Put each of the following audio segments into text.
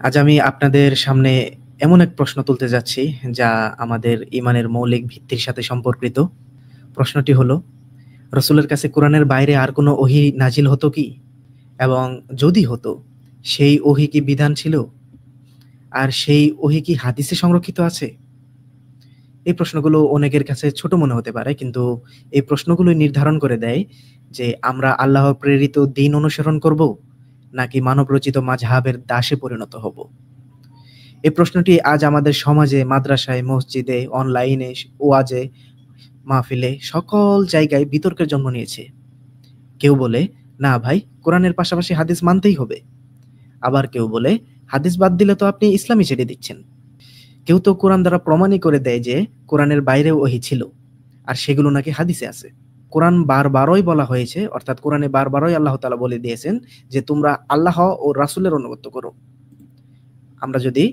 আজ আমি আপনাদের সামনে এমন এক প্রশ্ন তুলতে যাচ্ছি যা আমাদের ঈমানের মৌলিক ভিত্তির সাথে সম্পর্কিত। প্রশ্নটি হলো, রাসূলের কাছে কোরআনের বাইরে আর কোনো ওহী নাজিল হতো কি? এবং যদি হতো, সেই ওহী কি বিধান ছিল? আর সেই ওহী কি হাদিসে সংরক্ষিত আছে? এই প্রশ্নগুলো অনেকের কাছে ছোট মনে হতে পারে, কিন্তু এই প্রশ্নগুলোই নির্ধারণ করে দেয় যে আমরা আল্লাহর প্রেরিত দ্বীন অনুসরণ করব, নাকি মানবরচিত মাযহাবের দাসে পরিণত হব। এই প্রশ্নটি আজ আমাদের সমাজে, মাদ্রাসায়, মসজিদে, অনলাইনে, ওয়াজে, মাহফিলে সকল জায়গায় বিতর্কের জন্ম নিয়েছে। কেউ বলে, না ভাই, কোরআনের পাশাপাশি হাদিস মানতেই হবে। আবার কেউ বলে, হাদিস বাদ দিলে তো আপনি ইসলামই ছেড়ে দিচ্ছেন। কেউ তো কোরআন দ্বারা প্রমাণই করে দেয় যে কোরআনের বাইরেও ওহী ছিল, আর সেগুলো নাকি হাদিসে আছে। কোরআন বারবারই বলা হয়েছে, অর্থাৎ কোরআনে বারবারই আল্লাহ তাআলা বলে দিয়েছেন যে তোমরা আল্লাহ ও রাসূলের অনুগত করো। আমরা যদি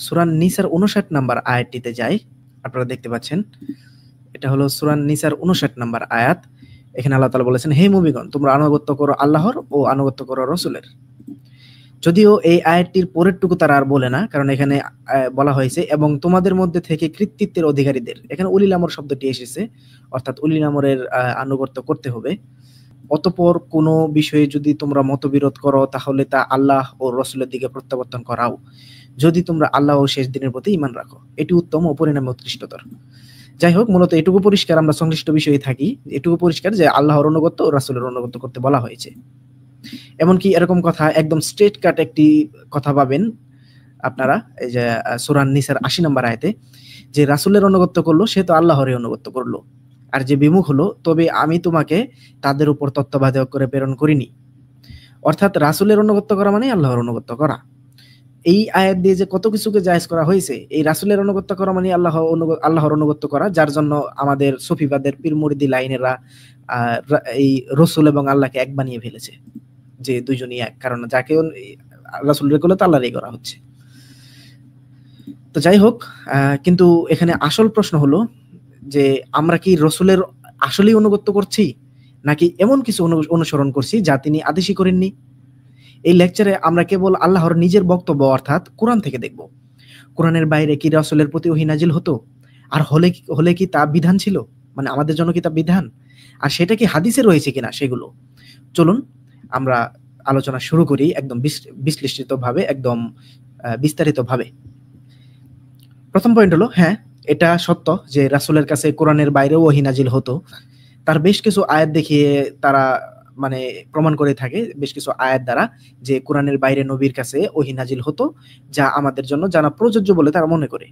সূরা নিসার ৫৯ নাম্বার আয়াতটিতে যাই, আপনারা দেখতে পাচ্ছেন, এটা হলো সূরা নিসার ৫৯ নাম্বার আয়াত। এখানে আল্লাহ তাআলা বলেছেন, হে মুমিগণ, তোমরা আনুগত্য করো আল্লাহর ও আনুগত্য করো রাসূলের। যদিও এই আয়াতটির পরেরটুকু তারা আর বলে না, কারণ এখানে বলা হয়েছে এবং তোমাদের মধ্যে থেকে কৃতিত্বের অধিকারীদের। এখানে উলিল আমর শব্দটি এসেছে, অর্থাৎ উলিল আমরের আনুগত্য করতে হবে। অতঃপর কোনো বিষয়ে যদি তোমরা মতবিরোধ করো, তাহলে তা আল্লাহ ও রাসূলের দিকে প্রত্যাবর্তন করাও, যদি তোমরা আল্লাহ ও শেষ দিনের প্রতি ঈমান রাখো। এটি উত্তম ও পরিণামে উৎকৃষ্টতর। যাই হোক, মূলত এটুকু পরিষ্কার, আমরা সংশ্লিষ্ট বিষয়ে থাকি, এটুকু পরিষ্কার যে আল্লাহর অনুগত্য ও রাসূলের অনুগত্য করতে বলা হয়েছে। এমনকি এরকম কথা একদম স্ট্রেট কাট একটি কথা পাবেন আপনারা, এই যে সূরা নিসার ৮০ নম্বর আয়াতে, যে রাসূলের অনুগত্য করলো সে তো আল্লাহরই অনুগত্য করলো, আর যে বিমুখ হলো তবে আমি তোমাকে তাদের উপর তত্ত্বাবধায়ক করে প্রেরণ করিনি। অর্থাৎ রাসূলের অনুগত্য করা মানে আল্লাহর অনুগত্য করা। এই আয়াত দিয়ে যে কত কিছুকে জায়েজ করা হয়েছে, এই রাসূলের অনুগত্য করা মানে আল্লাহর অনুগত্য করা, যার জন্য আমাদের সুফিবাদের পীর মুরিদি লাইনেরা এই রাসূল এবং আল্লাহকে এক বানিয়ে ফেলেছে, যে দুইজনই এক, কারণ যাকে রাসূলের কোলে তো আল্লাহরই করা হচ্ছে। তো যাই হোক, কিন্তু এখানে আসল প্রশ্ন হলো যে আমরা কি রাসূলের আসলেই অনুগত্য করছি, নাকি এমন কিছু অনুসরণ করছি যা তিনি আদেশই করেননি। এই লেকচারে আমরা কেবল আল্লাহর নিজের বক্তব্য অর্থাৎ কোরআন থেকে দেখব, কোরআনের বাইরে কি রাসূলের প্রতি ওহী নাজিল হতো, আর হলে কি তা বিধান ছিল, মানে আমাদের জন্য কি তা বিধান, আর সেটা কি হাদিসে রয়েছে কিনা সেগুলো। চলুন আমরা আলোচনা শুরু করি একদম বিশ্লেষিতভাবে, একদম বিস্তারিতভাবে। প্রথম পয়েন্ট হলো, হ্যাঁ, এটা সত্য যে রাসূলের কাছে কোরআনের বাইরেও ওহী নাজিল হতো। তার বেশ কিছু আয়াত দেখিয়ে তারা মানে প্রমাণ করে থাকে, বেশ কিছু আয়াত দ্বারা, যে কোরআনের বাইরে নবীর কাছে ওহী নাজিল হতো, যা আমাদের জন্য জানা প্রযোজ্য বলে তারা মনে করে।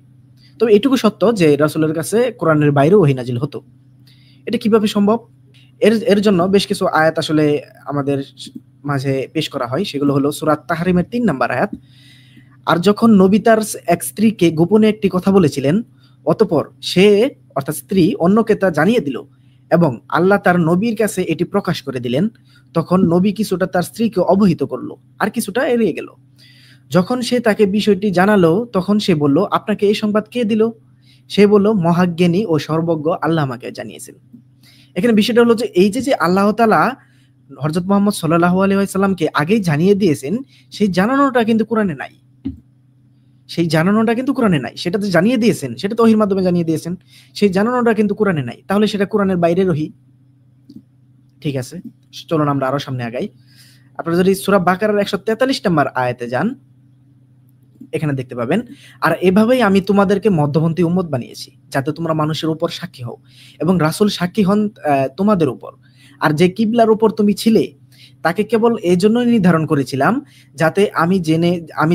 তবে এটুকু সত্য যে রাসূলের কাছে কোরআনের বাইরেও ওহী নাজিল হতো। এটা কিভাবে সম্ভব? এর জন্য বেশ কিছু আয়াত আসলে আমাদের মাঝে পেশ করা হয়। সেগুলো হলো সূরা তাহরিমের ৩ নাম্বার আয়াত। আর যখন নবী তার এক স্ত্রীকে গোপনে একটি কথা বলেছিলেন, অতঃপর সে অর্থাৎ স্ত্রী অন্যকে তা জানিয়ে দিল এবং আল্লাহ তার নবীর কাছে এটি প্রকাশ করে দিলেন, তখন নবী কিছুটা তার স্ত্রীকে অবহিত করলো, আর কিছুটা এড়িয়ে গেল। যখন সে তাকে বিষয়টি জানালো, তখন সে বলল, আপনাকে এই সংবাদ কে দিল? সে বলল, মহাজ্ঞানী ও সর্বজ্ঞ আল্লাহ আমাকে জানিয়েছেন। এখানে বিষয়টা হলো যে এই যে আল্লাহ তাআলা হযরত মুহাম্মদ সাল্লাল্লাহু আলাইহি ওয়াসাল্লামকে আগেই জানিয়ে দিয়েছেন, সেই জানানোটা কিন্তু কোরআনে নাই। সেই জানানোটা কিন্তু কোরআনে নাই। সেটা তো জানিয়ে দিয়েছেন, সেটা তো ওহীর মাধ্যমে জানিয়ে দিয়েছেন। সেই জানানোটা কিন্তু কোরআনে নাই। তাহলে সেটা কোরআনের বাইরের ওহী। ঠিক আছে? চলুন আমরা আরো সামনে আগাই। আপনারা যদি সূরা বাকারার ১৪৩ নম্বর আয়াতে যান, এখানে দেখতে পাবেন, আর এভাবেই আমি তোমাদেরকে মধ্যপন্থী উম্মত বানিয়েছি, যাতে তোমরা মানুষের উপর সাক্ষী হও এবং রাসূল সাক্ষী হন তোমাদের উপর। আর যে কিবলার উপর তুমি ছিলে তাকে কেবল এজন্যই নির্ধারণ করেছিলাম, যাতে আমি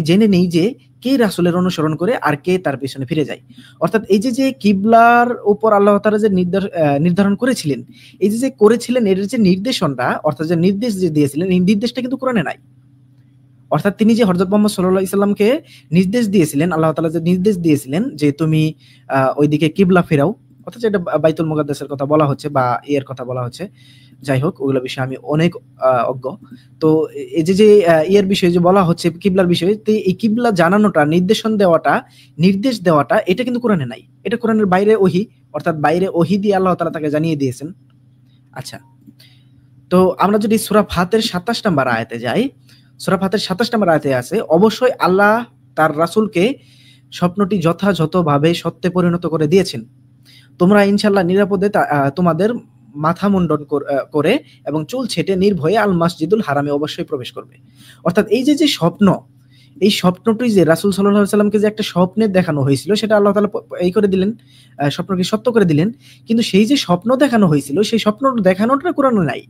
জেনে নেই যে কে রাসূলের অনুসরণ করে আর কে তার পেছনে ফিরে যায়। অর্থাৎ এই যে কিবলার উপর আল্লাহ তাআলা যে নির্ধারণ করেছিলেন, এই যে করেছিলেন, এর যে নির্দেশনটা, অর্থাৎ যে নির্দেশ যে দিয়েছিলেন, এই নির্দেশটা কিন্তু কোরআনে নাই। অর্থাৎ তিনি যে হযরত মুহাম্মদ সাল্লাল্লাহু আলাইহি সাল্লামকে নির্দেশ দিয়েছিলেন, আল্লাহ তাআলা যে নির্দেশ দিয়েছিলেন যে তুমি ওইদিকে কিবলা ফেরাও, অর্থাৎ এটা বাইতুল মুকাদ্দাসের কথা বলা হচ্ছে বা এর কথা বলা হচ্ছে। যাই হোক, ওগুলো বিষয়ে আমি অনেক অজ্ঞ। তো এই যে ইয়ের বিষয়ে যে বলা হচ্ছে, কিবলার বিষয়ে, তো এই কিবলা জানানোটা, নির্দেশ দেওয়াটা এটা কিন্তু কোরআনে নাই। এটা কোরআনের বাইরে ওহী, অর্থাৎ বাইরে ওহী দিয়ে আল্লাহ তাআলা তাকে জানিয়ে দিয়েছেন। আচ্ছা, তো আমরা যদি সূরা ফাতের ২৭ নম্বর আয়াতে যাই, সূরা ফাতের ২৭ নম্বর আয়াতে আছে, অবশ্যই আল্লাহ তার রাসূলকে স্বপ্নটি যথাযথভাবে সত্যে পরিণত করে দিয়েছেন। তোমরা ইনশাআল্লাহ নিরাপদে তোমাদের মাথা মুন্ডন করে এবং চুল ছেটে নির্ভয়ে আল মাসজিদুল হারামে অবশ্যই প্রবেশ করবে। অর্থাৎ এই যে স্বপ্ন, এই স্বপ্নটি যে রাসূল সাল্লাল্লাহু আলাইহি সাল্লামকে যে একটা স্বপ্নে দেখানো হয়েছিল, সেটা আল্লাহ তাআলা এই করে দিলেন, স্বপ্নকে সত্য করে দিলেন। কিন্তু সেই যে স্বপ্ন দেখানো হয়েছিল, সেই স্বপ্ন দেখানোটা কোরআনে নাই।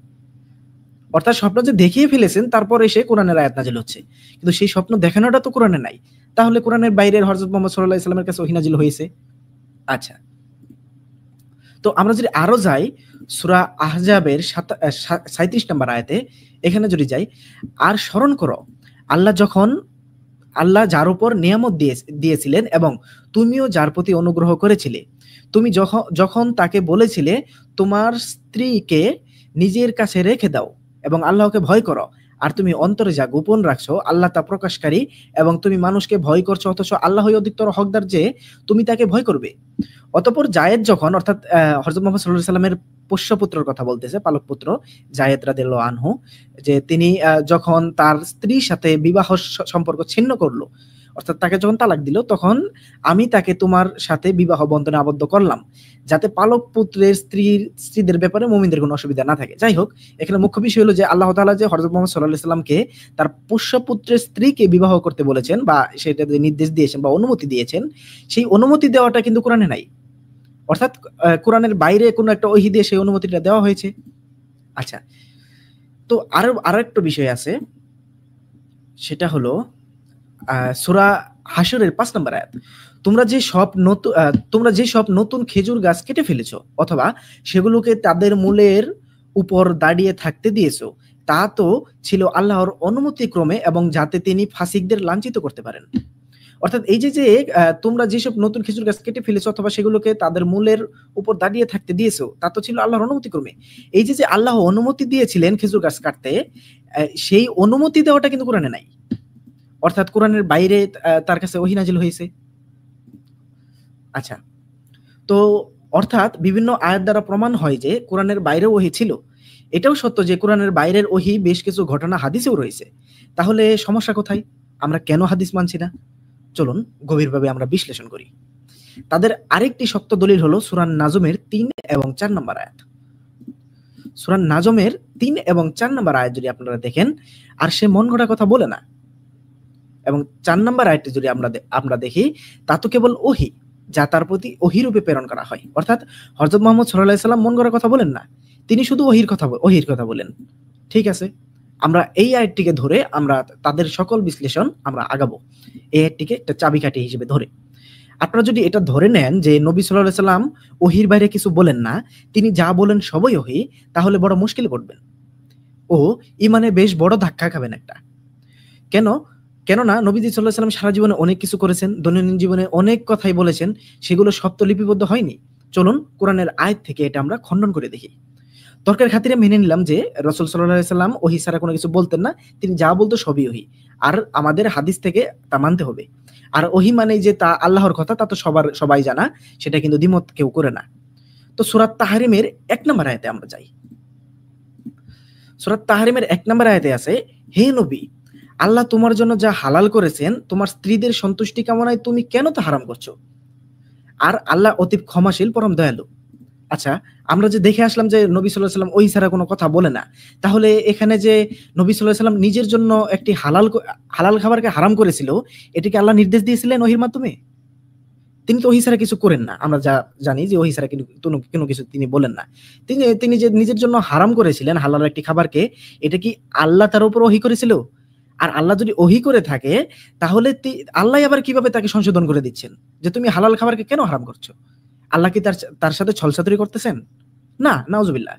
অর্থাৎ স্বপ্ন যে দেখিয়ে ফেলেছেন, তারপর এসে কোরআনের আয়াত নাজিল হচ্ছে, কিন্তু সেই স্বপ্ন দেখানোটা তো কোরআনে নাই। তাহলে কোরআনের বাইরের হযরত মুহাম্মদ সাল্লাল্লাহু আলাইহি সাল্লামের কাছে ওহী নাজিল হয়েছে। আচ্ছা, তো আমরা যদি আরো যাই সূরা আহজাবের 37 নম্বর আয়াতে, এখানে যদি যাই, আর স্মরণ করো আল্লাহ যার উপর নিয়ামত দিয়েছিলেন এবং তুমিও যার প্রতি অনুগ্রহ করেছিলে, তুমি যখন তাকে বলেছিলে তোমার স্ত্রীকে নিজের কাছে রেখে দাও এবং আল্লাহকে ভয় করো, আর তুমি অন্তরে যা গোপন রাখছো আল্লাহ তা প্রকাশকারী, এবং তুমি মানুষকে ভয় করছো অথচ আল্লাহই অধিকতর হকদার যে তুমি তাকে ভয় করবে। অতঃপর জায়েদ যখন, অর্থাৎ হযরত মুহাম্মদ সাল্লাল্লাহু আলাইহি সাল্লামের পোষ্যপুত্রের কথা বলতেছে, পালক পুত্র জায়েদ রাদিয়াল্লাহু আনহু, যে তিনি যখন তার স্ত্রীর সাথে বিবাহ সম্পর্ক ছিন্ন করলো, অর্থাৎ তাকে যখন তালাক দিল, তখন আমি তাকে তোমার সাথে বিবাহ বন্ধনে আবদ্ধ করলাম, যাতে পালক পুত্রের স্ত্রীদের ব্যাপারে মুমিনদের কোনো অসুবিধা না থাকে। যাই হোক, এখানে মুখ্য বিষয় হলো যে আল্লাহ তাআলা যে হযরত মুহাম্মদ সাল্লাল্লাহু আলাইহি সাল্লামকে তার পোষ্যপুত্রের স্ত্রীকে বিবাহ করতে বলেছেন বা সেটা নির্দেশ দিয়েছেন বা অনুমতি দিয়েছেন, সেই অনুমতি দেওয়াটা কিন্তু কোরআনে নাই। অর্থাৎ কোরআনের বাইরে কোনো একটা ওহী দিয়ে সেই অনুমতিটা দেওয়া হয়েছে। আচ্ছা, তো আরো একটা বিষয় আছে, সেটা হলো সূরা হাশরের 5 নম্বর আয়াত, তোমরা যে সব নতুন খেজুর গাছ কেটে ফেলেছো অথবা সেগুলোকে তাদের মূলের উপর দাঁড়িয়ে থাকতে দিয়েছো, তা তো ছিল আল্লাহর অনুমতি ক্রমে এবং যাতে তিনি ফাসিকদের লাঞ্ছিত করতে পারেন। অর্থাৎ এই যে তোমরা যেসব নতুন খেজুর গাছ কেটে ফেলেছো অথবা সেগুলোকে তাদের মূলের উপর দাঁড়িয়ে থাকতে দিয়েছো, তা তো ছিল আল্লাহর অনুমতি ক্রমে। এই যে আল্লাহ অনুমতি দিয়েছিলেন খেজুর গাছ কাটতে, সেই অনুমতি দেওয়াটা কিন্তু কোরআনে নাই। অর্থাৎ কোরআনের বাইরে তার কাছে ওহী নাজিল হয়েছে। আচ্ছা, তো অর্থাৎ বিভিন্ন আয়াত দ্বারা প্রমাণ হয় যে কোরআনের বাইরেও ওহী ছিল। এটাও সত্য যে কোরআনের বাইরের ওহী বেশ কিছু ঘটনা হাদিসেও রয়েছে। তাহলে সমস্যা কোথায়? আমরা কেন হাদিস মানছি না? চলুন গভীরভাবে আমরা বিশ্লেষণ করি। তাদের আরেকটি শক্ত দলিল হলো সূরা নাজমের 3 এবং 4 নম্বর আয়াত। সূরা নাজমের 3 এবং 4 নম্বর আয়াত যদি আপনারা দেখেন, আর সে মন গড়া কথা বলে না, এবং 4 নম্বর আয়াতটি যদি আমরা দেখি, তা তো কেবল ওহী যা তার প্রতি ওহী রূপে প্রেরণ করা হয়। অর্থাৎ হযরত মুহাম্মদ সাল্লাল্লাহু আলাইহি সাল্লাম মন গড়া কথা বলেন না, তিনি শুধু ওহীর কথা বলেন। ঠিক আছে, আমরা এই আয়াতটিকে ধরে আমরা তাদের সকল বিশ্লেষণ আমরা আগাবো, এই আয়াতটিকে একটা চাবিকাঠি হিসেবে ধরে। আপনারা যদি এটা ধরে নেন যে নবী সাল্লাল্লাহু আলাইহি সাল্লাম ওহীর বাইরে কিছু বলেন না, তিনি যা বলেন সবই ওহী, তাহলে বড় মুশকিলে পড়বেন ও ঈমানে বেশ বড় ধাক্কা খাবেন একটা। কেননা নবীজি সাল্লাল্লাহু আলাইহি সাল্লাম সারা জীবনে অনেক কিছু করেছেন, দৈনন্দিন জীবনে অনেক কথাই বলেছেন, সেগুলো সব তো লিপিবদ্ধ হয়নি। চলুন কোরআনের আয়াত থেকে এটা আমরা খণ্ডন করে দেখি। তর্কের খাতিরে মেনে নিলাম যে রাসূল সাল্লাল্লাহু আলাইহি সাল্লাম ওহী ছাড়া কোনো কিছু বলতেন না, তিনি যা বলতো সবই ওহী, আর আমাদের হাদিস থেকে তা মানতে হবে। আর ওহী মানে যে তা আল্লাহর কথা, তা তো সবাই জানা, সেটা কিন্তু দ্বিমত কেউ করে না। তো সূরা তাহরিমের 1 নম্বর আয়াতে আমরা যাই। সূরা তাহরিমের 1 নম্বর আয়াতে আছে, হে নবী, আল্লাহ তোমার জন্য যা হালাল করেছেন তোমার স্ত্রীদের সন্তুষ্টি কামনায় তুমি কেন তা হারাম করছো? আর আল্লাহ অতি ক্ষমাশীল পরম দয়ালু। আচ্ছা, আমরা যে দেখে আসলাম যে নবী সাল্লাল্লাহু আলাইহি সাল্লাম ওই ছাড়া কোনো কথা বলে না, তাহলে এখানে যে নবী সাল্লাল্লাহু আলাইহি সাল্লাম নিজের জন্য একটি হালাল খাবারকে হারাম করেছিল, এটিকে আল্লাহ নির্দেশ দিয়েছিলেন ওহীর মাধ্যমে? তিনি তো ওহী ছাড়া কিছু করেন না, আমরা যা জানি যে ওহী ছাড়া কোনো কিছু তিনি বলেন না। তিনি যে নিজের জন্য হারাম করেছিলেন হালাল একটি খাবারকে, এটা কি আল্লাহ তার উপর ওহী করেছিল? আর আল্লাহ যদি ওহী করে থাকে, তাহলে আল্লাহ আবার কিভাবে তাকে সংশোধন করে দিচ্ছেন যে তুমি হালাল খাবারকে কেন হারাম করছো? আল্লাহ কি তার সাথে ছলচাতুরি করতেছেন? না, নাউজুবিল্লাহ।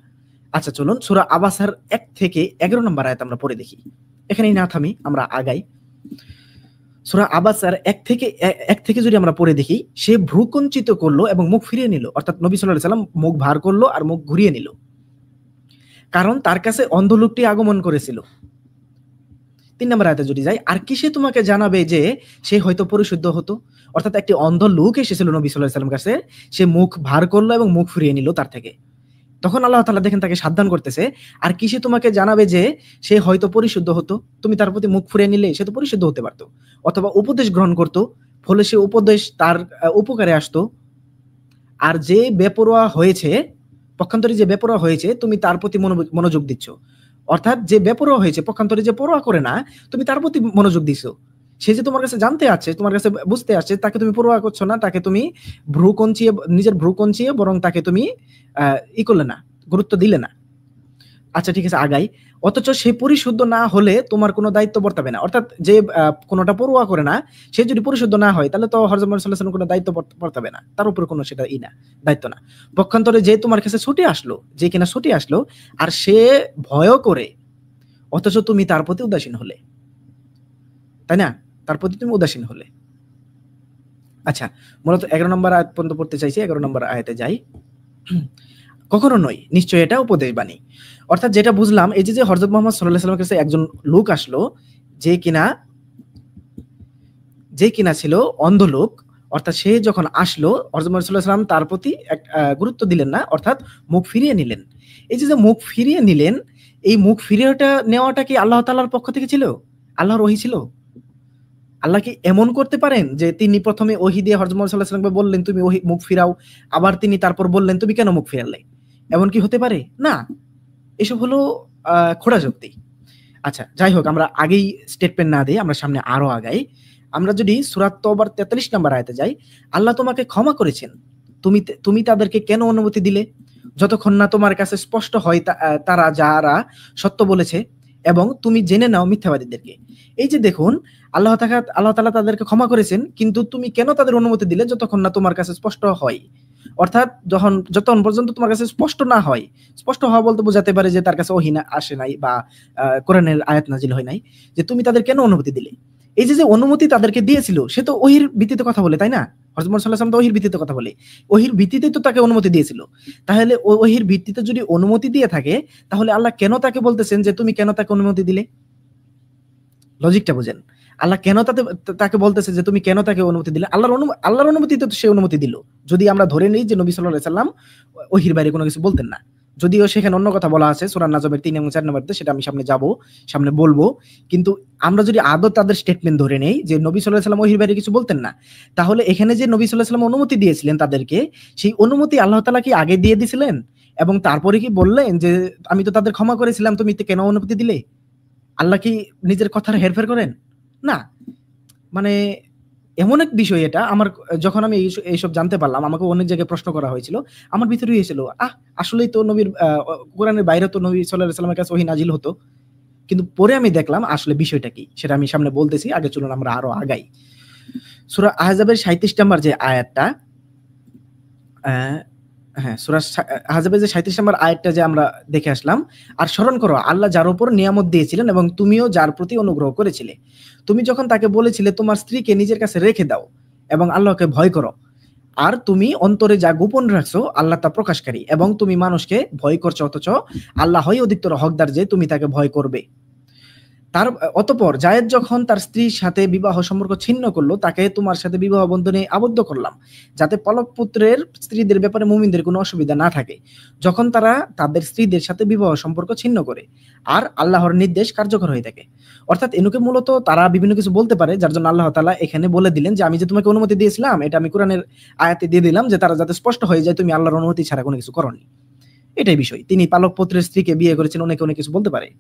আচ্ছা, চলুন সূরা আবাসার 1 থেকে 11 নম্বর আয়াত আমরা পড়ে দেখি। এখানেই না থামি, আমরা আগাই। সূরা আবাসার 1 থেকে যদি আমরা পড়ে দেখি, সে ভ্রুকুঞ্চিত করলো এবং মুখ ফিরিয়ে নিল, অর্থাৎ নবী সাল্লাল্লাহু আলাইহি সাল্লাম মুখ ভার করলো আর মুখ ঘুরিয়ে নিল, কারণ তার কাছে অন্ধ লোকটি আগমন করেছিল। 3 নম্বর আয়াতে যদি যাই, আর কি সে তোমাকে জানাবে যে সে হয়তো পরিশুদ্ধ হতো? অর্থাৎ একটি অন্ধ লোক এসেছিল নবী সাল্লাল্লাহু আলাইহি সাল্লামের কাছে, সে মুখ ভার করলো এবং মুখ ফিরিয়ে নিল তার থেকে। তখন আল্লাহ তাআলা দেখেন তাকে সাবধান করতেছে, আর কিসে তোমাকে জানাবে যে সে হয়তো পরিশুদ্ধ হতো, তুমি তার প্রতি মুখ ফিরিয়ে নিলে সে তো পরিশুদ্ধ হতে পারতো, অথবা উপদেশ গ্রহণ করতো, ফলে সে উপদেশ তার উপকারে আসতো। আর যে বেপরোয়া হয়েছে, পক্ষান্তরে যে বেপরোয়া হয়েছে, তুমি তার প্রতি মনোযোগ দিচ্ছ। অর্থাৎ যে বেপরোয়া হয়েছে, পক্ষান্তরে যে পরোয়া করে না, তুমি তার প্রতি মনোযোগ দিছো। সে যে তোমার কাছে জানতে আছে, তোমার কাছে বুঝতে আসছে, তাকে তুমি পরোয়া করছো না, তাকে তুমি নিজের ভ্রু কঞ্চিয়ে বরং তাকে তুমি ই করলে না, গুরুত্ব দিলে না। আচ্ছা ঠিক আছে, আগাই। অথচ সে পরিশুদ্ধ না হলে তোমার কোনো দায়িত্ব বর্তাবে না। অর্থাৎ যে কোনোটা পরোয়া করে না, সে যদি পরিশুদ্ধ না হয়, তাহলে তো হযরত মুহাম্মদ সাল্লাল্লাহু আলাইহি ওয়াসাল্লাম কোনো দায়িত্ব বর্তাবে না, তার উপরে কোনো সেটা না, দায়িত্ব না। পক্ষান্তরে যে তোমার কাছে ছুটে আসলো, যে কিনা ছুটে আসলো, আর সে ভয়ও করে, অথচ তুমি তার প্রতি উদাসীন হলে, তাই না? তার প্রতি তুমি উদাসীন হলে। আচ্ছা, মূলত 11 নম্বর আয়াত পর্যন্ত পড়তে চাইছি, 11 নম্বর আয়াতে যাই। কখনো নয়, নিশ্চয়ই এটা উপদেশ বাণী। অর্থাৎ যেটা বুঝলাম, এই যে হযরত মুহাম্মদ সাল্লাল্লাহু আলাইহি ওয়াসাল্লামের কাছে একজন লোক আসলো, যে কিনা ছিল অন্ধ লোক। অর্থাৎ সে যখন আসলো, হযরত মুহাম্মদ সাল্লাল্লাহু আলাইহি ওয়াসাল্লাম তার প্রতি গুরুত্ব দিলেন না, অর্থাৎ মুখ ফিরিয়ে নিলেন। এই যে মুখ ফিরিয়ে নিলেন, এই মুখ ফিরিয়েটা নেওয়াটা কি আল্লাহ তাআলার পক্ষ থেকে ছিল? আল্লাহর ওহী ছিল? আল্লাহ কি এমন করতে পারেন যে তিনি প্রথমে ওহী দিয়ে হযরত মুহাম্মদ সাল্লাল্লাহু আলাইহি ওয়াসাল্লামকে বললেন তুমি মুখ ফিরাও, আবার তিনি তারপর বললেন তুমি কেন মুখ ফিরালে? এমন কি হতে পারে? না, এসব হলো খোঁড়াযুক্তি। আচ্ছা যাই হোক, আমরা আগেই স্টেটমেন্ট না দিয়ে আমরা সামনে আরো আগাই। আমরা যদি সূরা তওবার 43 নম্বর আয়াতে যাই, আল্লাহ তোমাকে ক্ষমা করেছেন, তুমি তাদেরকে কেন অনুমতি দিলে যতক্ষণ না তোমার কাছে স্পষ্ট হয় তারা যারা সত্য বলেছে এবং তুমি জেনে নাও মিথ্যাবাদীদেরকে। এই যে দেখুন, আল্লাহ তাআলা তাদেরকে ক্ষমা করেছেন, কিন্তু তুমি কেন তাদের অনুমতি দিলে যতক্ষণ না তোমার কাছে স্পষ্ট হয়। অর্থাৎ যতক্ষণ পর্যন্ত তোমার কাছে স্পষ্ট না হয়, স্পষ্ট হওয়া বলতে বোঝাতে পারে যে তার কাছে ওহী আসে নাই বা কোরআনের আয়াত নাজিল হয় নাই, যে তুমি তাদের কেন অনুমতি দিলে। এই যে অনুমতি তাদেরকে দিয়েছিল, সে তো ওহীর ভিত্তিতে কথা বলে, তাই না? হযরত মুহাম্মদ সাল্লাল্লাহু আলাইহি ওয়াসাল্লাম তো ওহীর ভিত্তিতে কথা বলে, ওহীর ভিত্তিতে তো তাকে অনুমতি দিয়েছিল। তাহলে ওহীর ভিত্তিতে যদি অনুমতি দিয়ে থাকে, তাহলে আল্লাহ কেন তাকে বলতেছেন যে তুমি কেন তাকে অনুমতি দিলে? লজিকটা বুঝেন। আল্লাহ কেন তাকে বলতেছে যে তুমি কেন তাকে অনুমতি দিলে? আল্লাহর অনুমতিতে তো সে অনুমতি দিল। যদি আমরা ধরে নেই যে নবী সাল্লাল্লাহু আলাইহি ওয়াসাল্লাম ওহীর বাইরে কোনো কিছু বলতেন না। যদিও সেখানে অন্য কথা বলা আছে সূরা নাজমের 3 এবং 4 নম্বরতে, সেটা আমি সামনে বলবো। কিন্তু আমরা যদি আদৌ তাদের স্টেটমেন্ট ধরে নেই যে নবী সাল্লাল্লাহু আলাইহি ওয়াসাল্লাম ওহীর বাইরে কিছু বলতেন না, তাহলে এখানে যে নবী সাল্লাল্লাহু আলাইহি ওয়াসাল্লাম অনুমতি দিয়েছিলেন তাদেরকে, সেই অনুমতি আল্লাহ তাআলা কি আগে দিয়ে দিয়েছিলেন এবং তারপরে কি বললেন যে আমি তো তাদের ক্ষমা করেছিলাম, তুমি কেন অনুমতি দিলে? আল্লাহ কি নিজের কথার হেরফের করেন? না। মানে এমন এক বিষয় এটা, যখন আমি এইসব জানতে পারলাম, আমাকে অনেক জায়গায় প্রশ্ন করা হয়েছিল। আমার ভিতরে হয়েছিল, আসলেই তো নবীর কোরআনের বাইরে তো নবী সাল্লাল্লাহু আলাইহি ওয়াসাল্লামের কাছে ওহী নাজিল হতো। কিন্তু পরে আমি দেখলাম আসলে বিষয়টা কি, সেটা আমি সামনে বলতেছি। আগে চলুন আমরা আরো আগাই। সূরা আহজাবের 37 নম্বর যে আয়াতটা, সূরা আহজাবের যে 37 নম্বর আয়াতটা যে আমরা দেখে আসলাম, আর স্মরণ করো আল্লাহ যার উপর নিয়ামত দিয়েছিলেন এবং তুমিও যার প্রতি অনুগ্রহ করেছিলে। তুমি যখন তাকে বলেছিলে তোমার স্ত্রীকে নিজের কাছে রেখে দাও এবং আল্লাহকে ভয় করো, আর তুমি অন্তরে যা গোপন রাখছো আল্লাহ তা প্রকাশকারী, এবং তুমি মানুষকে ভয় করছো, অথচ আল্লাহই অধিকতর হকদার যে তুমি তাকে ভয় করবে। অতঃপর জায়েদ যখন তার স্ত্রীর সাথে বিবাহ সম্পর্ক ছিন্ন করলো, তাকে তোমার সাথে বিবাহ বন্ধনে আবদ্ধ করলাম, যাতে পলক পুত্রের স্ত্রীদের ব্যাপারে মুমিনদের কোনো অসুবিধা না থাকে যখন তারা তাদের স্ত্রীদের সাথে বিবাহ সম্পর্ক ছিন্ন করে, আর আল্লাহর নির্দেশ কার্যকর হয়ে থাকে। অর্থাৎ এনুকে মূলত তারা বিভিন্ন কিছু বলতে পারে, যার জন্য আল্লাহ তাআলা এখানে বলে দিলেন যে আমি যে তোমাকে অনুমতি দিয়েছিলাম, এটা আমি কোরআনের আয়াতে দিয়ে দিলাম, যে তারা যাতে স্পষ্ট হয়ে যায় তুমি আল্লাহর অনুমতি ছাড়া কোনো কিছু করনি। এটাই বিষয়। তিনি পালক পুত্রের স্ত্রীকে বিয়ে করেছেন, অনেকে অনেক কিছু বলতে পারে,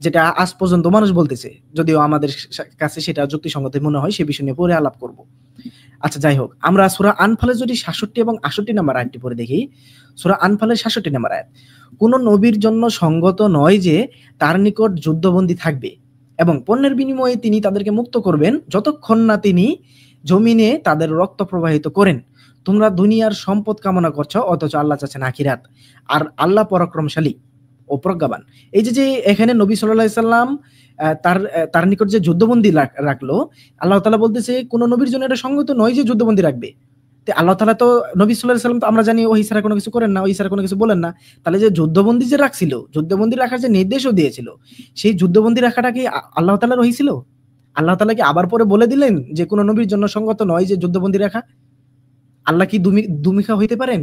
যেটা আজ পর্যন্ত মানুষ বলতেছে, যদিও আমাদের কাছে সেটা যুক্তিসঙ্গত মনে হয়, সে বিষয় নিয়ে পরে আলাপ করব। আচ্ছা যাই হোক, আমরা সূরা আনফালের যদি 67 এবং 68 নম্বর আয়াতটি পড়ে দেখি। সূরা আনফালের 66 নম্বর আয়াত, কোন নবীর জন্য সঙ্গত নয় যে তার নিকট যুদ্ধবন্দী থাকবে এবং পণ্যের বিনিময়ে তিনি তাদেরকে মুক্ত করবেন, যতক্ষণ না তিনি জমিনে তাদের রক্ত প্রবাহিত করেন। তোমরা দুনিয়ার সম্পদ কামনা করছো, অথচ আল্লাহ চাচ্ছেন আখিরাত, আর আল্লাহ পরাক্রমশালী ও প্রজ্ঞাবান। এই যে এখানে নবী সাল্লাল্লাহু আলাইহি সাল্লাম তার নিকট যে যুদ্ধবন্দী রাখলো, আল্লাহ তাআলা বলতেছে কোন নবীর জন্য এটা সঙ্গত নয় যে যুদ্ধবন্দী রাখবে। আল্লাহ তাআলা তো নবী সাল্লাল্লাহু আলাইহি সাল্লাম তো আমরা জানি ওহী ছাড়া কোনো কিছু করেন না, ওহী ছাড়া কোনো কিছু বলেন না। তাহলে যে যুদ্ধবন্দী যে রাখছিল, যুদ্ধবন্দী রাখার যে নির্দেশও দিয়েছিল, সেই যুদ্ধবন্দী রাখাটা কি আল্লাহ তাআলার ওহী ছিল? আল্লাহ তাআলা কি আবার পরে বলে দিলেন যে কোন নবীর জন্য সঙ্গত নয় যে যুদ্ধবন্দী রাখা? আল্লাহ কি দুমিখা হইতে পারেন?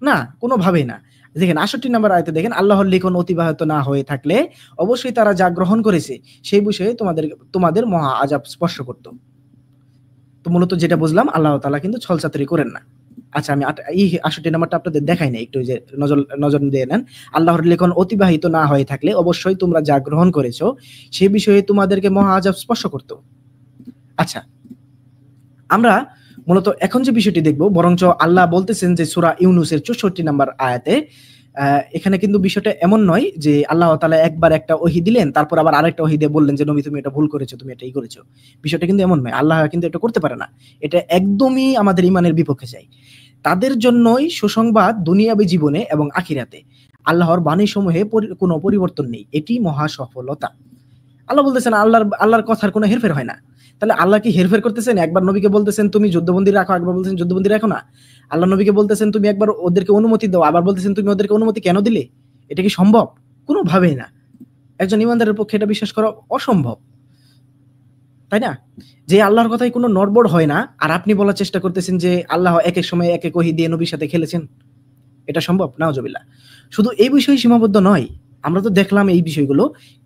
না, কোনোভাবেই না। দেখেন ৬৮ নম্বর আয়াতে দেখেন, আল্লাহর লিখন অতিবাহিত না হয়ে থাকলে অবশ্যই তারা যা গ্রহণ করেছে সেই বিষয়ে তোমাদের মহা আযাব স্পর্শ করত। তো মূলত যেটা বুঝলাম, আল্লাহ তাআলা কিন্তু ছলচাতুরি করেন না। আচ্ছা, আমি এই ৬৮ নাম্বারটা আপনাদের দেখাই নাই, একটু যে নজর দিয়ে নেন। আল্লাহর লেখন অতিবাহিত না হয়ে থাকলে অবশ্যই তোমরা যা গ্রহণ করেছো সেই বিষয়ে তোমাদেরকে মহা আযাব স্পর্শ করত। আচ্ছা, আমরা মূলত এখন যে বিষয়টি দেখব, বরঞ্চ আল্লাহ বলতেছেন যে সূরা ইউনূসের ৬৪ নাম্বার আয়াতে, এখানে কিন্তু বিষয়টা এমন নয় যে আল্লাহ তাআলা একবার একটা ওহী দিলেন, তারপর আবার আরেকটা ওহী দিয়ে বললেন যে নবী তুমি এটা ভুল করেছো, তুমি এটা করেছো। বিষয়টা কিন্তু এমন নয়। আল্লাহ কিন্তু এটা করতে পারে না। এটা একদমই আমাদের ঈমানের বিপক্ষে যায়। তাদের জন্যই সুসংবাদ দুনিয়াবী জীবনে এবং আখিরাতে। আল্লাহর বাণীসমূহে কোনো পরিবর্তন নেই। এটি মহা সফলতা। আল্লাহ বলতেছেন আল্লাহর কথার কোনো হেরফের হয় না। তাহলে আল্লাহ কি হেরফের করতেছেন? একবার নবীকে বলতেছেন তুমি যুদ্ধবন্দী রাখো, একবার বলতেছেন যুদ্ধবন্দী রাখো না। আল্লাহ নবীকে বলতেছেন তুমি একবার ওদেরকে অনুমতি দাও, আবার বলতেছেন তুমি ওদেরকে অনুমতি কেন দিলে? এটা কি সম্ভব? কোনোভাবেই না। একজন ঈমানদারের পক্ষে এটা বিশ্বাস করা অসম্ভব, তাই না? যে আল্লাহর কথায় কোনো নড়বড় হয় না, আর আপনি বলার চেষ্টা করতেছেন যে আল্লাহ এক এক সময় এক এক ওহী দিয়ে নবীর সাথে খেলেছেন। এটা সম্ভব? নাউজুবিল্লাহ। শুধু এই বিষয়ে সীমাবদ্ধ নয়, আমরা তো দেখলাম এই বিষয়গুলো,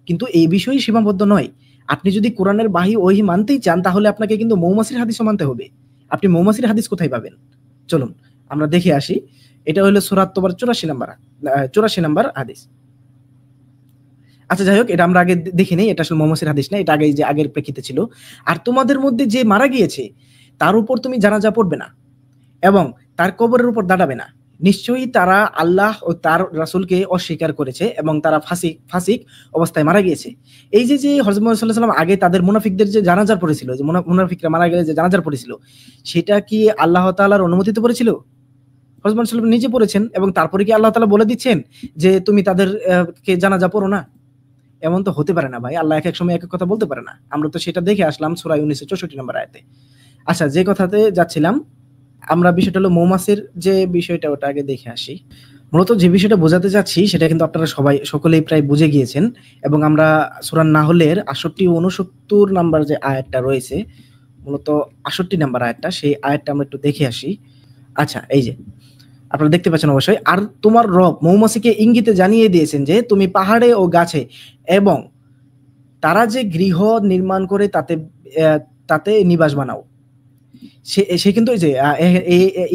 কিন্তু এই বিষয়ে সীমাবদ্ধ নয়। আপনি যদি কোরআনের ওহী মানতেই চান, তাহলে আপনাকে কিন্তু মৌমাছির হাদিসও মানতে হবে। আপনি মৌমাছির হাদিস কোথায় পাবেন? চলুন আমরা দেখে আসি। এটা হলো সূরা আত-তাওবার 84 নাম্বার হাদিস। আচ্ছা, যাই হোক, এটা আমরা আগে দেখে নেই। এটা আসলে মৌমাছির হাদিস না, এটা আগের প্রেক্ষিতে ছিল। আর তোমাদের মধ্যে যে মারা গিয়েছে তার উপর তুমি জানাজা পড়বে না এবং তার কবরের উপর দাঁড়াবে না। নিশ্চয়ই তারা আল্লাহ ও তার রাসূলকে অস্বীকার করেছে এবং তারা ফাসিক অবস্থায় মারা গিয়েছে। এই যে হযরত মুহাম্মদ সাল্লাল্লাহু আলাইহি ওয়াসাল্লাম আগে তাদের মুনাফিকদের যে জানাজার পড়েছিল, যে মুনাফিকরা মারা গেলে যে জানাজার পড়েছিল, সেটা কি আল্লাহ তাআলার অনুমতিতে পড়েছিল? হযরত মুহাম্মদ সাল্লাল্লাহু আলাইহি ওয়াসাল্লাম নিজে পড়েছেন, এবং তারপরে কি আল্লাহ তাআলা বলে দিচ্ছেন যে তুমি তাদের কে জানাজা পড়ো না? এমন তো হতে পারে না ভাই। আল্লাহ এক এক সময় এক এক কথা বলতে পারে না। আমরা তো সেটা দেখে আসলাম সূরা ইউনূসের ৬৪ নম্বর আয়াতে। আচ্ছা, যে কথাতে যাচ্ছিলাম, আমরা বিষয়টা হলো মৌমাছির যে বিষয়টা, ওটা আগে দেখে আসি। মূলত যে বিষয়টা বোঝাতে চাচ্ছি সেটা কিন্তু আপনারা সকলেই প্রায় বুঝে গিয়েছেন, এবং আমরা সূরা নাহলের ৬৮ ও ৬৯ নাম্বার যে আয়াতটা রয়েছে, মূলত ৬৮ নাম্বার আয়াতটা, সেই আয়াতটা আমরা একটু দেখে আসি। আচ্ছা, এই যে আপনারা দেখতে পাচ্ছেন অবশ্যই। আর তোমার রব মৌমাছিকে ইঙ্গিতে জানিয়ে দিয়েছেন যে তুমি পাহাড়ে ও গাছে এবং তারা যে গৃহ নির্মাণ করে তাতে নিবাস বানাও। সে কিন্তু এই যে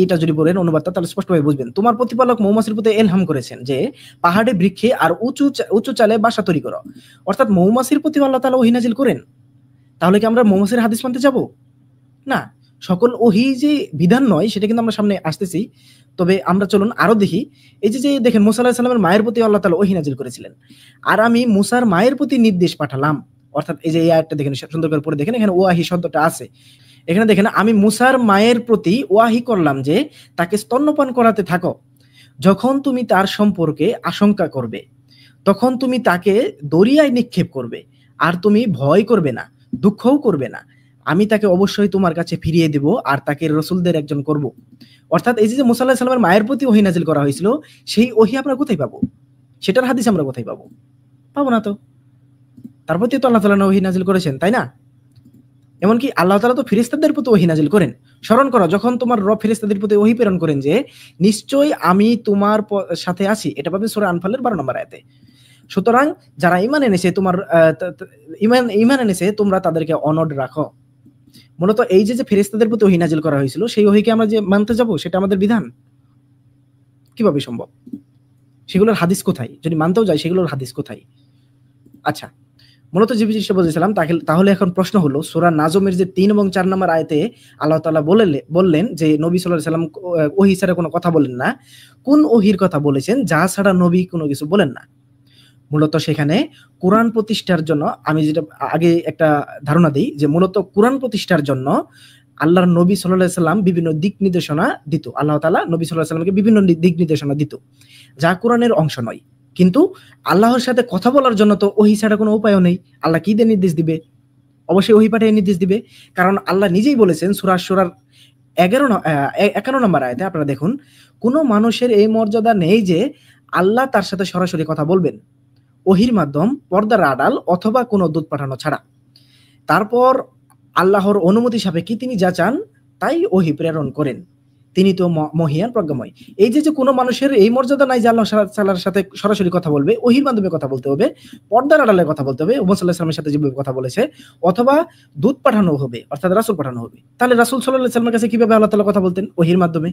এইটা যদি বলেন অনুবাদটা, তাহলে স্পষ্টভাবে বুঝবেন। তোমার প্রতিপালক মৌমাছির প্রতি ইলহাম করেছেন যে পাহাড়ে, বৃক্ষে আর উঁচু চালে বাসা তৈরি করো। অর্থাৎ মৌমাছির প্রতি আল্লাহ তাআলা ওহী নাজিল করেন। তাহলে কি আমরা মৌমাছির হাদিস মানতে যাব? না। সকল ওহী যে বিধান নয়, সেটা কিন্তু আমরা সামনে আসতেছি। তবে আমরা চলুন আরো দেখি। এই যে দেখেন, মুসা আলাইহিস সালামের মায়ের প্রতি আল্লাহ তাআলা ওহী নাজিল করেছিলেন। আর আমি মুসার মায়ের প্রতি নির্দেশ পাঠালাম। অর্থাৎ এই যে এই আয়াতটা দেখেন, সুন্দর করে পড়ে দেখেন, এখানে ওয়াহি শব্দটা আছে। এখানে দেখেন, আমি মুসার মায়ের প্রতি ওয়াহি করলাম যে তাকে স্তন্যপান করাতে থাকো। যখন তুমি তার সম্পর্কে আশঙ্কা করবে, তখন তুমি তাকে দরিয়ায় নিক্ষেপ করবে, আর তুমি ভয় করবে না, দুঃখও করবে না। আমি তাকে অবশ্যই তোমার কাছে ফিরিয়ে দেব, আর তাকে রাসূলদের একজন করব। অর্থাৎ এই যে মুসা আলাইহিস সালামের মায়ের প্রতি ওহী নাজিল করা হয়েছিল, সেই ওহী আমরা কোথায় পাবো? সেটার হাদিস আমরা কোথায় পাবো? পাবো না তো। তার প্রতি তো আল্লাহ তাআলা ওহী নাজিল করেছেন, তাই না? এমনকি আল্লাহ তাআলা তো ফেরেশতাদের প্রতি ওহী নাজিল করেন। স্মরণ করো, যখন তোমার রব ফেরেশতাদের প্রতি ওহী প্রেরণ করেন যে নিশ্চয়ই আমি তোমার সাথে আছি। এটা পাবে সূরা আনফালের 12 নম্বর আয়াতে। সুতরাং যারা ঈমান এনেছে, ঈমান এনেছে, তোমরা তাদেরকে অনড় রাখো। মূলত এই যে ফেরেশতাদের প্রতি ওহী নাজিল করা হয়েছিল, সেই ওহীকে আমরা যে মানতে যাব, সেটা আমাদের বিধান কিভাবে সম্ভব? সেগুলোর হাদিস কোথায়? যদি মানতেও যাই, সেগুলোর হাদিস কোথায়? আচ্ছা, মূলত যে জিনিসটা বলছিলাম, তাহলে এখন প্রশ্ন হলো, সূরা নাজমের যে ৩ এবং ৪ নম্বর আয়াতে আল্লাহ তাআলা বললেন যে নবী সাল্লাল্লাহু আলাইহি সাল্লাম ওহী ছাড়া কোনো কথা বলেন না। কোন ওহীর কথা বলেছেন যা ছাড়া নবী কোনো কিছু বলেন না? মূলত সেখানে কোরআন প্রতিষ্ঠার জন্য, আমি যেটা আগে একটা ধারণা দিই, যে মূলত কোরআন প্রতিষ্ঠার জন্য আল্লাহর নবী সাল্লাল্লাহু আলাইহি সাল্লাম বিভিন্ন দিক নির্দেশনা দিত। আল্লাহ তাআলা নবী সাল্লাল্লাহু আলাইহি সাল্লামকে বিভিন্ন দিক নির্দেশনা দিত, যা কোরআনের অংশ নয়। কিন্তু আল্লাহর সাথে কথা বলার জন্য তো ওহী ছাড়া কোনো উপায়ও নেই। আল্লাহ কি দিয়ে নির্দেশ দিবে? অবশ্যই ওহী পাঠিয়ে নির্দেশ দিবে। কারণ আল্লাহ নিজেই বলেছেন সূরা শুরার 51 নম্বর আয়াতে, আপনারা দেখুন, কোনো মানুষের এই মর্যাদা নেই যে আল্লাহ তার সাথে সরাসরি কথা বলবেন ওহীর মাধ্যম, পর্দার আড়াল অথবা কোনো দূত পাঠানো ছাড়া। তারপর আল্লাহর অনুমতি সাপেক্ষে তিনি যা চান তাই ওহী প্রেরণ করেন। তিনি তো মহিয়ান প্রজ্ঞাময়। এই যে কোনো মানুষের এই মর্যাদা নাই যে আল্লাহ তাআলার সাথে সরাসরি কথা বলবে, ওহির মাধ্যমে কথা বলতে হবে, পর্দার আড়ালে কথা বলতে হবে, মুহাম্মদ সাল্লাল্লাহু আলাইহি ওয়াসাল্লামের সাথে যেভাবে কথা বলেছে, অথবা দূত পাঠানো হবে, অর্থাৎ রাসূল পাঠানো হবে। তাহলে রাসূল সাল্লাল্লাহু আলাইহি ওয়াসাল্লামের কাছে কিভাবে আল্লাহ তাআলা কথা বলতেন? ওহির মাধ্যমে।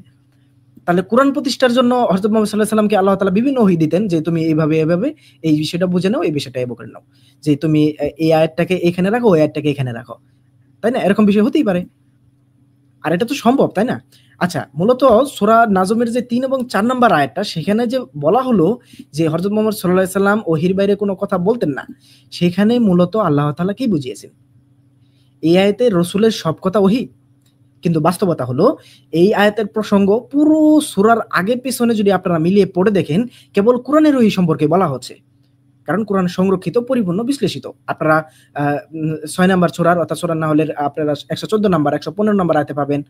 তাহলে কোরআন প্রতিষ্ঠার জন্য হযরত মুহাম্মদ সাল্লাল্লাহু আলাইহি ওয়াসাল্লামকে আল্লাহ তাআলা বিভিন্ন ওহী দিতেন যে তুমি এইভাবে এই বিষয়টা বুঝে নাও, এই বিষয়টা করে নাও, যে তুমি এই আয়াতটাকে এখানে রাখো, ওই আয়াতটাকে এখানে রাখো, তাই না? এরকম বিষয় হতেই পারে। আর এটা তো সম্ভব, তাই না? আচ্ছা, মূলত সূরা নাজমের যে ৩ এবং ৪ নাম্বার আয়াতটা, সেখানে যে বলা হলো যে হযরত মুহাম্মদ সাল্লাল্লাহু আলাইহি ওয়াসাল্লাম ওহীর বাইরে কোনো কথা বলতেন না, সেখানে মূলত আল্লাহ তাআলা কি বুঝিয়েছেন? এই আয়াতে রাসূলের সব কথা ওহী, কিন্তু বাস্তবতা হলো এই আয়াতের প্রসঙ্গ পুরো সূরার আগে পেছনে যদি আপনারা মিলিয়ে পড়ে দেখেন, কেবল কোরআনের ওহী সম্পর্কে বলা হচ্ছে। কারণ কোরআন সংরক্ষিত, পরিপূর্ণ, বিশ্লেষিত। আপনারা ৬ নাম্বার সূরার, অর্থাৎ সূরা নাহলের আপনারা ১১৪ নাম্বার, ১১৫ নাম্বার আয়াতে পাবেন।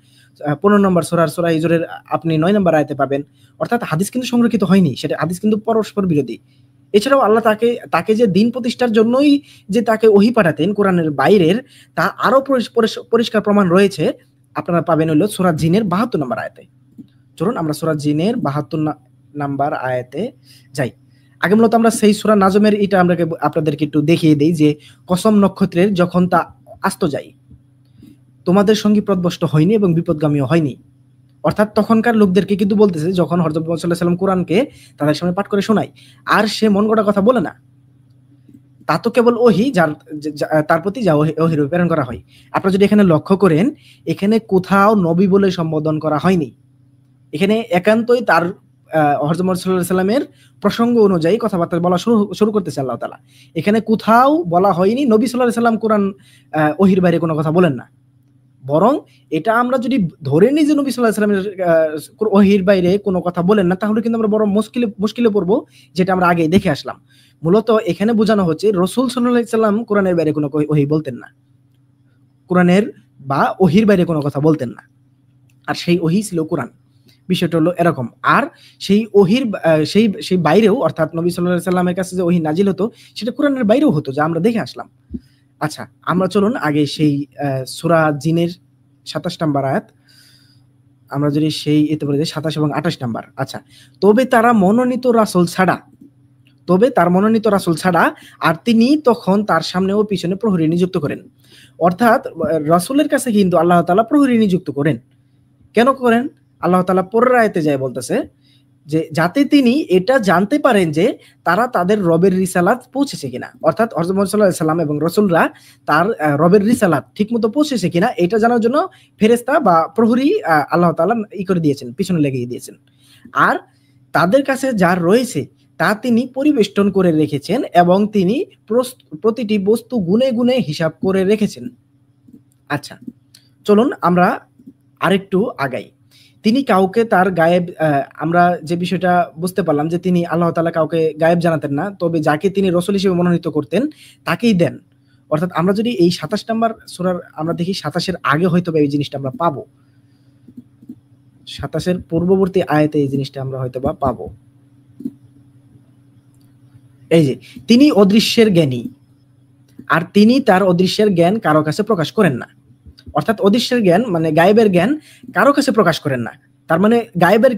১৫ নাম্বার সূরা হিজরের আপনি ৯ নাম্বার আয়াতে পাবেন। অর্থাৎ হাদিস কিন্তু সংরক্ষিত হয়নি, সেটা হাদিস কিন্তু পরস্পর বিরোধী। এছাড়াও আল্লাহ তাকে যে দিন প্রতিষ্ঠার জন্যই যে তাকে ওহী পাঠাতেন কোরআনের বাইরের, তা আরো পরিষ্কার প্রমাণ রয়েছে। আপনারা পাবেন হলো সূরা জিনের ৭২ নাম্বার আয়াতে। চলুন আমরা সূরা জিনের ৭২ নাম্বার আয়াতে যাই। আগে মূলত আমরা সেই সূরা নাজমের এটা আমরা আপনাদেরকে একটু দেখিয়ে দেই যে কসম নক্ষত্রের যখন তা আস্ত যায়, তোমাদের সঙ্গী পথভ্রষ্ট হয়নি এবং বিপদগামীও হয়নি। অর্থাৎ তখনকার লোকদেরকে কিন্তু বলতেছে, যখন হযরত মুহাম্মদ সাল্লাল্লাহু আলাইহি ওয়াসাল্লাম কোরআনকে তাদের সামনে পাঠ করে শোনায়, আর সে মন গড়া কথা বলে না, তা তো কেবল ওহী তার প্রতি যা ওহী প্রেরণ করা হয়। আপনারা যদি এখানে লক্ষ্য করেন, এখানে কোথাও নবী বলে সম্বোধন করা হয়নি। এখানে একান্তই তার হযরত মুহাম্মদ সাল্লাল্লাহু আলাইহি ওয়াসাল্লামের প্রসঙ্গ অনুযায়ী কথাবার্তা বলা শুরু করতেছে আল্লাহ তাআলা। এখানে কোথাও বলা হয়নি নবী সাল্লাল্লাহু আলাইহি ওয়াসাল্লাম কোরআন ওহীর বাইরে কোনো কথা বলেন না। বরং এটা আমরা যদি ধরে নিই যে নবী সাল্লাল্লাহু আলাইহি ওয়াসাল্লামের ওহীর বাইরে কোনো কথা বলেন না, তাহলে কিন্তু আমরা বড় মুশকিলে পড়বো, যেটা আমরা আগেই দেখে আসলাম। মূলত এখানে বোঝানো হচ্ছে রাসূল সাল্লাল্লাহু আলাইহি ওয়াসাল্লাম কোরআনের বাইরে কোনো ওহী বলতেন না, কোরআনের বা ওহীর বাইরে কোনো কথা বলতেন না। আর সেই ওহী ছিল কোরআন। বিষয়টা হলো এরকম। আর সেই ওহীর সেই বাইরেও, অর্থাৎ নবী সাল্লাল্লাহু আলাইহি ওয়াসাল্লামের কাছে যে ওহী নাজিল হতো, সেটা কোরআনের বাইরেও হতো, যা আমরা দেখে আসলাম। আচ্ছা, আমরা চলুন আগে সেই সূরা জিনের ২৭ নাম্বার আয়াত আমরা যদি সেই এতে বলে ২৭ এবং ২৮ নাম্বার। আচ্ছা, তবে তার মনোনীত রাসূল ছাড়া আর তিনি তখন তার সামনে ও পিছনে প্রহরী নিযুক্ত করেন। অর্থাৎ রাসূলের কাছে কিন্তু আল্লাহ তাআলা প্রহরী নিযুক্ত করেন। কেন করেন? আল্লাহ তাআলা পরের আয়াতে যায় বলতেছে যে যাতে তিনি এটা জানতে পারেন যে তারা তাদের রবের রিসালাত পৌঁছেছে কিনা, অর্থাৎ হযরত মুহাম্মদ সাল্লাল্লাহু আলাইহি ওয়াসাল্লাম এবং রাসূলরা তার রবের রিসালাত ঠিকমতো পৌঁছেছে কিনা, এটা জানার জন্য ফেরেশতা বা প্রহরী আল্লাহ তাআলা করে দিয়েছেন, পিছনে লাগিয়ে দিয়েছেন। আর তাদের কাছে যা রয়েছে তা তিনি পরিবেষ্টন করে রেখেছেন এবং তিনি প্রতিটি বস্তু গুনে গুনে হিসাব করে রেখেছেন। আচ্ছা, চলুন আমরা আরেকটু আগাই। তিনি কাউকে তার গায়েব, আমরা যে বিষয়টা বুঝতে পারলাম যে তিনি আল্লাহ তাআলা কাউকে গায়েব জানাতেন না, তবে যাকে তিনি রাসূল হিসেবে মনোনীত করতেন তাকেই দেন। অর্থাৎ আমরা যদি এই ২৭ নাম্বার সূরার আমরা দেখি, ২৭ এর আগে হয়তো এই জিনিসটা আমরা পাবো, ২৭ এর পূর্ববর্তী আয়াতে এই জিনিসটা আমরা হয়তো বা পাবো। এই যে তিনি অদৃশ্যের জ্ঞানী, আর তিনি তার অদৃশ্যের জ্ঞান কারো কাছে প্রকাশ করেন না। অর্থাৎ অদৃশ্যের জ্ঞান মানে গায়েবের জ্ঞান কারো কাছে প্রকাশ করেন না। তার মানে গায়েবের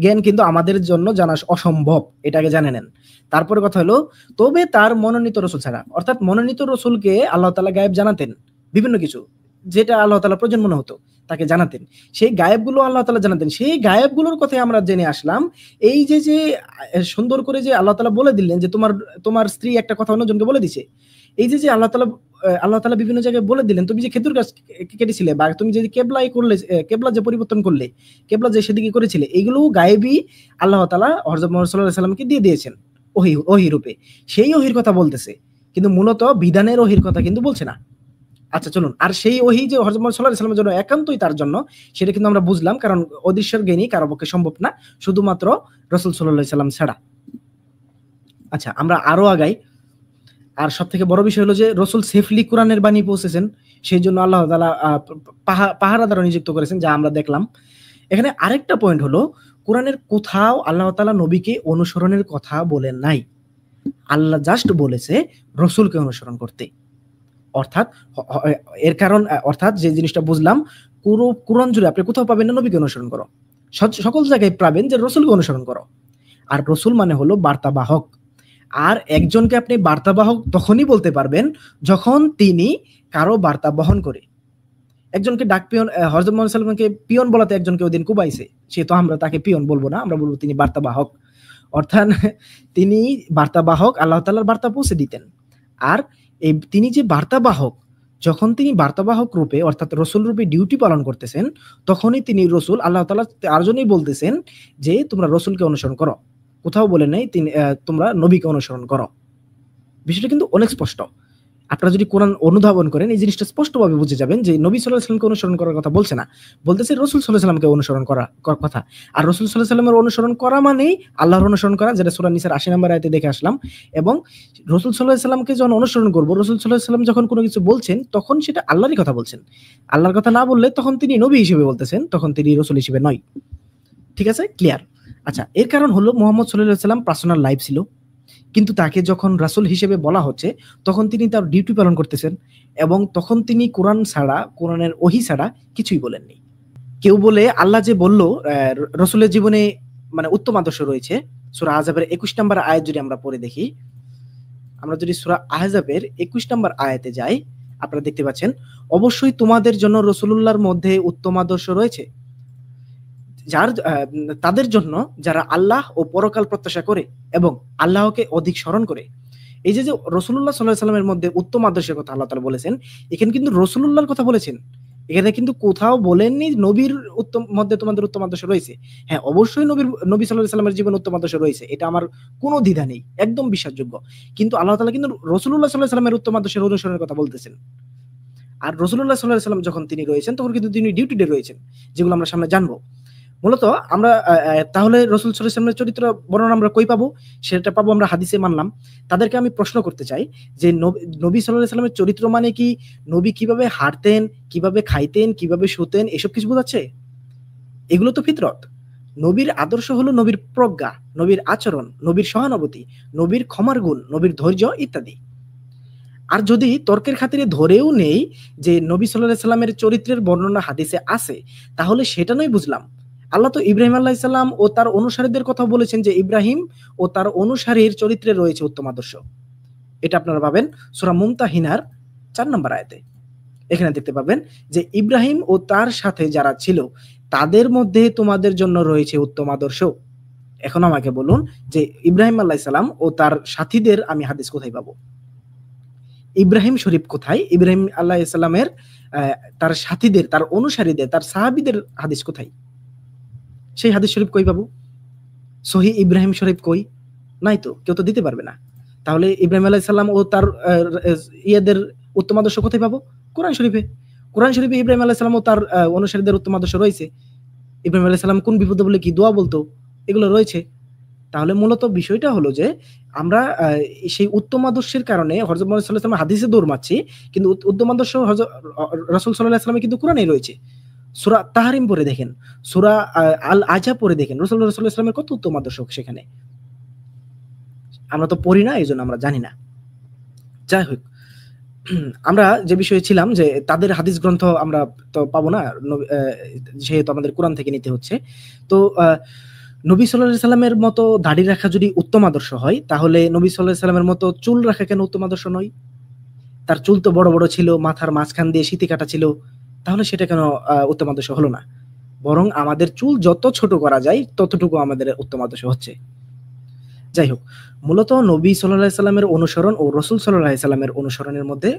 জ্ঞান কিন্তু আমাদের জন্য জানা অসম্ভব, এটাকে জানে নেন। তারপরে কথা হলো তবে তার মনোনীত রাসূল ছাড়া, অর্থাৎ মনোনীত রাসূলকে আল্লাহ তাআলা গায়েব জানাতেন, বিভিন্ন কিছু যেটা আল্লাহ তাআলা প্রয়োজন মনে হতো তাকে জানাতেন, সেই গায়েবগুলো আল্লাহ তাআলা জানাতেন। সেই গায়েবগুলোর কথাই আমরা জেনে আসলাম। এই যে সুন্দর করে যে আল্লাহ তাআলা বলে দিলেন যে তোমার স্ত্রী একটা কথা অন্যজনকে বলে দিছে, এই যে আল্লাহ তাআলা বিভিন্ন জায়গায় বলে দিলেন তুমি যে খেজুর গাছ কেটেছিলে, বা তুমি যে কেবলা যে পরিবর্তন করলে, কেবলা যে সেদিকে করেছিলে, এগুলো গায়েবী আল্লাহ তাআলা হযরত মুহাম্মদ সাল্লাল্লাহু আলাইহি ওয়াসাল্লামকে দিয়ে দিয়েছেন ওহী রূপে। সেই ওহীর কথা বলতেছে, কিন্তু মূলত বিধানের ওহীর কথা কিন্তু বলছে না। আচ্ছা চলুন, আর সেই ওহী যে হযরত মুহাম্মদ সাল্লাল্লাহু আলাইহি ওয়াসাল্লামের জন্য একান্তই তার জন্য, সেটা কিন্তু আমরা বুঝলাম, কারণ অদৃশ্যের জ্ঞানী কারো পক্ষে সম্ভব না, শুধুমাত্র রাসূল সাল্লাল্লাহু আলাইহি ওয়াসাল্লাম ছাড়া। আচ্ছা, আমরা আরো আগাই। আর সব থেকে বড় বিষয় হলো যে রাসূল সেফলি কোরআনের বাণী পৌঁছেছেন, সেই জন্য আল্লাহ তাআলা পাহারাদার নিযুক্ত করেছেন, যা আমরা দেখলাম। এখানে আরেকটা পয়েন্ট হলো, কোরআনের কোথাও আল্লাহ তাআলা নবীকে অনুসরণের কথা বলেন নাই। আল্লাহ জাস্ট বলেছে রাসূলকে অনুসরণ করতে। অর্থাৎ এর কারণ, অর্থাৎ যে জিনিসটা বুঝলাম, পুরো কোরআন জুড়ে আপনি কোথাও পাবেন না নবীকে অনুসরণ করো। সকল জায়গায় পাবেন যে রসুলকে অনুসরণ করো। আর রসুল মানে হলো বার্তাবাহক। আর একজনকে আপনি বার্তাবাহক তখনই বলতে পারবেন যখন তিনি কারো বার্তা বহন করে। একজনকে ডাক পিয়ন, হযরত মুহাম্মদ সাল্লাল্লাহু আলাইহি ওয়াসাল্লামকে পিয়ন বলাতে একজনকে ওইদিন কুবাইছে, সে তো আমরা তাকে পিয়ন বলবো না, আমরা বলবো তিনি বার্তাবাহক। অর্থাৎ তিনি বার্তাবাহক, আল্লাহ তাআলার বার্তা পৌঁছে দিতেন। আর এই তিনি যে বার্তাবাহক, যখন তিনি বার্তাবাহক রূপে অর্থাৎ রসুল রূপে ডিউটি পালন করতেছেন, তখনই তিনি রসুল। আল্লাহ তাআলা তার জন্যই বলতেছেন যে তোমরা রসুলকে অনুসরণ করো, কোথাও বলে নাই তিনি তোমরা নবীকে অনুসরণ করো। বিষয়টা কিন্তু অনেক স্পষ্ট। আপনারা যদি কোরআন অনুধাবন করেন এই জিনিসটা স্পষ্টভাবে বুঝে যাবেন যে নবী সাল্লাল্লাহু আলাইহি ওয়াসাল্লামকে অনুসরণ করার কথা বলছে না, বলতেছে রাসূল সাল্লাল্লাহু আলাইহি ওয়াসাল্লামকে অনুসরণ করার কথা। আর রাসূল সাল্লাল্লাহু আলাইহি ওয়াসাল্লামের অনুসরণ করা মানেই আল্লাহর অনুসরণ করা, যেটা সূরা নিসার ৮০ নম্বর আয়াতে দেখে আসলাম। এবং রাসূল সাল্লাল্লাহু আলাইহি ওয়াসাল্লামকে যখন অনুসরণ করব, রাসূল সাল্লাল্লাহু আলাইহি ওয়াসাল্লাম যখন কোনো কিছু বলছেন তখন সেটা আল্লাহরই কথা বলছেন। আল্লাহর কথা না বললে তখন তিনি নবী হিসেবে বলতেছেন, তখন তিনি রাসূল হিসেবে নয়। ঠিক আছে, ক্লিয়ার? আচ্ছা, এর কারণ হলো মুহাম্মদ সাল্লাল্লাহু আলাইহি ওয়াসাল্লাম পার্সোনাল লাইফ ছিল, কিন্তু তাকে যখন রাসূল হিসেবে বলা হচ্ছে তখন তিনি তার ডিউটি পালন করতেছেন, এবং তখন তিনি কোরআন ছাড়া, কোরআনের ওহী ছাড়া কিছুই বলেননি। কেউ বলে আল্লাহ যে বলল রাসূলের জীবনে মানে উত্তম আদর্শ রয়েছে, সূরা আহজাবের ২১ নম্বর আয়াত যদি আমরা পড়ে দেখি, আমরা যদি সূরা আহজাবের ২১ নম্বর আয়াতে যাই, আপনারা দেখতে পাচ্ছেন অবশ্যই তোমাদের জন্য রাসূলুল্লাহর মধ্যে উত্তম আদর্শ রয়েছে, যার তাদের জন্য যারা আল্লাহ ও পরকাল প্রত্যাশা করে এবং আল্লাহকে অধিক স্মরণ করে। এই যে রাসূলুল্লাহ সাল্লাল্লাহু আলাইহি ওয়াসাল্লামের মধ্যে উত্তম আদর্শের কথা আল্লাহ তাআলা বলেছেন, এখানে কিন্তু রাসূলুল্লাহর কথা বলেছেন, এখানে কিন্তু কোথাও বলেননি নবীর মধ্যে তোমাদের উত্তম আদর্শ রয়েছে। হ্যাঁ, অবশ্যই নবী সাল্লাল্লাহু আলাইহি ওয়াসাল্লামের জীবনে উত্তম আদর্শ রয়েছে, এটা আমার কোনো দ্বিধা নেই, একদম বিশ্বাসযোগ্য। কিন্তু আল্লাহ তাআলা কিন্তু রাসূলুল্লাহ সাল্লাল্লাহু আলাইহি ওয়াসাল্লামের উত্তম আদর্শের অনুসরণের কথা বলতেছেন। আর রাসূলুল্লাহ সাল্লাল্লাহু আলাইহি ওয়াসাল্লাম যখন তিনি রয়েছেন তখন কিন্তু তিনি ডিউটিতে রয়েছেন, যেগুলো আমরা সামনে জানবো। মূলত আমরা তাহলে রাসূল সাল্লাল্লাহু আলাইহি ওয়াসাল্লামের চরিত্র বর্ণনা আমরা কই পাবো? সেটা পাবো আমরা হাদিসে মানলাম। তাদেরকে আমি প্রশ্ন করতে চাই যে নবী সাল্লাল্লাহু আলাইহি ওয়াসাল্লামের চরিত্র মানে কি নবী কিভাবে হাঁটতেন, কিভাবে খাইতেন, কিভাবে শুতেন, এসব কিছু বোঝাচ্ছে? এগুলো তো ফিতরত। নবীর আদর্শ হলো নবীর প্রজ্ঞা, নবীর আচরণ, নবীর সহানুভূতি, নবীর ক্ষমার গুণ, নবীর ধৈর্য ইত্যাদি। আর যদি তর্কের খাতিরে ধরেও নেই যে নবী সাল্লাল্লাহু আলাইহি ওয়াসাল্লামের চরিত্রের বর্ণনা হাদিসে আছে, তাহলে সেটা নয় বুঝলাম। আল্লাহ তো ইব্রাহিম আলাইহিস সালাম ও তার অনুসারীদের কথা বলেছেন যে ইব্রাহিম ও তার অনুসারীর চরিত্রে রয়েছে উত্তম আদর্শ। এটা আপনারা পাবেন সূরা মুমতাহিনার ৪ নম্বর আয়াতে। এখানে দেখতে পাবেন যে ইব্রাহিম ও তার সাথে যারা ছিল তাদের মধ্যে তোমাদের জন্য রয়েছে উত্তম আদর্শ। এখন আমাকে বলুন যে ইব্রাহিম আলাইহিস সালাম ও তার সাথীদের আমি হাদিস কোথায় পাবো? ইব্রাহিম শরীফ কোথায়? ইব্রাহিম আলাইহিস সালামের তার সাথীদের, তার অনুসারীদের, তার সাহাবীদের হাদিস কোথায়? সেই হাদিস শরীফ কই পাবো? সহিহ ইব্রাহিম শরীফ কই? নাই তো, কেউ তো দিতে পারবে না। তাহলে ইব্রাহিম আলাইহিস সালাম ও তার ইয়াদের উত্তম আদর্শ কোথায় পাবো? কোরআন শরীফে। কোরআন শরীফে ইব্রাহিম আলাইহিস সালাম ও তার অনুসারীদের উত্তম আদর্শ রয়েছে। ইব্রাহিম আলাইহিস সালাম কোন বিপদে বলে কি দোয়া বলতো, এগুলো রয়েছে। তাহলে মূলত বিষয়টা হলো যে আমরা সেই উত্তম আদর্শের কারণে হযরত মুহাম্মদ সাল্লাল্লাহু আলাইহি ওয়াসাল্লাম হাদিসে দৌড় মারছি, কিন্তু উত্তম আদর্শ রাসূল সাল্লাল্লাহু আলাইহি ওয়াসাল্লামের কিন্তু কোরআনেই রয়েছে। সূরা তাহরিম পড়ে দেখেন, সূরা আল আহজাব পড়ে দেখেন, রাসূলুল্লাহ সাল্লাল্লাহু আলাইহি ওয়াসাল্লামের কত উত্তম আদর্শ সেখানে। আমরা তো পড়ি না, এইজন্য আমরা জানি না। যাই হোক, আমরা যে বিষয়ে ছিলাম যে তাদের হাদিস গ্রন্থ আমরা তো পাবো না, যেহেতু আমাদের কোরআন থেকে নিতে হচ্ছে। তো নবী সাল্লাল্লাহু আলাইহি সাল্লামের মতো দাড়ি রাখা যদি উত্তম আদর্শ হয়, তাহলে নবী সাল্লাল্লাহু আলাইহি সাল্লামের মতো চুল রাখা কেন উত্তম আদর্শ নয়? তার চুল তো বড় বড় ছিল, মাথার মাঝখান দিয়ে সিঁথি কাটা ছিল, তাহলে সেটা কেন উত্তম আদর্শ হলো না? বরং আমাদের চুল যত ছোট করা যায় ততটুকু আমাদের উত্তম আদর্শ হচ্ছে। যাই হোক, মূলত নবী সাল্লাল্লাহু আলাইহি সাল্লামের অনুসরণ ও রাসূল সাল্লাল্লাহু আলাইহি সাল্লামের অনুসরণের মধ্যে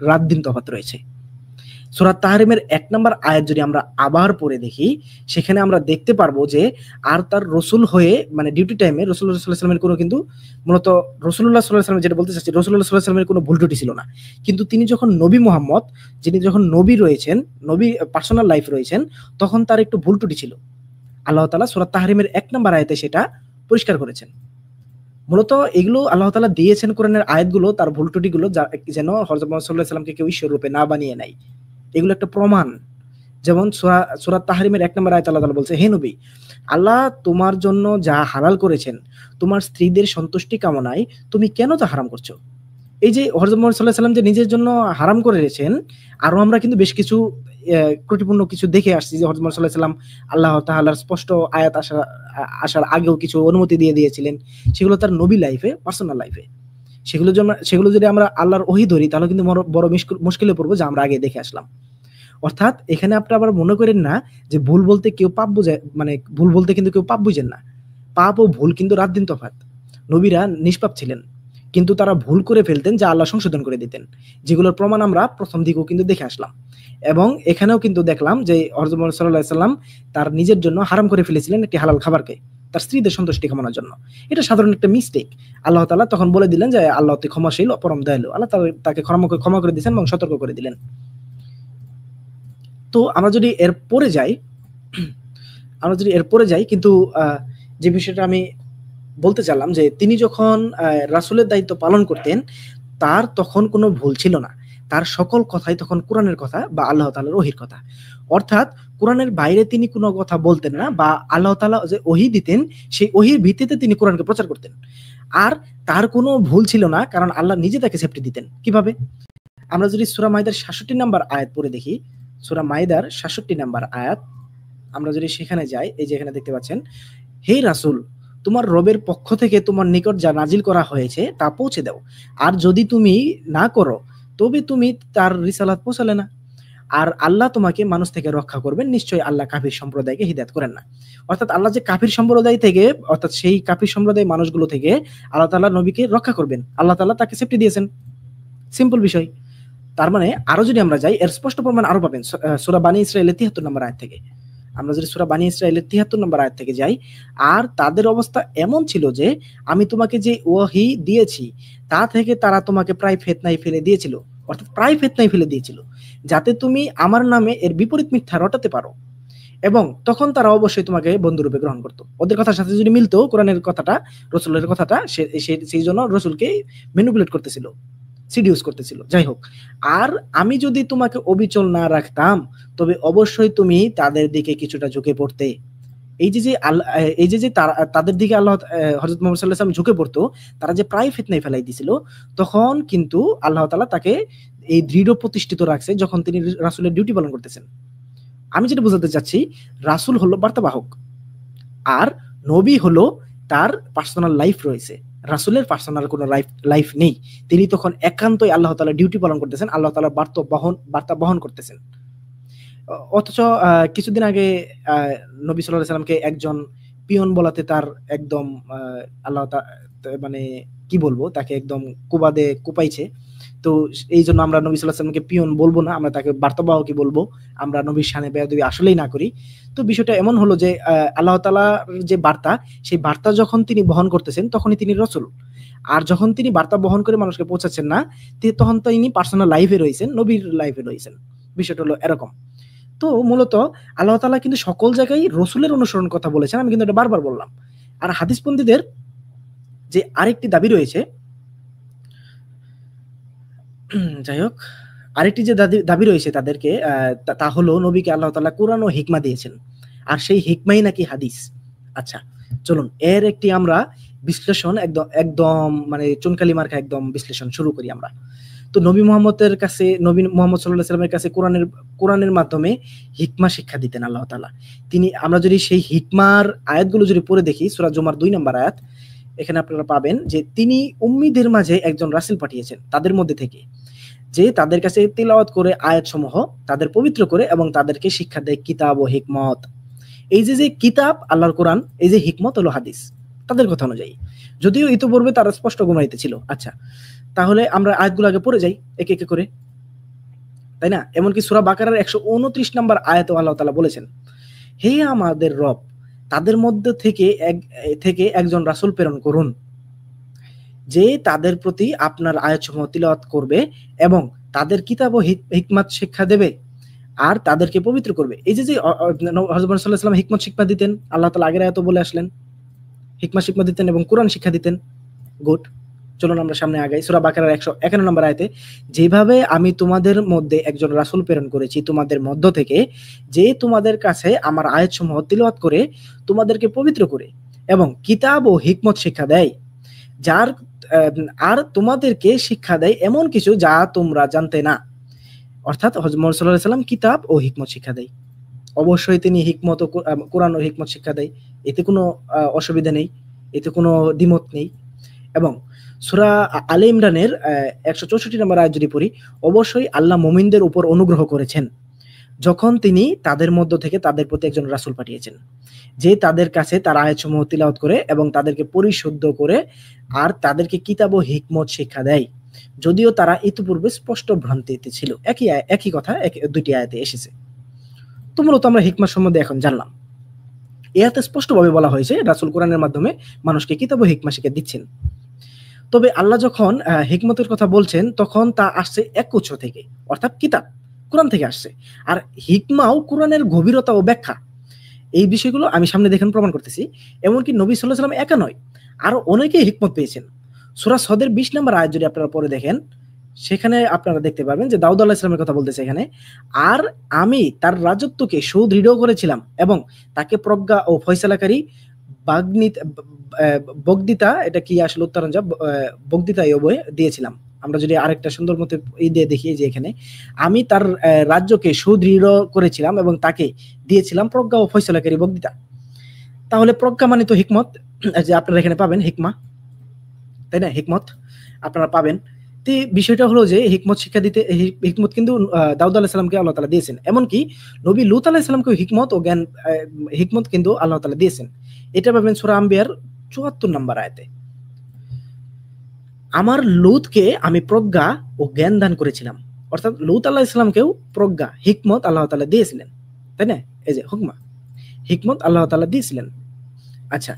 রাত দিন তফাৎ রয়েছে। সূরা তাহরিমের ১ নম্বর আয়াত যদি আমরা আবার পড়ে দেখি, সেখানে আমরা দেখতে পারবো যে আর তার রাসূল হয়ে মানে ডিউটি টাইমে রাসূলুল্লাহ সাল্লাল্লাহু আলাইহি সাল্লামের কোনো কিন্তু মূলত রাসূলুল্লাহ সাল্লাল্লাহু আলাইহি সাল্লাম যেটা বলতে চাচ্ছি, রাসূলুল্লাহ সাল্লাল্লাহু আলাইহি সাল্লামের কোনো ভুল ত্রুটি ছিল না। কিন্তু তিনি যখন নবী মুহাম্মদ, যিনি যখন নবী রয়েছেন, নবী পার্সোনাল লাইফ রয়েছেন, তখন তার একটু ভুল ত্রুটি ছিল। আল্লাহ তাআলা সূরা তাহরিমের ১ নম্বর আয়াতে সেটা পরিষ্কার করেছেন। মূলত এগুলো আল্লাহ তাআলা দিয়েছেন কোরআনের আয়াতগুলো, তার ভুল ত্রুটিগুলো যেন হযরত মুহাম্মদ সাল্লাল্লাহু আলাইহি সাল্লামকে কেউ ঈশ্বর রূপে না বানিয়ে নেয়। এগুলো একটা প্রমাণ। যেমন সূরা তাহরিমের ১ নম্বর আয়াতে আল্লাহ তাআলা বলছে, হে নবী, আল্লাহ তোমার জন্য যা হালাল করেছেন, তোমার স্ত্রীদের সন্তুষ্টি কামনায় তুমি কেন তা হারাম করছো? এই যে হযরত মুহাম্মদ সাল্লাল্লাহু আলাইহি সাল্লাম যে নিজের জন্য হারাম করে রেখেছেন, আরো আমরা কিন্তু বেশ কিছু ত্রুটিপূর্ণ কিছু দেখে আসছি, যে হযরত মুহাম্মদ সাল্লাল্লাহু আলাইহি ওয়াসাল্লাম আল্লাহ তাআলার স্পষ্ট আয়াত আসার আগেও কিছু অনুমতি দিয়ে দিয়েছিলেন, সেগুলো তার নবী লাইফে, পার্সোনাল লাইফে। সেগুলো যদি আমরা আল্লাহর ওহী ধরি, তাহলে কিন্তু বড় মুশকিলে পড়বো, যা আমরা আগে দেখে আসলাম। অর্থাৎ এখানে আপনি আবার মনে করেন না যে ভুল বলতে কেউ পাপ বুঝায়, মানে ভুল বলতে কিন্তু কেউ পাপ বুঝেন না। পাপ ও ভুল কিন্তু রাত দিন তফাৎ। নবীরা নিষ্পাপ ছিলেন, কিন্তু তারা ভুল করে ফেলতেন যা আল্লাহ সংশোধন করে দিতেন, যেগুলোর প্রমাণ আমরা প্রথম দিকেও কিন্তু দেখে আসলাম। এবং এখানেও কিন্তু দেখলাম যে হযরত মুহাম্মদ সাল্লাল্লাহু আলাইহি ওয়াসাল্লাম তার নিজের জন্য হারাম করে ফেলেছিলেন একটি হালাল খাবারকে, তার স্ত্রীদের সন্তুষ্টি কামনার জন্য। এটা সাধারণ একটা মিস্টেক। আল্লাহ তাআলা তখন বলে দিলেন যে আল্লাহ অতি ক্ষমাশীল, পরম দয়ালু। আল্লাহ তাকে ক্ষমা করে দিয়েছেন এবং সতর্ক করে দিলেন। তো আমরা যদি এরপরে যাই, কিন্তু যে বিষয়টা আমি বলতে চাইলাম, যে তিনি যখন রাসূলের দায়িত্ব পালন করতেন, তার তখন কোনো ভুল ছিল না। তার সকল কথাই তখন কোরআনের কথা বা আল্লাহ তাআলার ওহীর কথা। অর্থাৎ কোরআনের বাইরে তিনি কোনো কথা বলতেন না, বা আল্লাহ তাআলা যে ওহী দিতেন, সেই ওহীর ভিত্তিতে তিনি কোরআনকে প্রচার করতেন। আর তার কোনো ভুল ছিল না, কারণ আল্লাহ নিজে তাকে সেফটি দিতেন। কিভাবে? আমরা যদি সূরা মাইদার ৬৭ নম্বর আয়াত পড়ে দেখি, সূরা মাইদার ৬৭ নম্বর আয়াত, আমরা যদি সেখানে যাই, এই যে এখানে দেখতে পাচ্ছেন, হে রাসূল, তোমার রবের পক্ষ থেকে তোমার নিকট যা নাজিল করা হয়েছে তা পৌঁছে দাও, আর যদি তুমি না করো তবে তুমি তার রিসালাত পৌঁছালে না। আর আল্লাহ তোমাকে মানুষ থেকে রক্ষা করবেন, নিশ্চয়ই আল্লাহ কাফির সম্প্রদায়কে হিদায়াত করেন না। অর্থাৎ আল্লাহ যে কাফির সম্প্রদায় থেকে, অর্থাৎ সেই কাফির সম্প্রদায় মানুষগুলো থেকে আল্লাহ তাআলা নবীকে রক্ষা করবেন, আল্লাহ তাআলা তাকে সেফটি দিয়েছেন। সিম্পল বিষয়। তার মানে আরো যদি আমরা যাই, এর স্পষ্ট প্রমাণ আরো পাবেন সূরা বানী ইসরাঈলের ৭৩ নম্বর আয়াত থেকে। আমরা যদি সূরা বানী ইসরাঈলের ৭৩ নম্বর আয়াত থেকে যাই, আর তাদের অবস্থা এমন ছিল যে আমি তোমাকে যে ওহী দিয়েছি তা থেকে তারা তোমাকে প্রায় ফিতনায় ফেলে দিয়েছিল, অর্থাৎ প্রায় ফিতনায় ফেলে দিয়েছিল, যাতে তুমি আমার নামে এর বিপরীত মিথ্যা রটাতে পারো। এবং তখন তারা অবশ্যই তোমাকে বন্ধুরূপে গ্রহণ করতো। ওদের কথার সাথে যদি মিলতো কোরআনের কথাটা, রাসূলের কথাটা, সেই জন্য রাসূলকে ম্যানিপুলেট করতেছিল, সিডিউস করতেছিল। যাই হোক, আর আমি যদি তোমাকে অবিচল না রাখতাম, তবে অবশ্যই তুমি তাদের দিকে কিছুটা ঝুঁকে পড়তে। এই যে তাদের দিকে আল্লাহ, হযরত মুহাম্মদ সাল্লাল্লাহু আলাইহি ওয়াসাল্লাম ঝুঁকে পড়তো, তারা যে প্রায় ফিতনায় ফেলাই দিছিল, তখন কিন্তু আল্লাহ তাআলা তাকে এই দৃঢ় প্রতিষ্ঠিত রাখছে যখন তিনি রাসূলের ডিউটি পালন করতেছেন। আমি যেটা বোঝাতে চাচ্ছি, রাসূল হলো বার্তাবাহক, আর নবী হলো তার পার্সোনাল লাইফ রয়েছে। রাসূলের পার্সোনাল কোনো লাইফ নেই। তিনি তখন একান্তই আল্লাহ তাআলার ডিউটি পালন করতেছেন, আল্লাহ তাআলার বার্তা বহন করতেছেন। অথচ কিছুদিন আগে নবী সাল্লাল্লাহু আলাইহি সাল্লামকে একজন পিয়ন বলাতে তার একদম আল্লাহ মানে কি বলবো, তাকে একদম কোপাইছে। তো এই জন্য আমরা নবী সাল্লাল্লাহু আলাইহি সাল্লামকে পিয়ন বলবো না, আমরা তাকে বার্তাবাহকই বলবো। আমরা নবীর শানে বেয়াদবি আসলেই না করি। তো বিষয়টা এমন হলো যে আল্লাহ তাআলার যে বার্তা, সেই বার্তা যখন তিনি বহন করতেছেন, তখনই তিনি রাসূল। আর যখন তিনি বার্তা বহন করে মানুষকে পৌঁছাচ্ছেন না, তখন তিনি পার্সোনাল লাইফে রয়েছেন, নবীর লাইফে রয়েছেন। বিষয়টা হলো এরকম। তো মূলত আল্লাহ তাআলা কিন্তু সকল জায়গায় রাসূলের অনুসরণ কথা বলেছেন, আমি কিন্তু এটা বারবার বললাম। আর হাদিসপন্থীদের যে আরেকটি দাবি রয়েছে, যাই হোক, আরেকটি যে দাবি রয়েছে তাদেরকে, তা হলো নবীকে আল্লাহ তাআলা কোরআন ও হিকমা দিয়েছেন, আর সেই হিকমাই নাকি হাদিস। আচ্ছা, চলুন এর একটি আমরা বিশ্লেষণ, একদম মানে চুনকালি মার্কা একদম বিশ্লেষণ শুরু করি আমরা। তো নবী মুহাম্মদ সাল্লাল্লাহু আলাইহি ওয়াসাল্লামের কাছে কোরআনের মাধ্যমে হিকমা শিক্ষা দিতেন আল্লাহ তাআলা। আমরা যদি সেই হিকমার আয়াতগুলো যদি পড়ে দেখি, সূরা জুমার ২ নম্বর আয়াত, এখানে আপনারা পাবেন যে তিনি উম্মীদের মাঝে একজন রাসূল পাঠিয়েছেন তাদের মধ্যে থেকে, যে তাদের কাছে তিলাওয়াত করে আয়াতসমূহ তাদের পবিত্র করে এবং তাদেরকে শিক্ষা দেয় কিতাব ও হিকমত। এই যে কিতাব আল্লাহর কোরআন, এই যে হিকমত হলো হাদিস, তাদের কথা অনুযায়ী। যদিও ইতিপূর্বে তারা স্পষ্ট গুমাইতে ছিল। আচ্ছা, তাহলে আমরা আয়াতগুলো আগে পড়ে যাই একে একে করে, তাই না? এমনকি সূরা বাকারার ১২৯ নম্বর আয়াতে আল্লাহ তাআলা বলেছেন, হে আমাদের রব, তাদের মধ্যে থেকে একজন রাসূল প্রেরণ করুন, যে তাদের প্রতি আপনার আয়াতসমূহ তিলাওয়াত করবে এবং তাদের কিতাব ও হিকমত শিক্ষা দেবে আর তাদেরকে পবিত্র করবে। এই যে হযরত মুহাম্মদ সাল্লাল্লাহু আলাইহি ওয়াসাল্লাম হিকমত শিক্ষা দিতেন, আল্লাহ তাআলা আগের আয়াতে বলে আসলেন, হিকমত শিক্ষা দিতেন এবং কোরআন শিক্ষা দিতেন। গুড, চলুন আমরা সামনে আগাই। সূরা বাকারার ১৫১ নম্বর আয়াতে, যেভাবে আমি তোমাদের মধ্যে একজন রাসূল প্রেরণ করেছি তোমাদের মধ্য থেকে, যে তোমাদের কাছে আমার আয়াতসমূহ তিলাওয়াত করে তোমাদেরকে পবিত্র করে এবং কিতাব ও হিকমত শিক্ষা দেয়, আর তোমাদেরকে শিক্ষা দেয় এমন কিছু যা তোমরা জানতে না। অর্থাৎ হযরত মুহাম্মদ সাল্লাল্লাহু আলাইহি ওয়াসাল্লাম কিতাব ও হিকমত শিক্ষা দেয়। অবশ্যই তিনি হিকমত ও কোরআন ও হিকমত শিক্ষা দেয়। এতে কোনো অসুবিধা নেই, এতে কোনো দ্বিমত নেই। এবং সূরা আলে ইমরানের ১৬৪ নম্বর আয়াত যদি পড়ি, অবশ্যই আল্লাহ মুমিনদের উপর অনুগ্রহ করেছেন যখন তিনি তাদের মধ্য থেকে তাদের প্রতি একজন রাসূল পাঠিয়েছেন, যে তাদের কাছে তার আয়াতসমূহ তিলাওয়াত করে এবং তাদেরকে পরিশুদ্ধ করে আর তাদেরকে কিতাব ও হিকমত শিক্ষা দেয়, যদিও তারা ইতিপূর্বে স্পষ্ট ভ্রান্তিতে ছিল। একই কথা দুইটি আয়াতে এসেছে। তো মূলত আমরা হিকমত সম্বন্ধে এখন জানলাম। এতে স্পষ্টভাবে বলা হয়েছে রাসূল কোরআনের মাধ্যমে মানুষকে কিতাব ও হিকমত শিক্ষা দিচ্ছেন। তবে আল্লাহ যখন হিকমতের কথা বলছেন তখন তা আসছে এক উৎস থেকে, অর্থাৎ কিতাব কোরআন থেকে আসছে। আর হিকমাও কোরআনের গভীরতা ও ব্যাখ্যা। এই বিষয়গুলো আমি সামনে দেখেন প্রমাণ করতেছি। এমনকি নবী সাল্লাল্লাহু আলাইহি ওয়াসাল্লাম একা নয়, আরো অনেকেই হিকমত পেয়েছেন। সূরা সদের ২০ নম্বর আয়াত যদি আপনারা পড়ে দেখেন, সেখানে আপনারা দেখতে পাবেন যে দাউদ আলাইহিস সালামের কথা বলতেছে এখানে। আর আমি তার রাজত্বকে সুদৃঢ় করেছিলাম এবং তাকে প্রজ্ঞা ও ফয়সালাকারী বক্তৃতা, এটা কি আসলে উচ্চারণ যা বক্তৃতা দিয়েছিলাম। আমরা যদি আরেকটা সুন্দর মতো দিয়ে দেখি যে এখানে আমি তার রাজ্যকে সুদৃঢ় করেছিলাম এবং তাকে দিয়েছিলাম প্রজ্ঞা ও ফয়সালাকারী বক্তৃতা। তাহলে প্রজ্ঞা মানে তো হিকমত, যে আপনারা এখানে পাবেন হিকমা, তাই না? হিকমত আপনারা পাবেন। তো বিষয়টা হলো যে হিকমত শিক্ষা দিতে, হিকমত কিন্তু দাউদ আলাইহিস সালামকে আল্লাহ তাআলা দিয়েছেন। এমনকি নবী লূত আলাইহিস সালামকে হিকমত ও জ্ঞান হিকমত কিন্তু আল্লাহ তাআলা দিয়েছেন। এটা পাবেন সূরা আম্বিয়ার ৭৪ নম্বর আয়াতে। আমার লূতকে আমি প্রজ্ঞা ও জ্ঞান দান করেছিলাম। অর্থাৎ লূত আলাইহিস সালামকেও প্রজ্ঞা, হিকমত আল্লাহ তাআলা দিয়েছিলেন, তাই না? এই যে হুকমা, হিকমত আল্লাহ তাআলা দিয়েছিলেন। আচ্ছা,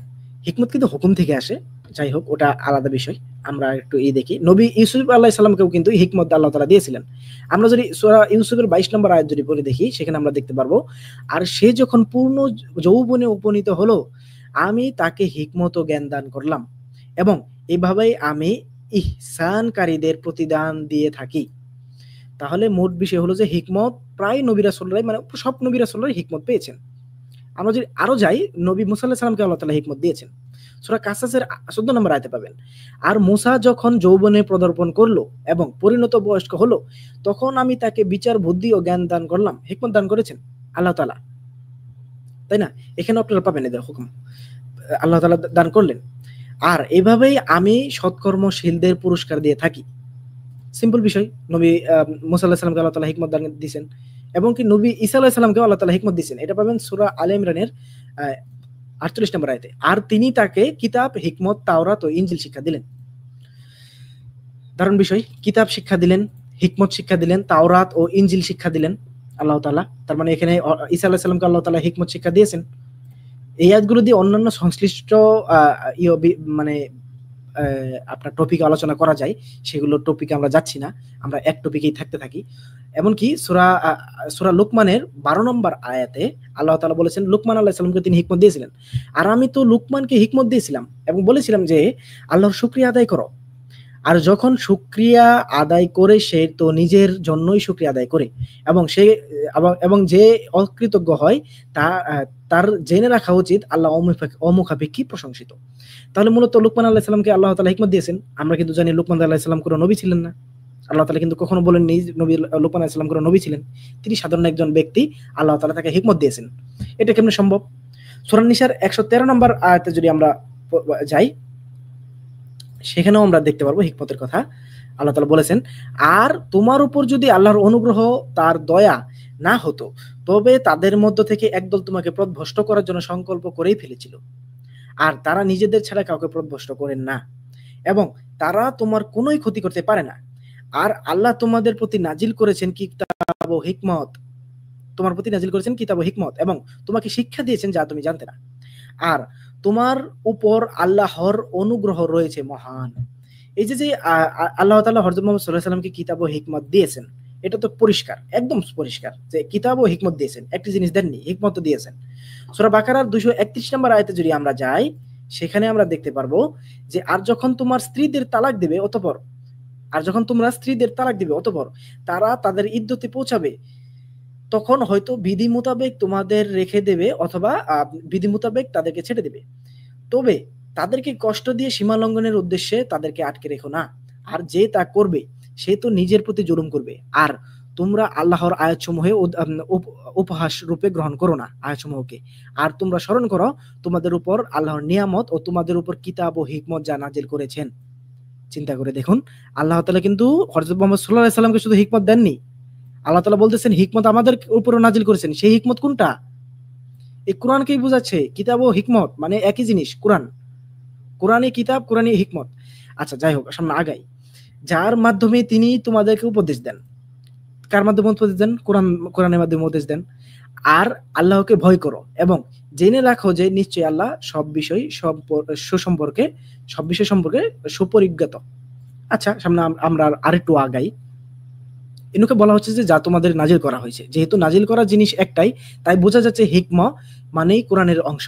হিকমত কিন্তু হুকুম থেকে আসে, যাই হোক ওটা আলাদা বিষয়। আমরা একটু দেখি, নবী ইউসুফ আলাইহিস সালামকেও কিন্তু হিকমত আল্লাহ তাআলা দিয়েছিলেন। আমরা যদি সূরা ইউসুফের ২২ নম্বর আয়াত যদি পড়ে দেখি, সেখানে আমরা দেখতে পারবো, আর সে যখন পূর্ণ যৌবনে উপনীত হলো আমি তাকে হিকমত ও জ্ঞান দান করলাম এবং এভাবেই আমি ইহসানকারীদের প্রতিদান দিয়ে থাকি। তাহলে মোট বিষয় হলো যে হিকমত প্রায় নবী রাসূলরাই, মানে সব নবী রাসূলরাই হিকমত পেয়েছেন। আমরা যদি আরো যাই, নবী মুসা আলাইহিস সালামকে আল্লাহ তাআলা হিকমত দিয়েছেন। সূরা কাসাসের ১৪ নম্বর আয়াতে পাবেন। আর মুসা যখন যৌবনে পদার্পণ করলো এবং পরিণত বয়স্ক হলো তখন আমি তাকে বিচার বুদ্ধি ও জ্ঞান দান করলাম। হিকমত দান করেছেন আল্লাহ তাআলা, তাই না? এখানে আপনারা পাবেন এদের হুকুম আল্লাহ তাআলা দান করলেন। আর এভাবেই আমি সৎকর্মশীলদের পুরস্কার দিয়ে থাকি। সিম্পল বিষয়। নবী মুসা আলাইহিস সালামকে আল্লাহ তাআলা হিকমত দান দিয়েছেন এবং কি নবী ঈসা আলাইহিস সালামকে আল্লাহ তাআলা হিকমত দিয়েছেন। এটা পাবেন সূরা আলে ইমরানের ৪৮ নম্বর আয়াতে। আর তিনি তাকে কিতাব, হিকমত, তাওরাত ও ইনজিল শিক্ষা দিলেন। দারুণ বিষয়। কিতাব শিক্ষা দিলেন, হিকমত শিক্ষা দিলেন, তাওরাত ও ইনজিল শিক্ষা দিলেন আল্লাহ তাআলা। তার মানে এখানে ঈসা আলাইহিস সালামকে আল্লাহ তাআলা হিকমত শিক্ষা দিয়েছেন। এই আয়াতগুলো দিয়ে অন্যান্য সংশ্লিষ্ট মানে আপনার টপিক আলোচনা করা যায়, সেগুলো টপিকে আমরা যাচ্ছি না, আমরা এক টপিকেই থাকতে থাকি। এমনকি সূরা লুকমানের ১২ নম্বর আয়াতে আল্লাহ তাআলা বলেছেন লুকমান আলাইহিস সালামকে তিনি হিকমত দিয়েছিলেন। আর আমি তো লুকমানকে হিকমত দিয়েছিলাম এবং বলেছিলাম যে আল্লাহর শুকরিয়া আদায় করো। আর যখন শুকরিয়া আদায় করে সে তো নিজের জন্যই শুকরিয়া আদায় করে এবং যে অকৃতজ্ঞ হয় তার জেনে রাখা উচিত আল্লাহ অমুখাপেক্ষী প্রশংসিত। তাহলে মূলত লুকমান আলাইহিস সালামকে আল্লাহ তাআলা হিকমত দিয়েছেন। আমরা কিন্তু জানি লুকমান আলাইহিস সালাম কোনো নবী ছিলেন না। আল্লাহ তাআলা কিন্তু কখনো বলেননি নবী লুকমান আলাইহিস সালাম কোনো নবী ছিলেন। তিনি সাধারণ একজন ব্যক্তি, আল্লাহ তাআলা তাকে হিকমত দিয়েছেন। এটা কেমনে সম্ভব? সূরা নিসার ১১৩ নম্বর আয়াতে যদি আমরা যাই, সেখানেও আমরা দেখতে পারবো হিকমতের কথা। আল্লাহ তাআলা বলেছেন, আর তোমার উপর যদি আল্লাহর অনুগ্রহ, তার দয়া না হতো তবে তাদের মধ্য থেকে একদল তোমাকে পথভ্রষ্ট করার জন্য সংকল্প করেই ফেলেছিল। আর তারা নিজেদের ছাড়া কাউকে পথভ্রষ্ট করেন না এবং তারা তোমার কোনোই ক্ষতি করতে পারে না। আর আল্লাহ তোমাদের প্রতি নাজিল করেছেন কিতাব ও হিকমত, তোমার প্রতি নাজিল করেছেন কিতাব ও হিকমত এবং তোমাকে শিক্ষা দিয়েছেন যা তুমি জানতে না। আর তোমার উপর আল্লাহর অনুগ্রহ রয়েছে মহান। এই যে আল্লাহ তাআলা হযরত মুহাম্মদ সাল্লাল্লাহু আলাইহি ওয়াসাল্লামকে কিতাব ও হিকমত দিয়েছেন, এটা তো পরিষ্কার, একদম পরিষ্কার যে কিতাব ও হিকমত দিয়েছেন। একটি জিনিস দেননি, হিকমত দিয়েছেন। সূরা বাকারার ২৩১ নম্বর আয়াতে যদি আমরা যাই, সেখানে আমরা দেখতে পারবো যে আর যখন তোমরা স্ত্রীদের তালাক দিবে অতঃপর তারা তাদের ইদ্যতে পৌঁছাবে তখন হয়তো বিধি মোতাবেক তোমাদের রেখে দেবে অথবা বিধি মোতাবেক তাদেরকে ছেড়ে দেবে। তবে তাদেরকে কষ্ট দিয়ে সীমা লঙ্ঘনের উদ্দেশ্যে তাদেরকে আটকে রেখো না। আর যে তা করবে সে তো নিজের প্রতি জুলুম করবে। আর তোমরা আল্লাহর আয়াতসমূহে উপহাস রূপে গ্রহণ করো না আয়াতসমূহকে, আর তোমরা স্মরণ করো তোমাদের উপর আল্লাহর নিয়ামত ও তোমাদের উপর কিতাব ও হিকমত যা নাজিল করেছেন। চিন্তা করে দেখুন, আল্লাহ তাআলা কিন্তু হযরত মুহাম্মদ সাল্লাল্লাহু আলাইহি সাল্লামকে শুধু হিকমত দেননি, আল্লাহ তাআলা বলতেছেন হিকমত আমাদের উপরও নাজিল করেছেন। সেই হিকমত কোনটা? এই কোরআনকেই বোঝাচ্ছে। কিতাব ও হিকমত মানে একই জিনিস। কোরআনই কিতাব, কোরআনই হিকমত। আচ্ছা যাই হোক, সামনে আগাই। যার মাধ্যমে তিনি তোমাদেরকে উপদেশ দেন। কার মাধ্যমে উপদেশ দেন? কোরআনের মাধ্যমে উপদেশ দেন। আর আল্লাহকে ভয় করো এবং জেনে রাখো যে নিশ্চয়ই আল্লাহ সব বিষয় সম্পর্কে সুপরিজ্ঞাত। আচ্ছা সামনে আমরা আরেকটু আগাই। এনুকে বলা হচ্ছে যে যা তোমাদের নাজিল করা হয়েছে। যেহেতু নাজিল করা জিনিস একটাই, তাই বোঝা যাচ্ছে হিকমা মানেই কোরআনের অংশ,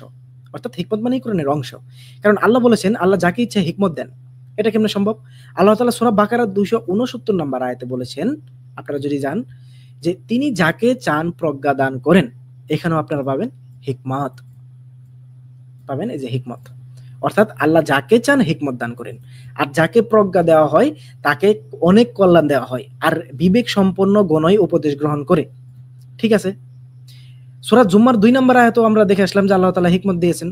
অর্থাৎ হিকমত মানেই কোরআনের অংশ। কারণ আল্লাহ বলেছেন আল্লাহ যাকে ইচ্ছা হিকমত দেন। এটা কেমনে সম্ভব? আল্লাহ তাআলা সূরা বাকারা 269 নম্বর আয়াতে বলেছেন, আপনারা যদি যান, যে তিনি যাকে চান প্রজ্ঞা দান করেন। এখানেও আপনারা পাবেন হিকমত, পাবেন এই যে হিকমত, অর্থাৎ আল্লাহ যাকে চান হিকমত দান করেন। আর যাকে প্রজ্ঞা দেওয়া হয় তাকে অনেক কল্যাণ দেওয়া হয়, আর বিবেক সম্পন্ন গণই উপদেশ গ্রহণ করে। ঠিক আছে, সূরা জুমার 2 নম্বর আয়াতেও আমরা দেখে আসলাম যে আল্লাহ তাআলা হিকমত দিয়েছেন।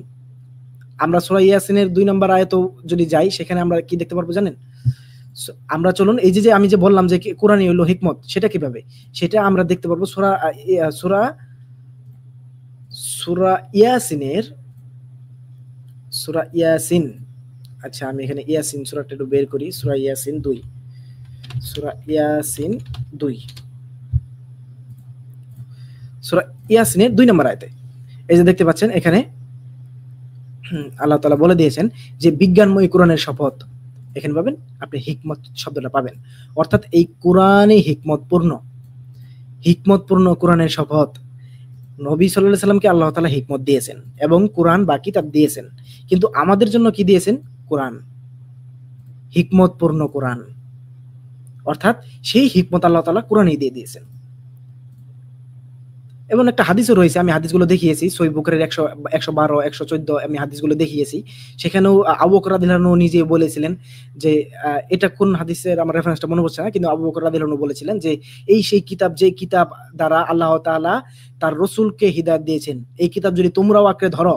আমরা সূরা ইয়াসিনের 2 নম্বর আয়াতেও যদি যাই, সেখানে আমরা কি দেখতে পারবো জানেন? আমরা চলুন এই যে আমি যে বললাম যে কোরআনই হলো হিকমত, সেটা কিভাবে, সেটা আমরা দেখতে পারবো সূরা ইয়াসিন। আচ্ছা আমি এখানে ইয়াসিন সূরাটা একটু বের করি। সূরা ইয়াসিন 2, সূরা ইয়াসিনের 2 নম্বর আয়াতে এই যে দেখতে পাচ্ছেন, এখানে আল্লাহ তাআলা বলে দিয়েছেন যে বিজ্ঞানময় কোরআনের শপথ। এখানে পাবেন আপনি হিকমত শব্দটা পাবেন, অর্থাৎ এই কোরআনই হিকমতপূর্ণ কোরআনের শপথ। নবী সাল্লাল্লাহু আলাইহি সাল্লামকে আল্লাহ তাআলা হিকমত দিয়েছেন এবং কোরআন বা কিতাব দিয়েছেন, কিন্তু আমাদের জন্য কি দিয়েছেন? কোরআন, হিকমতপূর্ণ কোরআন, অর্থাৎ সেই হিকমত আল্লাহ তাআলা কোরআনেই দিয়ে দিয়েছেন। এবং একটা হাদিসও রয়েছে, আমি হাদিসগুলো দেখিয়েছি, সহিহ বুখারীর 112, 114 আমি হাদিসগুলো দেখিয়েছি। সেখানেও আবু বকর রাদিয়াল্লাহু আনহু নিজে বলেছিলেন যে এটা কোন হাদিসের আমার রেফারেন্সটা মনে পড়ছে না, কিন্তু আবু বকর রাদিয়াল্লাহু আনহু বলেছিলেন যে এই সেই কিতাব, যে কিতাব দ্বারা আল্লাহ তাআলা তার রাসূলকে হিদায়াত দিয়েছেন, এই কিতাব যদি তোমরাও আঁকড়ে ধরো,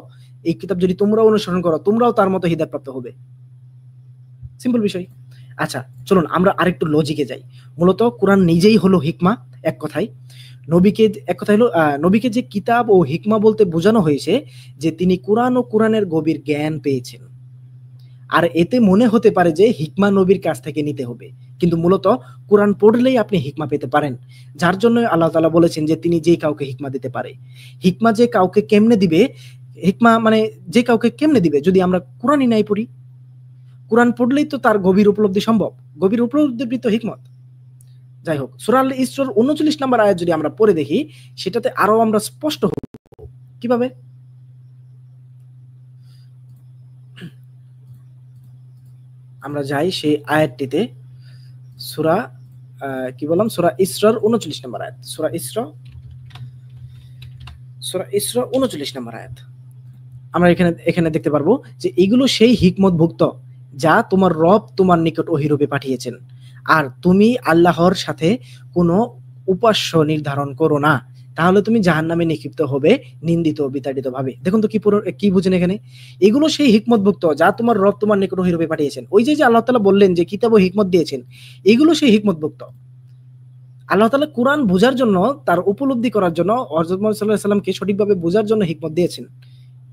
এই কিতাব যদি তোমরাও অনুসরণ করো, তোমরাও তার মতো হিদায়াত প্রাপ্ত হবে। সিম্পল বিষয়। আচ্ছা চলুন আমরা আরেকটু লজিকে যাই। মূলত কোরআন নিজেই হলো হিকমা। এক কথায় নবীকে যে কিতাব ও হিকমা বলতে বোঝানো হয়েছে যে তিনি কোরআন ও কোরআনের গভীর জ্ঞান পেয়েছেন। আর এতে মনে হতে পারে যে হিকমা নবীর কাছ থেকে নিতে হবে, কিন্তু মূলত কোরআন পড়লেই আপনি হিকমা পেতে পারেন। যার জন্য আল্লাহ তাআলা বলেছেন যে তিনি যে কাউকে হিকমা দিতে পারে। হিকমা যে কাউকে কেমনে দিবে, হিকমা মানে যে কাউকে কেমনে দিবে যদি আমরা কোরআনই নাই পড়ি? কোরআন পড়লেই তো তার গভীর উপলব্ধি সম্ভব, গভীর উপলব্ধি তো হিকমত। যাই হোক, সূরা আল ইসরার 39 নম্বর আয়াত যদি আমরা পড়ে দেখি, সেটাতে আরো আমরা স্পষ্ট হব। কিভাবে? আমরা যাই সেই আয়াতটিতে, সূরা কি বললাম, সূরা ইসরার 39 নম্বর আয়াত, সূরা ইসরা 39 নম্বর আয়াত। আমরা এখানে দেখতে পারবো যে এগুলো সেই হিকমতভুক্ত যা তোমার রব তোমার নিকট ওহীরূপে পাঠিয়েছেন, আর তুমি আল্লাহর সাথে কোনো উপাস্য নির্ধারণ করো না, তাহলে তুমি জাহান্নামে নিক্ষিপ্ত হবে নিন্দিত বিতাড়িত ভাবে। দেখুন তো কি বুঝেন এখানে? এগুলো সেই হিকমতভুক্ত যা তোমার রব তোমার নিকট ওহীরূপে পাঠিয়েছেন। ওই যে আল্লাহ তাআলা বললেন যে কিতাব ও হিকমত দিয়েছেন, এগুলো সেই হিকমতভুক্ত। আল্লাহ তাআলা কোরআন বোঝার জন্য, তার উপলব্ধি করার জন্য, হযরত মুহাম্মদ সাল্লাল্লাহু আলাইহি সাল্লামকে সঠিকভাবে বোঝার জন্য হিকমত দিয়েছেন,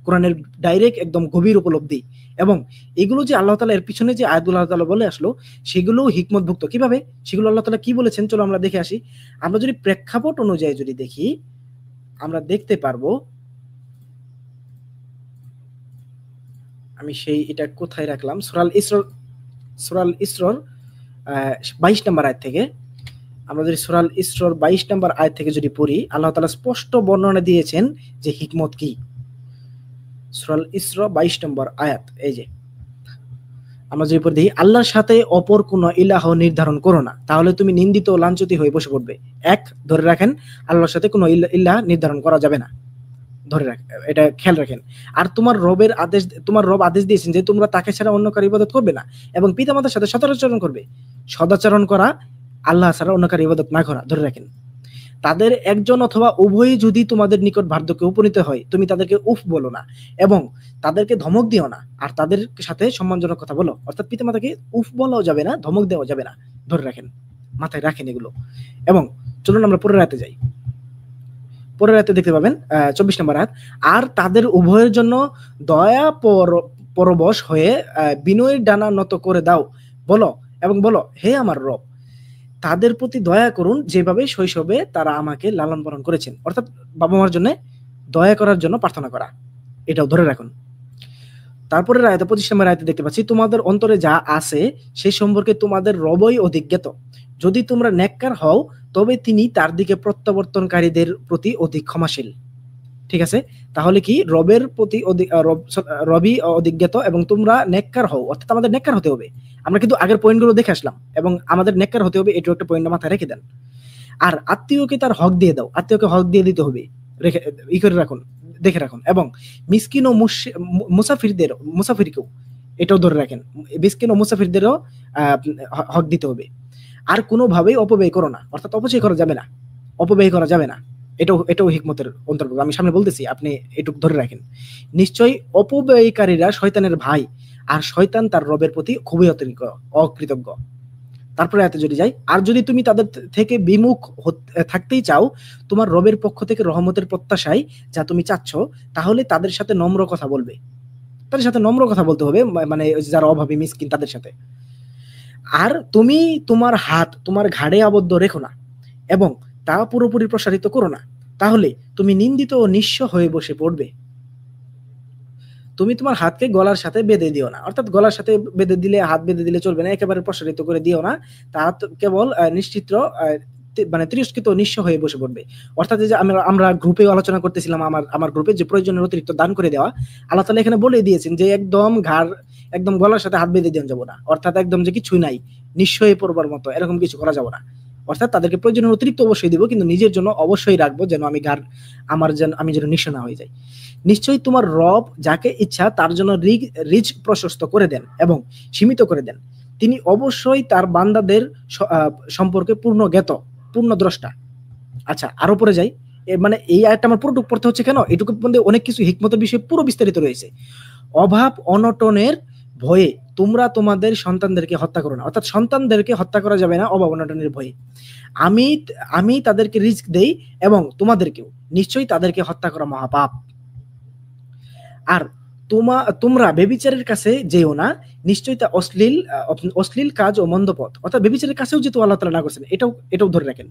কোরআনের ডাইরেক্ট একদম গভীর উপলব্ধি। এবং এগুলো যে আল্লাহ তাআলা এর পিছনে যে আয়াতগুলো আল্লাহ তাআলা বলে আসলো, সেগুলো হিকমতভুক্ত। কিভাবে? সেগুলো আল্লাহ তাআলা কি বলেছেন চলো আমরা দেখে আসি। আমরা যদি প্রেক্ষাপট অনুযায়ী যদি দেখি, আমরা দেখতে পারবো, আমি এটা কোথায় রাখলাম, সূরা আল ইসরার 22 নম্বর আয়াত থেকে, আমরা যদি সূরা আল ইসরার 22 নম্বর আয়াত থেকে যদি পড়ি, আল্লাহ তাআলা স্পষ্ট বর্ণনা দিয়েছেন যে হিকমত কি। সূরা আল ইসরা 22 নম্বর আয়াত, এই যে আমরা যদি পড়ি, আল্লাহর সাথে অপর কোন ইলাহ নির্ধারণ করো না, তাহলে তুমি নিন্দিত ও লাঞ্ছিত হয়ে বসে পড়বে। ধরে রাখেন, আল্লাহর সাথে কোনো ইলাহ নির্ধারণ করা যাবে না, ধরে রাখেন, এটা খেয়াল রাখেন। আর তোমার রব আদেশ দিয়েছেন যে তোমরা তাকে ছাড়া অন্য কারো ইবাদত করবে না এবং পিতামাতার সাথে সদাচরণ করবে। সদাচরণ করা আল্লাহ ছাড়া অন্য কারো ইবাদত না করা, ধরে রাখেন। তাদের একজন অথবা উভয়ই যদি তোমাদের নিকট বার্ধক্যে উপনীত হয়, তুমি তাদেরকে উফ বলো না এবং তাদেরকে ধমক দিও না, আর তাদের সাথে সম্মানজনক কথা বলো। অর্থাৎ পিতামাতাকে উফ বলাও যাবে না, ধমক দেওয়া যাবে না, ধরে রাখেন, মাথায় রাখেন এগুলো। এবং চলুন আমরা পরের রাতে যাই। পরের রাতে দেখতে পাবেন 24 নম্বর আয়াত, আর তাদের উভয়ের জন্য দয়া পরবশ হয়ে বিনয়ের ডানা নত করে দাও, বলো এবং বলো, হে আমার রব, তাদের প্রতি দয়া করুন যেভাবে শৈশবে তারা আমাকে লালন পালন করেছেন। অর্থাৎ বাবা মার জন্য দয়া করার জন্য প্রার্থনা করা, এটাও ধরে রাখুন। তারপরে আয়াতে 25 নম্বর আয়াতে দেখতে পাচ্ছি, তোমাদের অন্তরে যা আছে সেই সম্পর্কে তোমাদের রবই অধিজ্ঞাত। যদি তোমরা নেককার হও তবে তিনি তার দিকে প্রত্যাবর্তনকারীদের প্রতি অধিক ক্ষমাশীল। ঠিক আছে, তাহলে কি রবের প্রতি রবি অধিজ্ঞাত এবং তোমরা নেককার হও, অর্থাৎ আমাদের নেককার হতে হবে। আমরা কিন্তু আগের পয়েন্টগুলো দেখে আসলাম এবং আমাদের নেককার হতে হবে, এটাও একটা পয়েন্ট মাথায় রেখে দেন। আর আত্মীয়কে তার হক দিয়ে দাও, আত্মীয়কে হক দিয়ে দিতে হবে, রেখে ই করে রাখুন, দেখে রাখুন। এবং মিসকিন ও মুসাফিরকেও এটাও ধরে রাখেন, মিসকিন ও মুসাফিরদেরও হক দিতে হবে। আর কোনোভাবেই অপব্যয় করো না, অর্থাৎ অপচয় করা যাবে না, অপব্যয় করা যাবে না, এটাও হিকমতের অন্তর্ভুক্ত। আমি সামনে বলতেছি, আপনি এটুকু ধরে রাখেন। নিশ্চয়ই অপব্যয়কারীরা শয়তানের ভাই, আর শয়তান তার রবের প্রতি খুবই অকৃতজ্ঞ। তারপরে আয়াতে যদি যাই, আর যদি তুমি তাদের থেকে বিমুখ থাকতেই চাও তোমার রবের পক্ষ থেকে রহমতের প্রত্যাশায় যা তুমি চাচ্ছ, তাহলে তাদের সাথে নম্র কথা বলবে, তাদের সাথে নম্র কথা বলতে হবে, মানে যারা অভাবী মিসকিন তাদের সাথে। আর তুমি তোমার হাত তোমার ঘাড়ে আবদ্ধ রেখো না এবং তা পুরোপুরি প্রসারিত করো না, তাহলে তুমি নিন্দিত ও নিঃস্ব হয়ে বসে পড়বে। তুমি তোমার হাতকে গলার সাথে বেঁধে দিও না, অর্থাৎ গলার সাথে বেঁধে দিলে, হাত বেঁধে দিলে চলবে না, একেবারে প্রসারিত করে দিও না, তা কেবল নিশ্চিত্র মানে তিরস্কৃত নিঃস্ব হয়ে বসে পড়বে। অর্থাৎ যে আমরা গ্রুপে আলোচনা করতেছিলাম, আমার গ্রুপে যে প্রয়োজনের অতিরিক্ত দান করে দেওয়া, আল্লাহ তাআলা এখানে বলে দিয়েছেন যে একদম গলার সাথে হাত বেঁধে দেওয়া যাবে না, অর্থাৎ একদম যে কিছুই নাই, নিঃস্ব হয়ে পড়বার মতো এরকম কিছু করা যাবে না। অর্থাৎ তাদেরকে প্রয়োজনের অতিরিক্ত অবশ্যই দিব, কিন্তু নিজের জন্য অবশ্যই রাখবো, যেন আমি যেন নিঃস্ব না হয়ে যাই। নিশ্চয়ই তোমার রব যাকে ইচ্ছা তার জন্য রিজ প্রশস্ত করে দেন এবং সীমিত করে দেন। তিনি অবশ্যই তার বান্দাদের সম্পর্কে পূর্ণ জ্ঞাত, পূর্ণ দ্রষ্টা। আচ্ছা, আরো পরে যাই। মানে এই আয়াতটা আমার পুরোটুকু পড়তে হচ্ছে কেন, এটুকু মধ্যে অনেক কিছু হিকমতের বিষয়ে পুরো বিস্তারিত রয়েছে। অভাব অনটনের ভয়ে তোমরা তোমাদের সন্তানদেরকে হত্যা করো না, অর্থাৎ সন্তানদেরকে হত্যা করা যাবে না অভাব অনটনের ভয়ে। আমি তাদেরকে রিস্ক দেই এবং তোমাদেরকেও, নিশ্চয়ই তাদেরকে হত্যা করা মহাপাপ। আর তোমরা ব্যভিচারের কাছে যেও না, নিশ্চয়ই তা অশ্লীল কাজ ও মন্দ পথ। অর্থাৎ ব্যভিচারের কাছেও যেহেতু আল্লাহ তাআলা না করছেন, এটাও ধরে রাখেন,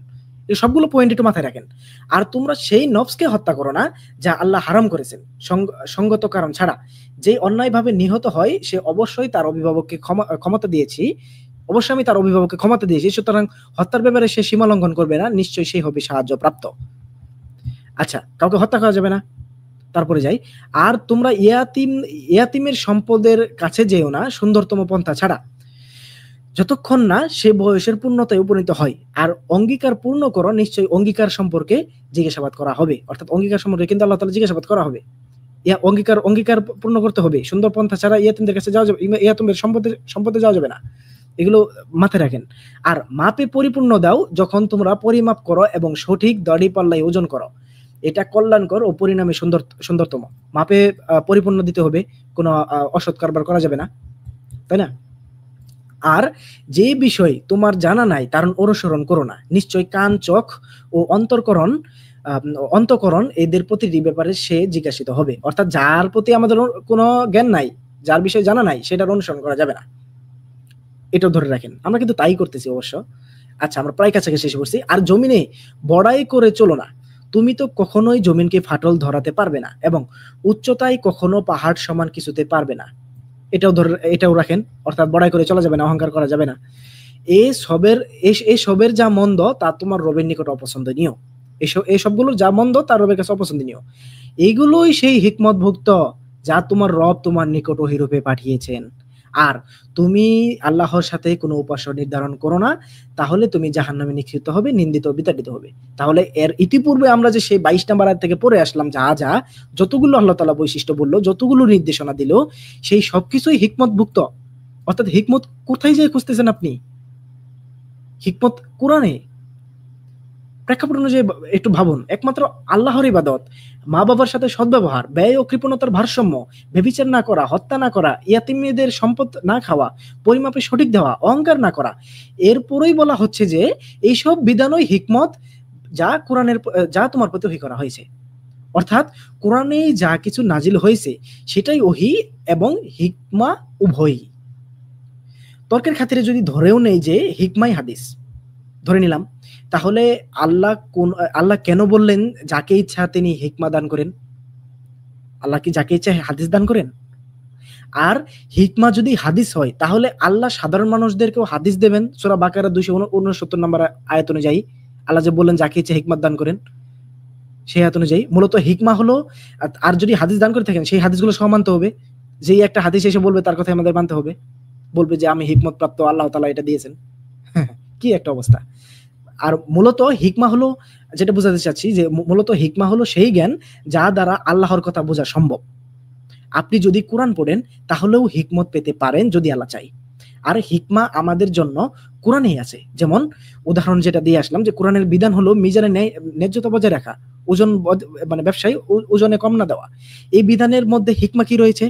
এই সবগুলো পয়েন্ট একটু মাথায় রাখেন। আর তোমরা সেই নফসকে হত্যা করো না যা আল্লাহ হারাম করেছেন সঙ্গত কারণ ছাড়া। যে অন্যায়ভাবে নিহত হয় সে অবশ্যই তার অভিভাবককে ক্ষমতা দিয়েছি, অবশ্যই আমি তার অভিভাবককে ক্ষমতা দিয়েছি, সুতরাং হত্যার ব্যাপারে সে সীমা লঙ্ঘন করবে না, নিশ্চয়ই সে হবে সাহায্য প্রাপ্ত। আচ্ছা, কাউকে হত্যা করা যাবে না। তারপরে যাই, আর তোমরা ইয়াতিমের সম্পদের কাছে যেও না সুন্দরতম পন্থা ছাড়া, যতক্ষণ না সে বয়সের পূর্ণতায় উপনীত হয়। আর অঙ্গীকার পূর্ণ করো, নিশ্চয়ই অঙ্গীকার সম্পর্কে জিজ্ঞাসাবাদ করা হবে। অর্থাৎ অঙ্গীকার সম্পর্কে কিন্তু আল্লাহ তাআলা জিজ্ঞাসাবাদ করা হবে। অঙ্গীকার পূর্ণ করতে হবে, সুন্দর পন্থা ছাড়া ইয়াতিমদের কাছে যাওয়া যাবে, ইয়াতিমদের সম্পদে যাওয়া যাবে না, এগুলো মাথায় রাখেন। আর মাপে পরিপূর্ণ দাও যখন তোমরা পরিমাপ করো এবং সঠিক দাড়ি পাল্লায় ওজন করো, এটা কল্যাণকর ও পরিণামে সুন্দরতম। মাপে পরিপূর্ণ দিতে হবে, কোনো অসৎ কারবার করা যাবে না, তাই না? আর যে বিষয় তোমার জানা নাই তার অনুসরণ করো না, নিশ্চয় কান, চোখ ও অন্তঃকরণ এদের প্রতিটি ব্যাপারে সে জিজ্ঞাসিত হবে। অর্থাৎ যার প্রতি আমাদের কোনো জ্ঞান নাই, যার বিষয়ে জানা নাই, সেটার অনুসরণ করা যাবে না, এটাও ধরে রাখেন। আমরা কিন্তু তাই করতেছি অবশ্য। আচ্ছা, আমরা প্রায় কাছাকাছি এসে পড়ছি। আর জমিনে বড়াই করে চলো না, তুমি তো কখনোই জমিনকে ফাটল ধরাতে পারবে না এবং উচ্চতায় কখনো পাহাড় সমান কিছুতে পারবে না, এটাও রাখেন। অর্থাৎ বড়াই করে চলা যাবে না, অহংকার করা যাবে না। এই সবের যা মন্দ তা তোমার রবের নিকট অপছন্দনীয়। এই সবগুলোর যা মন্দ তার রবের কাছে অপছন্দনীয়। এইগুলোই সেই হিকমতভুক্ত যা তোমার রব তোমার নিকট ওহীরূপে পাঠিয়েছেন। আর তুমি আল্লাহর সাথে কোনো উপাস্য নির্ধারণ করো না, তাহলে তুমি জাহান্নামে নিক্ষিপ্ত হবে, নিন্দিত বিতাড়িত হবে। তাহলে এর ইতিপূর্বে আমরা যে সেই 22 নম্বর আয়াত থেকে পড়ে আসলাম, যতগুলো আল্লাহ তাআলা বৈশিষ্ট্য বললো, যতগুলো নির্দেশনা দিল, সেই সবকিছুই হিকমতভুক্ত। অর্থাৎ হিকমত কোথায় যায় খুঁজতেছেন আপনি? হিকমত কোরআনে। প্রেক্ষাপট অনুযায়ী একটু ভাবুন, একমাত্র আল্লাহর ইবাদত, মা বাবার সাথে সদ্ব্যবহার, ব্যয় ও কৃপণতার ভারসাম্য, ব্যভিচার না করা, হত্যা না করা, ইয়াতিমদের সম্পদ না খাওয়া, পরিমাপে সঠিক দেওয়া, অহংকার না করা। এরপরেই বলা হচ্ছে যে এইসব বিধানই হিকমত, যা তোমার প্রতি ওহী করা হয়েছে। অর্থাৎ কোরআনে যা কিছু নাজিল হয়েছে সেটাই ওহী এবং হিকমা উভয়ই। তর্কের খাতিরে যদি ধরেও নেই যে হিকমাই হাদিস, ধরে নিলাম, তাহলে আল্লাহ কেন বললেন যাকে ইচ্ছা তিনি হিকমা দান করেন? আল্লাহ কি যাকে ইচ্ছা হাদিস দান করেন? আর হিকমা যদি হাদিস হয় তাহলে আল্লাহ সাধারণ মানুষদেরকেও হাদিস দেবেন। সূরা বাকারা 269 নম্বর আয়াত অনুযায়ী আল্লাহ যে বললেন যাকে ইচ্ছা হিকমত দান করেন, সেই আয়াত অনুযায়ী মূলত হিকমা হলো, আর যদি হাদিস দান করে থাকেন সেই হাদিসগুলো সহ মানতে হবে। যেই একটা হাদিস এসে বলবে তার কথা আমাদের মানতে হবে, বলবে যে আমি হিকমত প্রাপ্ত, আল্লাহ তাআলা এটা দিয়েছেন। কি একটা অবস্থা! আর মূলত হিকমা হলো, যেটা বোঝাতে চাচ্ছি যে মূলত হিকমা হলো সেই জ্ঞান যা দ্বারা আল্লাহর কথা বোঝা সম্ভব। আপনি যদি কোরআন পড়েন তাহলেও হিকমত পেতে পারেন যদি আল্লাহ চাই। আর হিকমা আমাদের জন্য কোরআনেই আছে। যেমন উদাহরণ যেটা দিয়ে আসলাম যে কোরআনের বিধান হলো মিজানে ন্যায্যতা বজায় রাখা, ওজন মানে ব্যবসায়ী ওজনে কম না দেওয়া। এই বিধানের মধ্যে হিকমা কি রয়েছে?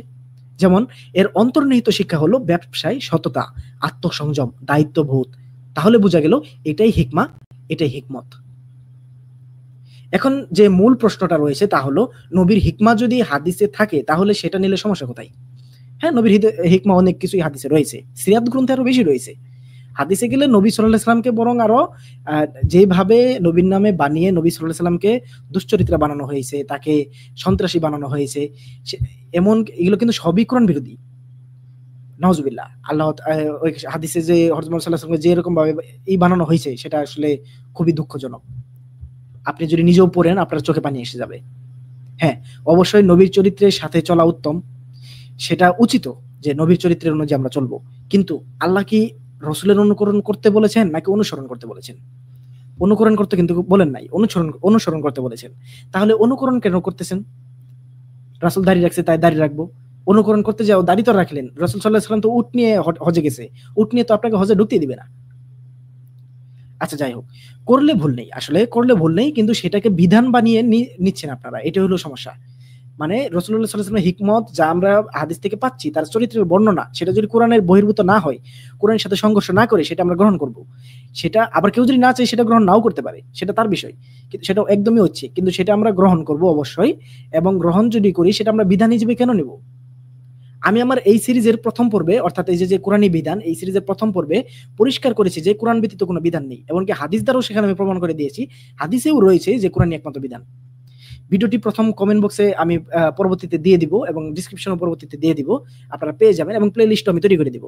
যেমন এর অন্তর্নিহিত শিক্ষা হলো ব্যবসায় সততা, আত্মসংযম, দায়িত্ববোধ। তাহলে বোঝা গেল এটাই হিকমা, এটাই হিকমত। এখন যে মূল প্রশ্নটা রয়েছে তা হলো, নবীর হিকমা যদি হাদিসে থাকে তাহলে সেটা নিলে সমস্যা কোথায়? হ্যাঁ, নবীর হিকমা অনেক কিছুই হাদিসে রয়েছে, সিরাত গ্রন্থে আরো বেশি রয়েছে। হাদিসে গেলে নবী সাল্লাল্লাহু আলাইহি সাল্লামকে বরং আরো যেভাবে নবীর নামে বানিয়ে নবী সাল্লাল্লাহু আলাইহি সাল্লামকে দুশ্চরিত্রা বানানো হয়েছে, তাকে সন্ত্রাসী বানানো হয়েছে, এমন এগুলো কিন্তু সবই কোরআন বিরোধী। নাউজুবিল্লাহ। আল্লাহ ওই হাদিসে যে হযরত মুহাম্মদ সাল্লাল্লাহু আলাইহি ওয়াসাল্লাম যে এরকম ভাবে এই বানানো হয়েছে সেটা আসলে খুবই দুঃখজনক। আপনি যদি নিজেও পড়েন আপনার চোখে পানি এসে যাবে। হ্যাঁ, অবশ্যই নবীর চরিত্রের সাথে চলা উত্তম, সেটা উচিত যে নবীর চরিত্রের অনুযায়ী আমরা চলবো। কিন্তু আল্লাহ কি রাসূলের অনুকরণ করতে বলেছেন নাকি অনুসরণ করতে বলেছেন? অনুকরণ করতে কিন্তু বলেন নাই, অনুসরণ করতে বলেছেন। তাহলে অনুকরণ কেন করতেছেন? রাসূল দাড়ি রাখছে তাই দাড়ি রাখবো। অনুকরণ করতে যাও, দাড়ি তো রাখলেন। রাসূল সাল্লাল্লাহু আলাইহি ওয়াসাল্লাম তো উট নিয়ে হজে গেছে, উট নিয়ে তো আপনাকে হজে ঢুকতে দিবে না। আচ্ছা যাই হোক, করলে ভুল নেই, আসলে করলে ভুল নেই, কিন্তু সেটাকে বিধান বানিয়ে নিচ্ছেন আপনারা, এটা হলো সমস্যা। মানে রাসূলুল্লাহ সাল্লাল্লাহু আলাইহি ওয়াসাল্লামের হিকমত যা আমরা হাদিস থেকে পাচ্ছি, তার চরিত্রের বর্ণনা, সেটা যদি কোরআনের বহির্ভূত না হয়, কোরআনের সাথে সংঘর্ষ না করে, সেটা আমরা গ্রহণ করব। সেটা আবার কেউ যদি না চায় সেটা গ্রহণ নাও করতে পারে, সেটা তার বিষয়, কিন্তু সেটা একদমই হচ্ছে, কিন্তু সেটা আমরা গ্রহণ করব অবশ্যই। এবং গ্রহণ যদি করি সেটা আমরা বিধান হিসেবে কেন নিব? আমি আমার এই সিরিজের প্রথম পর্বে, অর্থাৎ এই যে কোরআনী বিধান, এই সিরিজের প্রথম পর্বে পরিষ্কার করেছি যে কোরআন ব্যতীত কোনো বিধান নেই। এমনকি হাদিস দ্বারাও সেখানে আমি প্রমাণ করে দিয়েছি, হাদিসেও রয়েছে যে কোরআনই একমাত্র বিধান। ভিডিওটি প্রথম কমেন্ট বক্সে আমি পরবর্তীতে দিয়ে দিব এবং ডিসক্রিপশনে পরবর্তীতে দিয়ে দিব, আপনারা পেয়ে যাবেন, এবং প্লে লিস্টও আমি তৈরি করে দিব।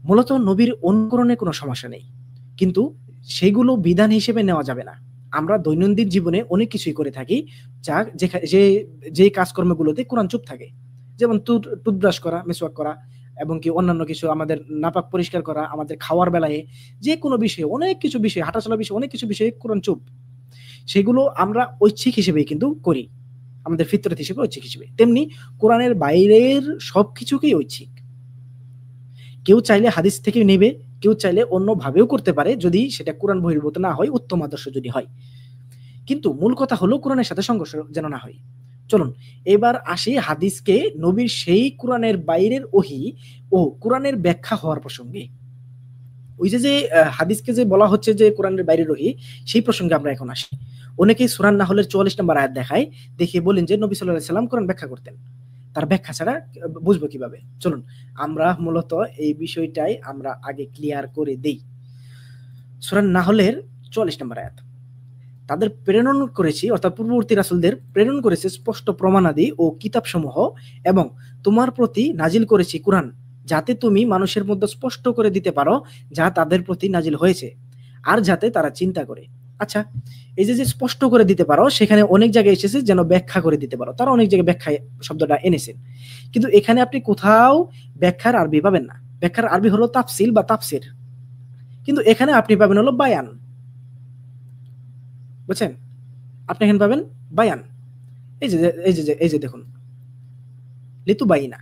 মূলত নবীর অনুকরণে কোনো সমস্যা নেই, কিন্তু সেগুলো বিধান হিসেবে নেওয়া যাবে না। আমরা দৈনন্দিন জীবনে অনেক কিছুই করে থাকি যা যে কাজকর্মগুলোতে কোরআন চুপ থাকে। যেমন টুথব্রাশ করা, মেসওয়াক করা, এবং কি অন্যান্য কিছু আমাদের নাপাক পরিষ্কার করা, আমাদের খাওয়ার বেলায় যে কোনো বিষয়ে, অনেক কিছু বিষয়, হাঁটাচলার বিষয়ে অনেক কিছু বিষয়ে কোরআন চুপ। সেগুলো আমরা ঐচ্ছিক হিসেবেই কিন্তু করি, আমাদের ফিতরত হিসেবে ঐচ্ছিক হিসেবে। তেমনি কোরআনের বাইরের সবকিছুকেই ঐচ্ছিক। কেউ চাইলে হাদিস থেকে নেবে, কেউ চাইলে অন্যভাবেও করতে পারে, যদি সেটা কোরআন বহির্ভূত না হয়, উত্তম আদর্শ যদি হয়। কিন্তু মূল কথা হলো কোরআনের সাথে সংঘর্ষ যেন না হয়। চলুন এবার আসি হাদিসকে নবীর সেই কোরআনের বাইরের ওহী ও কোরআনের ব্যাখ্যা হওয়ার প্রসঙ্গে। ওই যে হাদিসকে যে বলা হচ্ছে যে কোরআনের বাইরের ওহী, সেই প্রসঙ্গে আমরা এখন আসি। অনেকেই সূরা নাহলের 44 নম্বর আয়াত দেখায়, দেখিয়ে বলেন যে নবী সাল্লাল্লাহু আলাইহি সাল্লাম কোরআন ব্যাখ্যা করতেন। তার ব্যাখ্যা ছাড়া বুঝবো কিভাবে? চলুন আমরা মূলত এই বিষয়টাই আমরা আগে ক্লিয়ার করে দেই। সূরা নাহলের 44 নম্বর আয়াত, তাদের প্রেরণ করেছি, অর্থাৎ পূর্ববর্তী রাসূলদের প্রেরণ করেছে স্পষ্ট প্রমাণাদি ও কিতাবসমূহ, এবং তোমার প্রতি নাজিল করেছি কুরআন, যাতে তুমি মানুষের মধ্যে স্পষ্ট করে দিতে পারো যা তাদের প্রতি নাজিল হয়েছে, আর যাতে তারা চিন্তা করে। আচ্ছা, এই যে স্পষ্ট করে দিতে পারো, সেখানে অনেক জায়গায় এসেছে যেন ব্যাখ্যা করে দিতে পারো, তারা অনেক জায়গায় ব্যাখ্যা শব্দটা এনেছেন, কিন্তু এখানে আপনি কোথাও ব্যাখ্যার আরবি পাবেন না। ব্যাখ্যার আরবি হলো তাফসিল বা তাফসির, কিন্তু এখানে আপনি পাবেন হলো বায়ান। বুঝছেন? আপনি এখানে পাবেন বায়ান। এই যে দেখুন, লিতুবাইনা,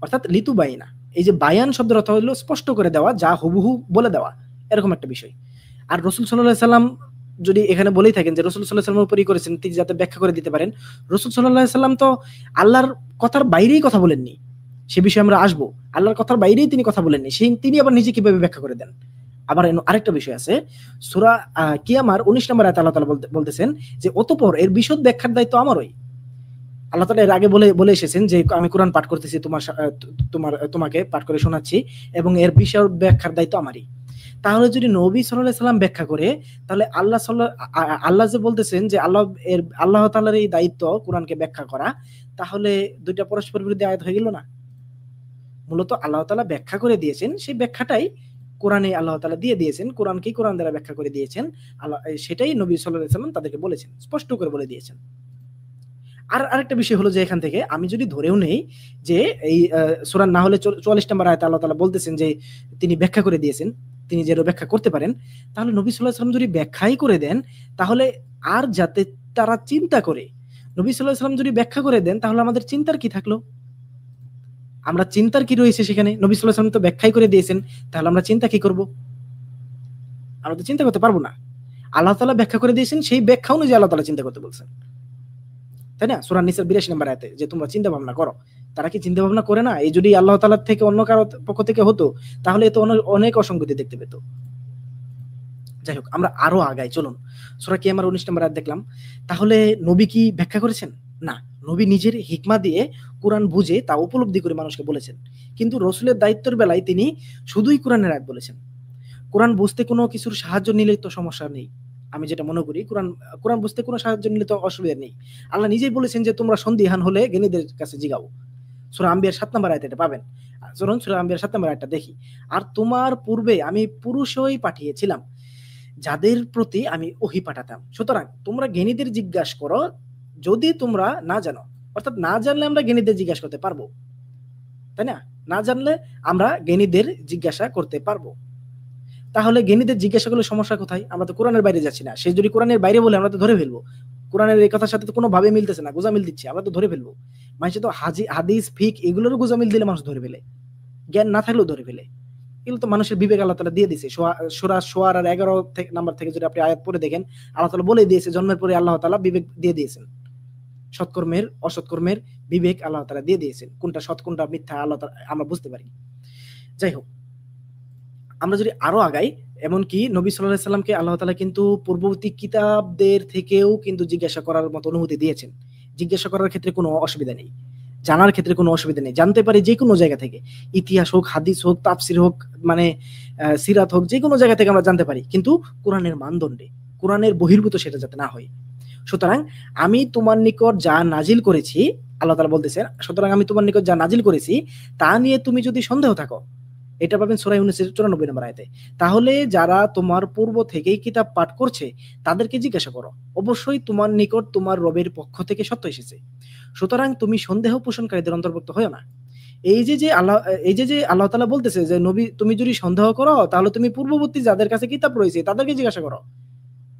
অর্থাৎ লিতুবাইনা, এই যে বায়ান শব্দের অর্থ হলো স্পষ্ট করে দেওয়া, যা হুবহু বলে দেওয়া, এরকম একটা বিষয়। আর রাসূল সাল্লাল্লাহু আলাইহি সাল্লাম যদি এখানে বলেই থাকেন যে রাসূল সাল্লাল্লাহু আলাইহি সাল্লামের উপরই করেছেন, তিনি যাতে ব্যাখ্যা করে দিতে পারেন। রাসূল সাল্লাল্লাহু আলাইহি সাল্লাম তো আল্লাহর কথার বাইরেই কথা বলেননি, সে বিষয়ে আমরা আসবো। আল্লাহর কথার বাইরেই তিনি কথা বলেননি, তিনি আবার নিজে কিভাবে ব্যাখ্যা করে দেন। আবার আরেকটা বিষয় আছে, সূরা কিয়ামার 19 নম্বর আয়াতে আল্লাহ তাআলা বলতেছেন যে অতঃপর এর বিশদ ব্যাখ্যার দায়িত্ব আমারই। আল্লাহ তাআলা এর আগে বলে এসেছেন যে আমি কোরআন পাঠ করতেছি, তোমাকে পাঠ করে শোনাচ্ছি, এবং এর বিশদ ব্যাখ্যার দায়িত্ব আমারই। তাহলে যদি নবী সাল্লাল্লাহু আলাইহি সাল্লাম ব্যাখ্যা করে, তাহলে আল্লাহ যে বলতেছেন যে আল্লাহ তাআলার এই দায়িত্ব কোরআনকে ব্যাখ্যা করা, তাহলে দুইটা পরস্পর বিরোধী আয়াত হয়ে গেল না? মূলত আল্লাহ তাআলা ব্যাখ্যা করে দিয়েছেন, সেই ব্যাখ্যাটাই কোরআনে আল্লাহ তাআলা দিয়ে দিয়েছেন, কোরআনকেই কোরআন দ্বারা ব্যাখ্যা করে দিয়েছেন আল্লাহ, সেটাই নবী সাল্লাল্লাহু আলাইহি সাল্লাম তাদেরকে বলেছেন, স্পষ্ট করে বলে দিয়েছেন। আর আরেকটা বিষয় হলো যে এখান থেকে আমি যদি ধরেও নেই যে এই সূরা নাহলে 44 নম্বর আয়াতে আল্লাহ তাআলা বলতেছেন যে তিনি ব্যাখ্যা করে দিয়েছেন, তিনি যেটা ব্যাখ্যা করতে পারেন, তাহলে নবী সাল্লাল্লাহু আলাইহি সাল্লাম যদি ব্যাখ্যাই করে দেন, তাহলে আর যাতে তারা চিন্তা করে, নবী সাল্লাল্লাহু আলাইহি সাল্লাম যদি ব্যাখ্যা করে দেন, তাহলে আমাদের চিন্তার কি থাকলো? আমরা চিন্তার কি রয়েছে সেখানে? নবী সাল্লাল্লাহু আলাইহি সাল্লাম তো ব্যাখ্যাই করে দিয়েছেন, তাহলে আমরা চিন্তা কি করব? আমরা তো চিন্তা করতে পারবো না। আল্লাহ তাআলা ব্যাখ্যা করে দিয়েছেন, সেই ব্যাখ্যা অনুযায়ী আল্লাহ তাআলা চিন্তা করতে বলছেন, তাই না? সূরা নিসার 82 নম্বর আয়াতে যে তোমরা চিন্তা ভাবনা করো, তারা কি চিন্তা ভাবনা করে না? এই যদি আল্লাহ তাআলার থেকে অন্য কারো পক্ষ থেকে হতো, তাহলে তো অনেক অসঙ্গতি দেখতে পেত। যাই হোক, আমরা আরো আগাই, চলুন। সূরা কিয়ামার 19 নম্বর আয়াত দেখলাম। তাহলে নবী কি ব্যাখ্যা করেছেন? না, নবী নিজের হিকমা দিয়ে কোরআন বুঝে তা উপলব্ধি করে মানুষকে বলেছেন। কিন্তু রাসূলের দায়িত্বের বেলায় তিনি শুধুই কোরআনের আয়াত বলেছেন। কোরআন বুঝতে কোনো কিছুর সাহায্য নিলে তো সমস্যা নেই। আমি যেটা মনে করি, কোরআন বুঝতে কোনো সাহায্য নিলে তো অসুবিধা নেই। আল্লাহ নিজেই বলেছেন যে তোমরা সন্দিহান হলে জ্ঞানীদের কাছে জিগাও। সূরা আম্বিয়ার 7 নম্বর আয়াতে এটা পাবেন। চলুন সূরা আম্বিয়ার 7 নম্বর আয়াতটা দেখি। আর তোমার পূর্বে আমি পুরুষই পাঠিয়েছিলাম, যাদের প্রতি আমি ওহী পাঠাতাম। সুতরাং তোমরা জ্ঞানীদের জিজ্ঞাসা করো যদি তোমরা না জানো। অর্থাৎ না জানলে আমরা জ্ঞানীদের জিজ্ঞাসা করতে পারবো, তাই না? না জানলে আমরা জ্ঞানীদের জিজ্ঞাসা করতে পারবো। তাহলে জ্ঞানীদের জিজ্ঞাসা করলে সমস্যা কোথায়? আমরা তো কোরআনের বাইরে যাচ্ছি না। সে যদি কোরআনের বাইরে বলে, আমরা তো ধরে ফেলবো। কোরআনের এই কথার সাথে তো কোনোভাবে মিলতেছে না, গোঁজামিল দিচ্ছে, আমরা তো ধরে ফেলবো। মানুষ তো হাদিস, ফিক এগুলোরও গোঁজামিল দিলে মানুষ ধরে ফেলে, জ্ঞান না থাকলেও ধরে ফেলে। এগুলো তো মানুষের বিবেক আল্লাহ তাআলা দিয়ে দিয়েছে। সূরা শুআরার 11 নাম্বার থেকে যদি আপনি আয়াত পড়ে দেখেন, আল্লাহ তাআলা বলে দিয়েছে, জন্মের পরে আল্লাহ তাআলা বিবেক দিয়ে দিয়েছেন। সৎকর্মের অসৎকর্মের বিবেক আল্লাহ তাআলা দিয়ে দিয়েছেন। কোনটা সৎ কোনটা মিথ্যা আল্লাহ তাআলা আমরা বুঝতে পারি। যাই হোক, আমরা যদি আরো আগাই, এমনকি নবী সাল্লাল্লাহু আলাইহি সাল্লামকে আল্লাহ তাআলা কিন্তু পূর্ববর্তী কিতাবদের থেকেও কিন্তু জিজ্ঞাসা করার মতো অনুমতি দিয়েছেন। জিজ্ঞাসা করার ক্ষেত্রে কোনো অসুবিধা নেই, জানার ক্ষেত্রে কোনো অসুবিধা নেই, জানতে পারি যে কোনো জায়গা থেকে। ইতিহাস হোক, হাদিস হোক, তাফসির হোক, মানে সিরাত হোক, যে কোনো জায়গা থেকে আমরা জানতে পারি, কিন্তু কোরআনের মানদণ্ডে, কোরআনের বহির্ভূত সেটা যাতে না হয়। সুতরাং আমি তোমার নিকট যা নাজিল করেছি, আল্লাহ তাআলা বলতেছেন, সুতরাং আমি তোমার নিকট যা নাজিল করেছি তা নিয়ে তুমি যদি সন্দেহ থাকো, এটা পাবেন সূরা ইউনূসের 94 নম্বর আয়াতে, তাহলে যারা তোমার পূর্ব থেকেই কিতাব পাঠ করছে তাদেরকে জিজ্ঞাসা করো, অবশ্যই তোমার নিকট তোমার রবের পক্ষ থেকে সত্য এসেছে। সুতরাং তুমি সন্দেহ পোষণকারীদের অন্তর্ভুক্ত হয়ো না। এই যে আল্লাহ তাআলা বলতেছে যে নবী, তুমি যদি সন্দেহ করো, তাহলে তুমি পূর্ববর্তী যাদের কাছে কিতাব রয়েছে তাদেরকে জিজ্ঞাসা করো।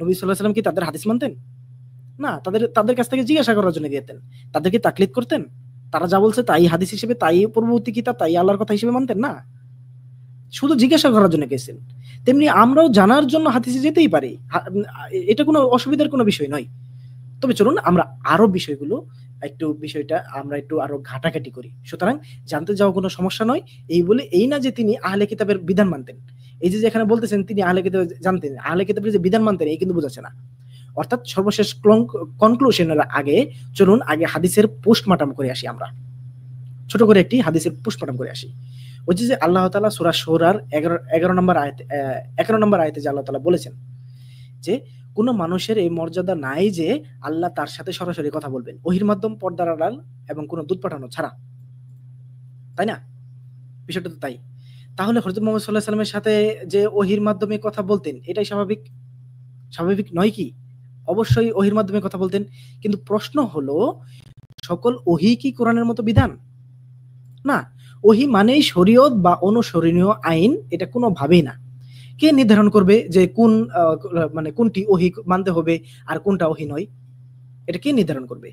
নবী সাল্লাল্লাহু আলাইহি সাল্লাম কি তাদের হাদিস মানতেন? না, তাদের কাছ থেকে জিজ্ঞাসা করার জন্য দিতেন। তাদেরকে তাকলিদ করতেন? তারা যা বলছে তাই হাদিস হিসেবে, তাই পূর্ববর্তী কিতাব, তাই আল্লাহর কথা হিসেবে মানতেন না, শুধু জিজ্ঞাসা করার জন্য গেছেন। তেমনি আমরাও জানার জন্য হাদিসে যেতেই পারি, এটা কোনো অসুবিধার কোনো বিষয় নয়। তবে চলুন আমরা আরো বিষয়টা আমরা একটু আরো ঘাটাঘাটি করি। সুতরাং জানতে যাওয়া কোনো সমস্যা নয়। এই বলে এই না যে তিনি আহলে কিতাবের বিধান মানতেন। এই যে এখানে বলতেছেন তিনি আহলে কিতাব জানতেন, আহলে কিতাবের যে বিধান মানতেন, এই কিন্তু বোঝাচ্ছে না। অর্থাৎ সর্বশেষ কনক্লুশনের আগে চলুন আগে হাদিসের পোস্টমর্টম করে আসি। আমরা ছোট করে একটি হাদিসের পোস্টমর্টম করে আসি। ওই যে আল্লাহ তাআলা সূরা শুরার 11 নম্বর আয়াতে যে আল্লাহ তাআলা বলেছেন যে কোন মানুষের এই মর্যাদা নাই যে আল্লাহ তার সাথে সরাসরি কথা বলবেন, ওহির মাধ্যম, পর্দার আড়াল এবং কোন দূত পাঠানো ছাড়া, তাই না? বিষয়টা তো তাই। তাহলে হযরত মুহাম্মদ সাল্লাল্লাহু আলাইহি ওয়াসাল্লামের সাথে যে ওহির মাধ্যমে কথা বলতেন, এটাই স্বাভাবিক নয় কি? অবশ্যই ওহির মাধ্যমে কথা বলতেন। কিন্তু প্রশ্ন হলো, সকল ওহি কি কোরআনের মতো বিধান? না, ওহি মানেই শরীয়ত বা অনুসরণীয় আইন, এটা কোনোভাবেই না। কে নির্ধারণ করবে যে কোনটি ওহি মানতে হবে আর কোনটা ওহি নয়? এটা কে নির্ধারণ করবে?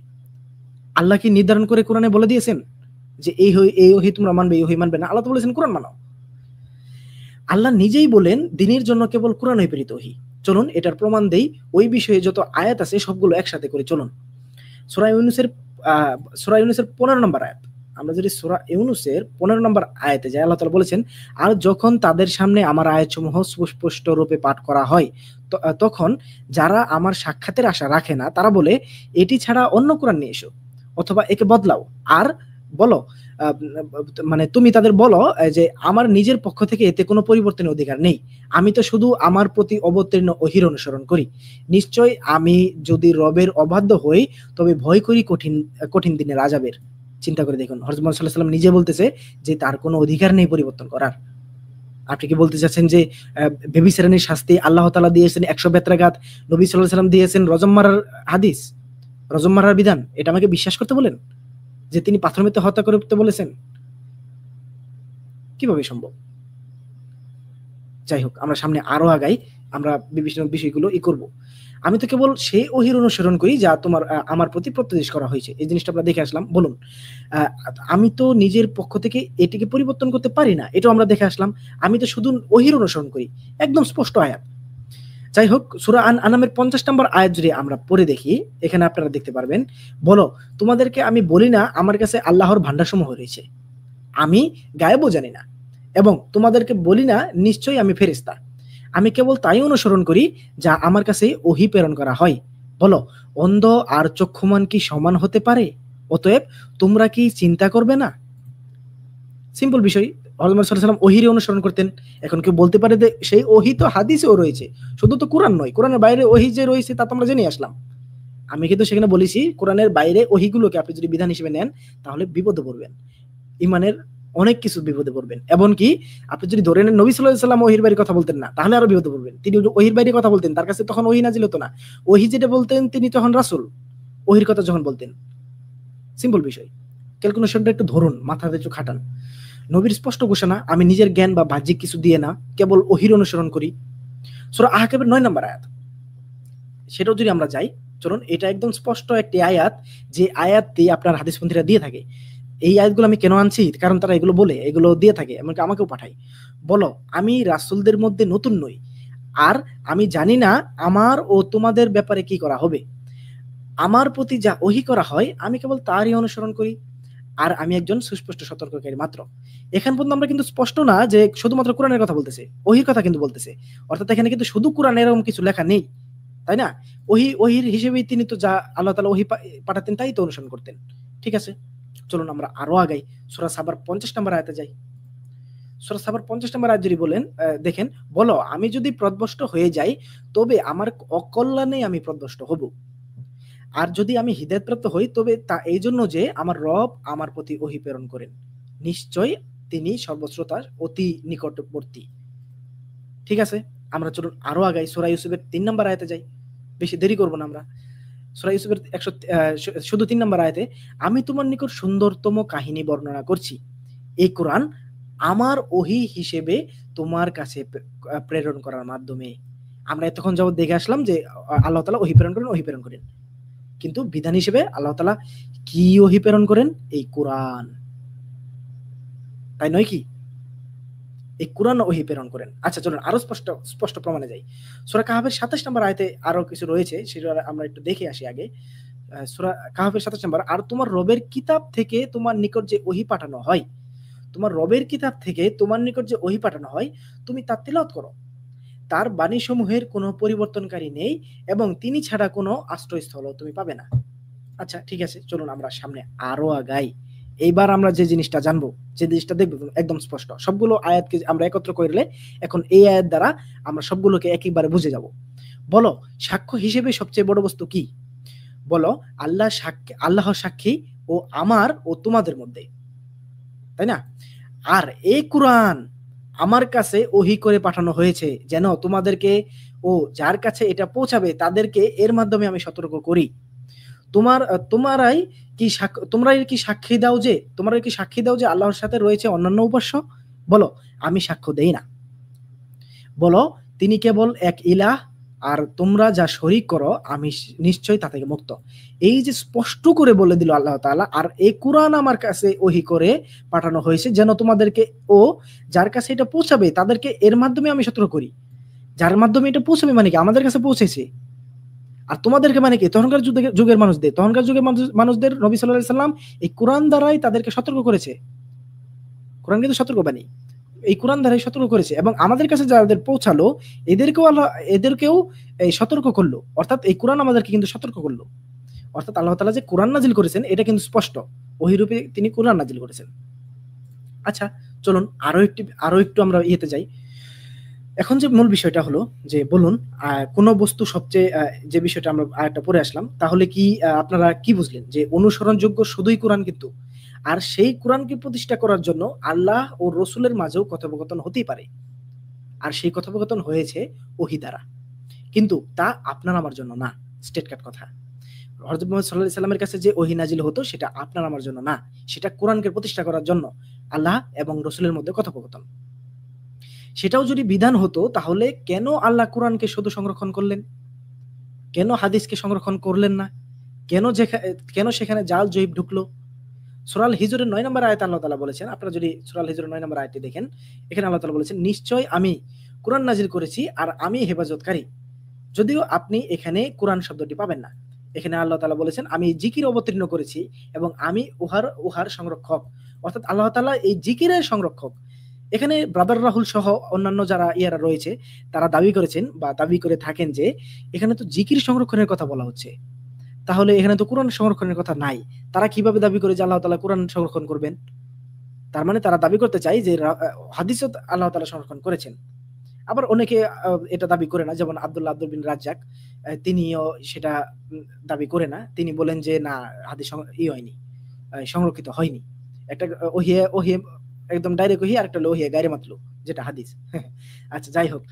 আল্লাহ কি নির্ধারণ করে কোরআনে বলে দিয়েছেন যে এই ওহি তোমরা মানবে, এই ওহি মানবে না? আল্লাহ তো বলেছেন কোরআন মানো। আল্লাহ নিজেই বলেন দিনের জন্য কেবল কোরআনই প্রেরিত ওহী। চলুন এটার প্রমাণ দেই, ওই বিষয়ে যত আয়াত আছে সবগুলো একসাথে করে চলুন। সূরা ইউনূসের সূরা ইউনূসের 15 নম্বর আয়াত। আমরা যদি সূরা ইউনূসের 15 নম্বর আয়াতে যাই, আল্লাহ তাআলা বলেছেন, আর যখন তাদের সামনে আমার আয়াতসমূহ সুস্পষ্ট রূপে পাঠ করা হয় তখন যারা আমার সাক্ষাতের আশা রাখে না তারা বলে, এটি ছাড়া অন্য কোরআন নিয়ে এসো অথবা একে বদলাও। আর বলো, মানে তুমি তাদের বলো যে আমার নিজের পক্ষ থেকে এতে কোনো পরিবর্তনের অধিকার নেই। আমি তো শুধু আমার প্রতি অবতীর্ণ ওহীর অনুসরণ করি। নিশ্চয় আমি যদি রবের অবাধ্য হই তবে ভয় করি কঠিন দিনের আযাবের। চিন্তা করে দেখুন, হযরত মুহাম্মদ সাল্লাল্লাহু আলাইহি ওয়াসাল্লাম নিজে বলতেছে যে তার কোনো অধিকার নেই পরিবর্তন করার। আপনি কি বলতে চাচ্ছেন যে ব্যভিচারিণীর শাস্তি আল্লাহ তাআলা দিয়েছেন 100 বেত্রাঘাত, নবী সাল্লাল্লাহু আলাইহি ওয়াসাল্লাম দিয়েছেন রজম মারার হাদিস, রজম মারার বিধান, এটা আমাকে বিশ্বাস করতে বলেন? যে তিনি পাথর মেরে হত্যা করতে বলেছেন? কিভাবে সম্ভব? যাই হোক, আমরা সামনে আরো আগাই, আমরা বিভিন্ন বিষয়গুলো করব। আমি তো কেবল সেই ওহীর অনুসরণ করি যা আমার প্রতি প্রত্যাদেশ করা হয়েছে। এই জিনিসটা আমরা দেখে আসলাম। বলুন, আমি তো নিজের পক্ষ থেকে এটিকে পরিবর্তন করতে পারি না, এটাও আমরা দেখে আসলাম। আমি তো শুধু ওহীর অনুসরণ করি, একদম স্পষ্ট আয়াত। যাই হোক, সূরা আনামের 50 নম্বর আয়াত যদি আমরা পড়ে দেখি, এখানে আপনারা দেখতে পারবেন, বলো তোমাদেরকে আমি বলি না আমার কাছে আল্লাহর ভান্ডারসমূহ রয়েছে, আমি গায়েবও জানি না, এবং তোমাদেরকে বলি না নিশ্চয়ই আমি ফেরেশতা। আমি কেবল তাই অনুসরণ করি যা আমার কাছে ওহী প্রেরণ করা হয়। বলো, অন্ধ আর চক্ষুমান কি সমান হতে পারে? অতএব তোমরা কি চিন্তা করবে না? সিম্পল বিষয়। হযরত মুহাম্মদ সাল্লাল্লাহু আলাইহি ওয়াসাল্লাম ওহীর অনুসরণ করতেন। এখন কেউ বলতে পারে যে সেই ওহী তো হাদিসেও রয়েছে, শুধু তো কোরআন নয়, কোরআনের বাইরে ওহী যে রয়েছে তা তো আমরা জেনে আসলাম। আমি কিন্তু সেখানে বলেছি কোরআনের বাইরে ওহীগুলোকে আপনি যদি বিধান হিসেবে নেন তাহলে বিপদে পড়বেন, ইমানের অনেক কিছু বিপদে পড়বেন। এমনকি আপনি যদি ধরে নেন নবী সাল্লাল্লাহু আলাইহি ওয়াসাল্লাম ওহীর বাইরে কথা বলতেন না, তাহলে আরো বিপদে পড়বেন। তিনি ওহীর বাইরে কথা বলতেন, তার কাছে তখন ওহী নাজিল হতো না। ওহী যেটা বলতেন তিনি তখন রাসূল, ওহীর কথা যখন বলতেন। সিম্পল বিষয়, ক্যালকুলেশনটা একটু ধরুন, মাথাতে একটু খাটান। নবীর স্পষ্ট ঘোষণা, আমি নিজের জ্ঞান বা বাহ্যিক কিছু দিয়ে না, কেবল ওহীর অনুসরণ করি। সূরা আহকাবের 9 নম্বর আয়াত, সেটাও যদি আমরা যাই, চলুন, এটা একদম স্পষ্ট একটি আয়াত, যে আয়াত দিয়ে আপনার হাদিসপন্থীরা দিয়ে থাকে। এই আয়াতগুলো আমি কেন আনছি? কারণ তারা এগুলো বলে, এগুলো দিয়ে থাকে, এমনকি আমাকেও পাঠায়। বলো, আমি রাসূলদের মধ্যে নতুন নই, আর আমি জানি না আমার ও তোমাদের ব্যাপারে কি করা হবে। আমার প্রতি যা ওহী করা হয় আমি কেবল তারই অনুসরণ করি, আর আমি একজন সুস্পষ্ট সতর্ককারী মাত্র। এখান পর্যন্ত আমরা কিন্তু স্পষ্ট না যে শুধুমাত্র কোরআনের কথা বলতেছে, ওহীর কথা কিন্তু বলতেছে। অর্থাৎ এখানে কিন্তু শুধু কোরআনের এরকম কিছু লেখা নেই, তাই না? ওহীর হিসেবেই তিনি তো যা আল্লাহ তাআলা ওহী পাঠাতেন তাই তো অনুসরণ করতেন। ঠিক আছে, চলুন আমরা আরো আগাই। সূরা সাবার 50 নম্বর আয়াতে যাই। সূরা সাবার 50 নম্বর আয়াত যদি বলেন, দেখেন, বলো আমি যদি পথভ্রষ্ট হয়ে যাই তবে আমার অকল্যাণে আমি পথভ্রষ্ট হব, আর যদি আমি হিদায়াতপ্রাপ্ত হই তবে তা এই জন্য যে আমার রব আমার প্রতি ওহী প্রেরণ করেন, নিশ্চয় তিনি সর্বশ্রোতার অতি নিকটবর্তী। ঠিক আছে, আমরা চলুন আরো আগাই। সূরা ইউসুফের 3 নম্বর আয়াতে যাই, বেশি দেরি করব না আমরা। সূরা ইউসুফের শুধু 3 নম্বর আয়াতে, আমি তোমার নিকট সুন্দরতম কাহিনী বর্ণনা করছি, এই কোরআন আমার ওহী হিসেবে তোমার কাছে প্রেরণ করার মাধ্যমে। আমরা এতক্ষণ যাবত দেখে আসলাম যে আল্লাহ তাআলা ওহী প্রেরণ করেন, ওহী প্রেরণ করেন, কিন্তু বিধান হিসেবে আল্লাহ তাআলা কি ওহী প্রেরণ করেন? এই কোরআন, তাই নয় কি? এই কোরআন ওহী প্রেরণ করেন। আচ্ছা চলুন আরো স্পষ্ট প্রমাণে যাই। সূরা কাহফের 27 নম্বর আয়াতে আরো কিছু রয়েছে, সেটা আমরা একটু দেখে আসি আগে। সূরা কাহফের 27 নম্বর, আর তোমার রবের কিতাব থেকে তোমার নিকট যে ওহী পাঠানো হয়, তোমার রবের কিতাব থেকে তোমার নিকট যে ওহী পাঠানো হয় তুমি তা তিলাওয়াত করো, তার বাণীসমূহের কোনো পরিবর্তনকারী নেই এবং তিনি ছাড়া কোনো আশ্রয়স্থলও তুমি পাবে না। আচ্ছা ঠিক আছে, চলুন আমরা সামনে আরো আগাই। এইবার আমরা যে জিনিসটা জানবো, যে জিনিসটা দেখবো একদম স্পষ্ট, সবগুলো আয়াতকে আমরা একত্র করলে এখন এই আয়াত দ্বারা আমরা সবগুলোকে একইবারে বুঝে যাব। বলো, সাক্ষ্য হিসেবে সবচেয়ে বড় বস্তু কি? বলো, আল্লাহ সাক্ষী ও আমার ও তোমাদের মধ্যে, তাই না? আর এই কোরআন আমার কাছে ওহী করে পাঠানো হয়েছে যেন তোমাদেরকে ও যার কাছে এটা পৌঁছাবে তাদেরকে এর মাধ্যমে আমি সতর্ক করি। তোমরাই কি সাক্ষী দাও যে আল্লাহর সাথে রয়েছে অন্যান্য উপাস্য? বলো, আমি সাক্ষ্য দেই না। বলো, তিনি কেবল এক ইলাহ, আর তোমরা যা শরীক করো আমি নিশ্চয়ই তা থেকে মুক্ত। এই যে স্পষ্ট করে বলে দিল আল্লাহ তাআলা, আর এই কোরআন আমার কাছে ওহী করে পাঠানো হয়েছে যেন তোমাদেরকে ও যার কাছে এটা পৌঁছাবে তাদেরকে এর মাধ্যমে আমি সতর্ক করি। যার মাধ্যমে এটা পৌঁছাবে মানে কি আমাদের কাছে পৌঁছেছে, আর তোমাদেরকে মানে কি তখনকার যুগের মানুষদের, তখনকার যুগের মানুষদের নবী সাল্লাল্লাহু আলাইহি সাল্লাম এই কোরআন দ্বারাই তাদেরকে সতর্ক করেছে। কোরআন কিন্তু সতর্কবাণী, এই কোরআন দ্বারাই সতর্ক করেছে, এবং আমাদের কাছে যাদের পৌঁছালো এদেরকেও আল্লাহ এদেরকেও এই সতর্ক করলো, অর্থাৎ এই কোরআন আমাদেরকে কিন্তু সতর্ক করলো। অর্থাৎ আল্লাহ তাআলা যে কোরআন নাজিল করেছেন এটা কিন্তু স্পষ্ট, ওহীরূপে তিনি কোরআন নাজিল করেছেন। আচ্ছা চলুন আরো একটু আমরা ইয়েতে যাই। এখন যে মূল বিষয়টা হলো যে বলুন কোন বস্তু সবচেয়ে যে বিষয়টা আমরা আরেকটা পড়ে আসলাম, তাহলে কি আপনারা কি বুঝলেন যে অনুসরণযোগ্য শুধুই কোরআন কিন্তু, আর সেই কোরআনকে প্রতিষ্ঠা করার জন্য আল্লাহ ও রসুলের মাঝেও কথোপকথন হতেই পারে, আর সেই কথোপকথন হয়েছে ওহী দ্বারা, কিন্তু তা আপনার আমার জন্য না। স্টেট কাট কথা, হযরত মুহাম্মদ সাল্লাল্লাহু আলাইহি সাল্লামের কাছে যে ওহী নাজিল হতো সেটা আপনার আমার জন্য না, সেটা কোরআনকে প্রতিষ্ঠা করার জন্য আল্লাহ এবং রসুলের মধ্যে কথোপকথন। সেটাও যদি বিধান হতো তাহলে কেন আল্লাহ কোরআনকে শুধু সংরক্ষণ করলেন, কেন হাদিসকে সংরক্ষণ করলেন না, কেন সেখানে জাল জয়ীব ঢুকলো? সূরা আল হিজরের 9 নম্বর আয়াতে আল্লাহ তাআলা বলেছেন, আপনারা যদি সূরা আল হিজরের 9 নম্বর আয়াতটি দেখেন, এখানে আল্লাহ তাআলা বলেছেন নিশ্চয় আমি কোরআন নাজিল করেছি আর আমি হেফাজতকারী। যদিও আপনি এখানে কোরআন শব্দটি পাবেন না, এখানে আল্লাহ তাআলা বলেছেন আমি জিকির অবতীর্ণ করেছি এবং আমি উহার সংরক্ষক, অর্থাৎ আল্লাহ তাআলা এই জিকিরের সংরক্ষক। এখানে ব্রাদার রাহুল সহ অন্যান্য যারা ইয়ারা রয়েছে তারা দাবি করেছেন বা দাবি করে থাকেন যে এখানে তো জিকির সংরক্ষণের কথা বলা হচ্ছে, তাহলে এখানে তো কোরআন সংরক্ষণের কথা নাই। তারা কিভাবে দাবি করে যে আল্লাহ তাআলা কোরআন সংরক্ষণ করবেন? তার মানে তারা দাবি করতে চায় যে হাদিসও আল্লাহ তাআলা সংরক্ষণ করেছেন। আবার অনেকে এটা দাবি করে না, যেমন আব্দুল বিন রাজ্জাক, তিনিও সেটা দাবি করে না। তিনি বলেন যে না, হাদিস হয়নি, সংরক্ষিত হয়নি। একটা ওহী একদম ডাইরেক্ট ওহী, আর একটা ওহী গায়রে মাতলুব যেটা হাদিস। আচ্ছা যাই হোক,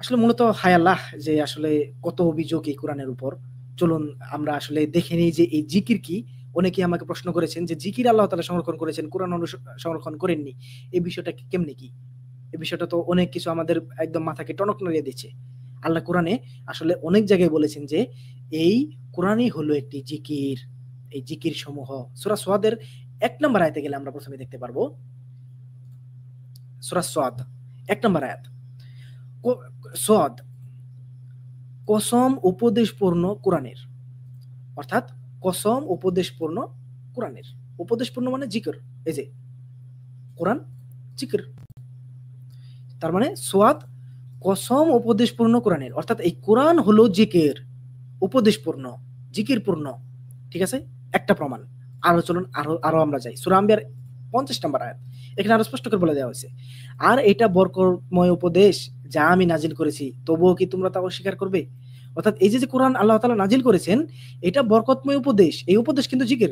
আসলে মূলত হায় আল্লাহ যে আসলে কত অভিযোগ এই কোরআনের উপর। চলুন আমরা আসলে দেখে নিই যে এই জিকির কি। অনেকেই আমাকে প্রশ্ন করেছেন যে জিকির আল্লাহ তাআলা সংরক্ষণ করেছেন, কোরআন সংরক্ষণ করেননি, এই বিষয়টা কেমনে কি? এই বিষয়টা তো অনেক কিছু আমাদের একদম মাথাকে টনক নড়িয়ে দিচ্ছে। আল্লাহ কোরআনে আসলে অনেক জায়গায় বলেছেন যে এই কোরআনই হলো একটি জিকির। এই জিকির সমূহ সূরা সাদের 1 নম্বর আয়াতে গেলে আমরা প্রথমে দেখতে পারবো, সূরা সাদ 1 নম্বর আয়াত, সাদ কসম উপদেশপূর্ণ কোরআনের, অর্থাৎ কসম উপদেশপূর্ণ কোরআনের। উপদেশপূর্ণ মানে জিকির, এই যে কোরআন জিকির, তার মানে সাদ কসম উপদেশপূর্ণ কোরআনের, অর্থাৎ এই কোরআন হলো জিকির, উপদেশপূর্ণ, জিকিরপূর্ণ। ঠিক আছে, একটা প্রমাণ। আরো চলুন আরো আমরা যাই সূরা আম্বিয়ার 50 নম্বর আয়াত, এখানে আরো স্পষ্ট করে বলে দেওয়া হয়েছে, আর এটা বরকতময় উপদেশ যা আমি নাজিল করেছি, তবুও কি তোমরা তা অস্বীকার করবে? অর্থাৎ এই যে কোরআন আল্লাহ তাআলা নাজিল করেছেন এটা বরকতময় উপদেশ, এই উপদেশ কিন্তু জিকির,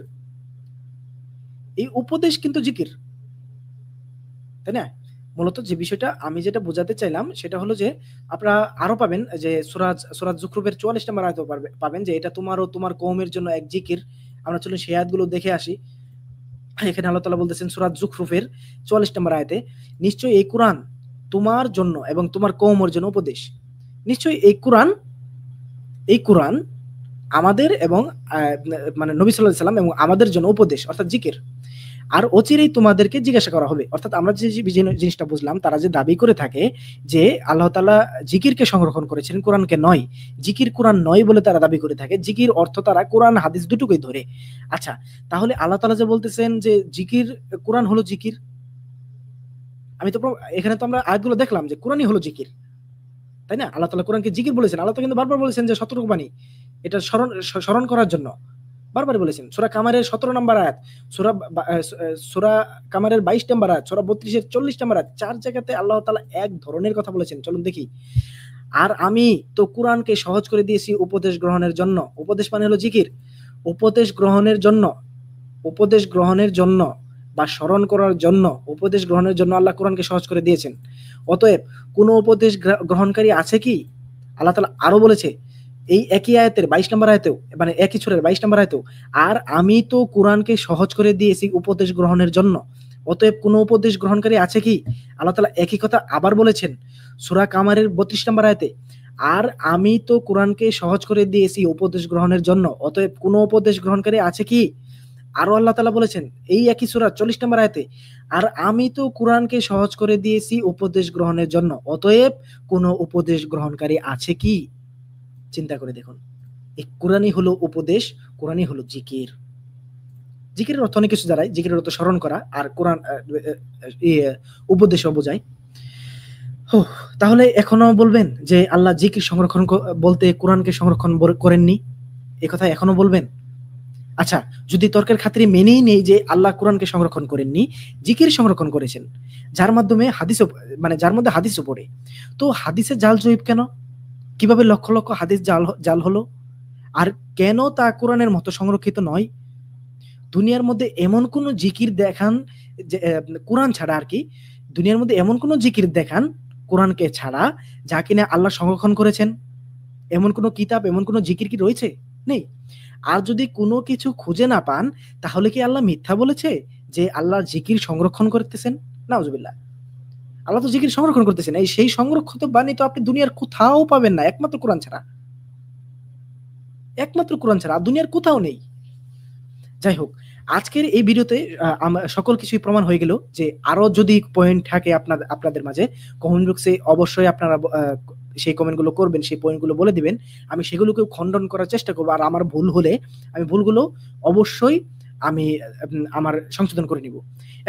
এই উপদেশ কিন্তু জিকির, তাই না? মূলত যে বিষয়টা আমি যেটা বোঝাতে চাইলাম সেটা হলো যে আপনারা আরো পাবেন যে সূরা যুখরুফের 44 নম্বর আয়াতে পাবেন যে এটা তোমার ও তোমার কওমের জন্য এক জিকির। আমরা চলুন সেই আয়াতগুলো দেখে আসি। এখানে আল্লাহ তাআলা বলতেছেন সূরা যুখরুফের 44 নম্বর আয়াতে, নিশ্চয়ই এই কোরআন তোমার জন্য এবং তোমার কওমের জন্য উপদেশ। নিশ্চয়ই এই কোরআন আমাদের এবং মানে নবী সাল্লাল্লাহু আলাইহি সাল্লাম এবং আমাদের জন্য উপদেশ, অর্থাৎ জিকির। আর অচিরেই তোমাদেরকে জিজ্ঞাসা করা হবে, অর্থাৎ আমরা যে জিনিসটা বুঝলাম, তারা যে দাবি করে থাকে যে আল্লাহ তাআলা জিকিরকে সংরক্ষণ করেছেন, কোরআনকে নয়, জিকির কোরআন নয় বলে তারা দাবি করে থাকে। জিকির অর্থ তারা কোরআন হাদিস দুটোকেই ধরে। আচ্ছা তাহলে আল্লাহ তাআলা যে বলতেছেন যে জিকির, কোরআন হলো জিকির, আমি তো এখানে তো আমরা আয়াতগুলো দেখলাম যে কোরআনই হলো জিকির, তাই না? আল্লাহ তাআলা কোরআনকে জিকির বলেছেন, আল্লাহ তাআলা কিন্তু বারবার বলেছেন যে সতর্কবাণী, এটা স্মরণ করার জন্য বারবার বলেছেন। সূরা কামারের 17 নম্বর আয়াত, সূরা কামারের 22 নম্বর আয়াত, সূরা 32 এর 40 নম্বর আয়াত, 4 জায়গাতে আল্লাহ তাআলা এক ধরনের কথা বলেছেন। চলুন দেখি। আর আমি তো কোরআনকে সহজ করে দিয়েছি উপদেশ গ্রহণের জন্য, উপদেশ মানে হলো জিকির, উপদেশ গ্রহণের জন্য বা স্মরণ করার জন্য, উপদেশ গ্রহণের জন্য আল্লাহ কোরআনকে সহজ করে দিয়েছেন। অতএব কোন উপদেশ গ্রহণকারী আছে কি? আল্লাহ তাআলা আরো বলেছে এই একই আয়াতের 22 নম্বর আয়াতেও, মানে একই সূরার 22 নম্বর আয়াতেও, আর আমি তো কোরআনকে সহজ করে দিয়েছি উপদেশ গ্রহণের জন্য। অতএব কোন উপদেশ গ্রহণকারী আছে কি? আল্লাহ তাআলা একই কথা আবার বলেছেন সূরা কামারের 32 নম্বর আয়াতে, আর আমি তো কোরআনকে সহজ করে দিয়েছি উপদেশ গ্রহণের জন্য, অতএব কোনো উপদেশ গ্রহণকারী আছে কি? আরো আল্লাহ তাআলা বলেছেন এই একই সূরা 40 নম্বর আয়াতে, আর আমি তো কোরআনকে সহজ করে দিয়েছি উপদেশ গ্রহণের জন্য, অতএব কোনো উপদেশ গ্রহণকারী আছে কি? চিন্তা করে দেখুন, এই কোরআনই হলো উপদেশ, কোরআনই হলো জিকির। জিকিরের অর্থ অনেক কিছু দাঁড়ায়, জিকিরের অর্থ স্মরণ করা, আর কোরআন উপদেশও বোঝায়। তাহলে এখনো বলবেন যে আল্লাহ জিকির সংরক্ষণ বলতে কোরআনকে সংরক্ষণ করেননি, এ কথা এখনো বলবেন? আচ্ছা, যদি তর্কের খাতিরে মেনেই নেই যে আল্লাহ কোরআনকে সংরক্ষণ করেননি, জিকির সংরক্ষণ করেছেন, যার মাধ্যমে হাদিসও মানে যার মধ্যে হাদিসও পড়ে, তো হাদিসের জাল জয়ীব কেন? কিভাবে লক্ষ লক্ষ হাদিস জাল হলো? আর কেন তা কোরআনের মতো সংরক্ষিত নয়? দুনিয়ার মধ্যে এমন কোন জিকির দেখান যে কোরআন ছাড়া আর কি, দুনিয়ার মধ্যে এমন কোন জিকির দেখান কোরআনকে ছাড়া যা কিনা আল্লাহ সংরক্ষণ করেছেন? এমন কোন কিতাব, এমন কোন জিকির কি রয়েছে? নেই। আর যদি কোনো কিছু খুঁজে না পান, তাহলে কি আল্লাহ মিথ্যা বলেছে যে আল্লাহ জিকির সংরক্ষণ করতেছেন? নাউজুবিল্লাহ। আল্লাহ তো জিকির সংরক্ষণ করতেছেন, এই সেই সংরক্ষিত বাণী তো আপনি দুনিয়ার কোথাও পাবেন না, একমাত্র কোরআন ছাড়া, একমাত্র কোরআন ছাড়া আর দুনিয়ার কোথাও নেই। যাই হোক, আজকের এই ভিডিওতে সকল কিছুই প্রমাণ হয়ে গেল। যে আরো যদি পয়েন্ট থাকে আপনাদের মাঝে, কমেন্ট বক্সে অবশ্যই আপনারা সেই কমেন্টগুলো করবেন, সেই পয়েন্টগুলো বলে দিবেন, আমি সেগুলোকে খণ্ডন করার চেষ্টা করবো। আর আমার ভুল হলে আমি ভুলগুলো অবশ্যই আমি আমার সংশোধন করে নিব।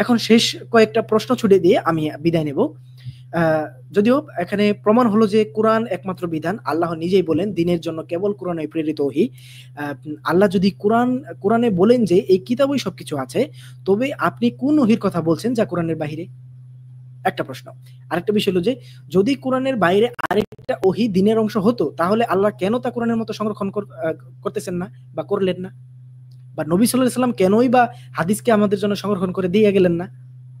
এখন শেষ কয়েকটা প্রশ্ন ছুড়ে দিয়ে আমি বিদায় নেব। যদিও এখানে প্রমাণ হলো যে কোরআন একমাত্র বিধান, আল্লাহ নিজেই বলেন দিনের জন্য কেবল কোরআনে প্রেরিত ওহী। আল্লাহ যদি কোরআনে বলেন যে এই কিতাবই সবকিছু আছে, তবে আপনি কোন ওহীর কথা বলছেন যা কোরআনের বাইরে? একটা প্রশ্ন। আরেকটা বিষয় হলো যে যদি কোরআনের বাইরে আরেকটা ওহী দিনের অংশ হতো, তাহলে আল্লাহ কেন তা কোরআনের মতো সংরক্ষণ করতেছেন না বা করলেন না? বা নবী সাল্লাল্লাহু আলাইহি ওয়াসাল্লাম কেনই বা হাদিসকে আমাদের জন্য সংরক্ষণ করে দিয়ে গেলেন না?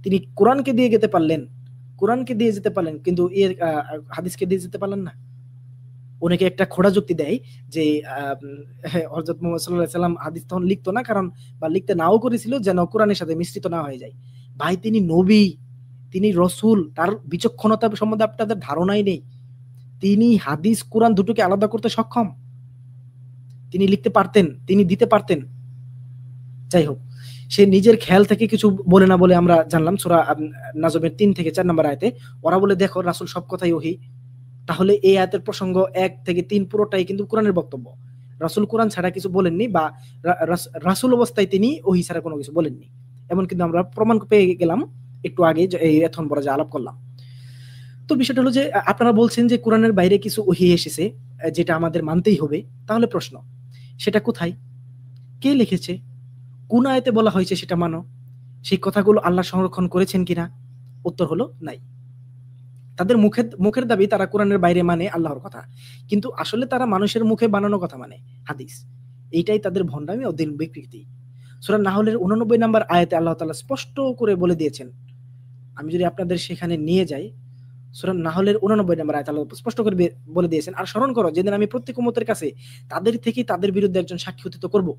তিনি কোরআনকে দিয়ে যেতে পারলেন, কিন্তু হাদিসকে দিয়ে যেতে পারলেন না। অনেকে একটা খোড়া যুক্তি দেয় যে হযরত মুহাম্মদ সাল্লাল্লাহু আলাইহি ওয়াসাল্লাম হাদিস তখন লিখতো না, কারণ বা লিখতে নাও করেছিল যেন কোরআনের সাথে মিশ্রিত না হয়ে যায়। ভাই, তিনি নবী, তিনি রসুল, তার বিচক্ষণতা সম্বন্ধে আপনাদের ধারণাই নেই। তিনি হাদিস কোরআন দুটোকে আলাদা করতে সক্ষম, তিনি লিখতে পারতেন, তিনি দিতে পারতেন। যাই হোক, সে নিজের খেয়াল থেকে কিছু বলে না বলে আমরা জানলাম সূরা নাজমের 3 থেকে 4 নম্বর আয়াতে ওরা বলে দেখো রাসূল সব কথাই ওহী। তাহলে এই আয়াতের প্রসঙ্গ 1 থেকে 3 পুরোটাই কিন্তু কোরআনের বক্তব্য। রাসূল কোরআন ছাড়া কিছু বলেননি, বা রাসূল অবস্থায় তিনি ওহী ছাড়া কোনো কিছু বলেননি, এমন কিন্তু আমরা প্রমাণ পেয়ে গেলাম একটু আগে এই এখন বড় যে আলাপ করলাম। তো বিষয়টা হলো যে আপনারা বলছেন যে কোরআনের বাইরে কিছু ওহী এসেছে যেটা আমাদের মানতেই হবে। তাহলে প্রশ্ন, সেটা কোথায়, কে লিখেছে, কোন আয়াতে বলা হয়েছে সেটা মানো? সেই কথাগুলো আল্লাহ সংরক্ষণ করেছেন কিনা? উত্তর হলো নাই। তাদের মুখের দাবি তারা কোরআনের বাইরে মানে আল্লাহর কথা, কিন্তু আসলে তারা মানুষের মুখে বানানো কথা মানে হাদিস। এইটাই তাদের ভণ্ডামি ও দিন বিকৃতি। সূরা নাহলের 89 নম্বর আয়াতে আল্লাহ তাআলা স্পষ্ট করে বলে দিয়েছেন। আমি যদি আপনাদের সেখানে নিয়ে যাই, সূরা নাহলের 89 নম্বর আয়াতে আল্লাহ স্পষ্ট করে বলে দিয়েছেন, আর স্মরণ করো যেদিন আমি প্রত্যেক উম্মতের কাছে তাদের থেকে তাদের বিরুদ্ধে একজন সাক্ষী উত্থিত করব।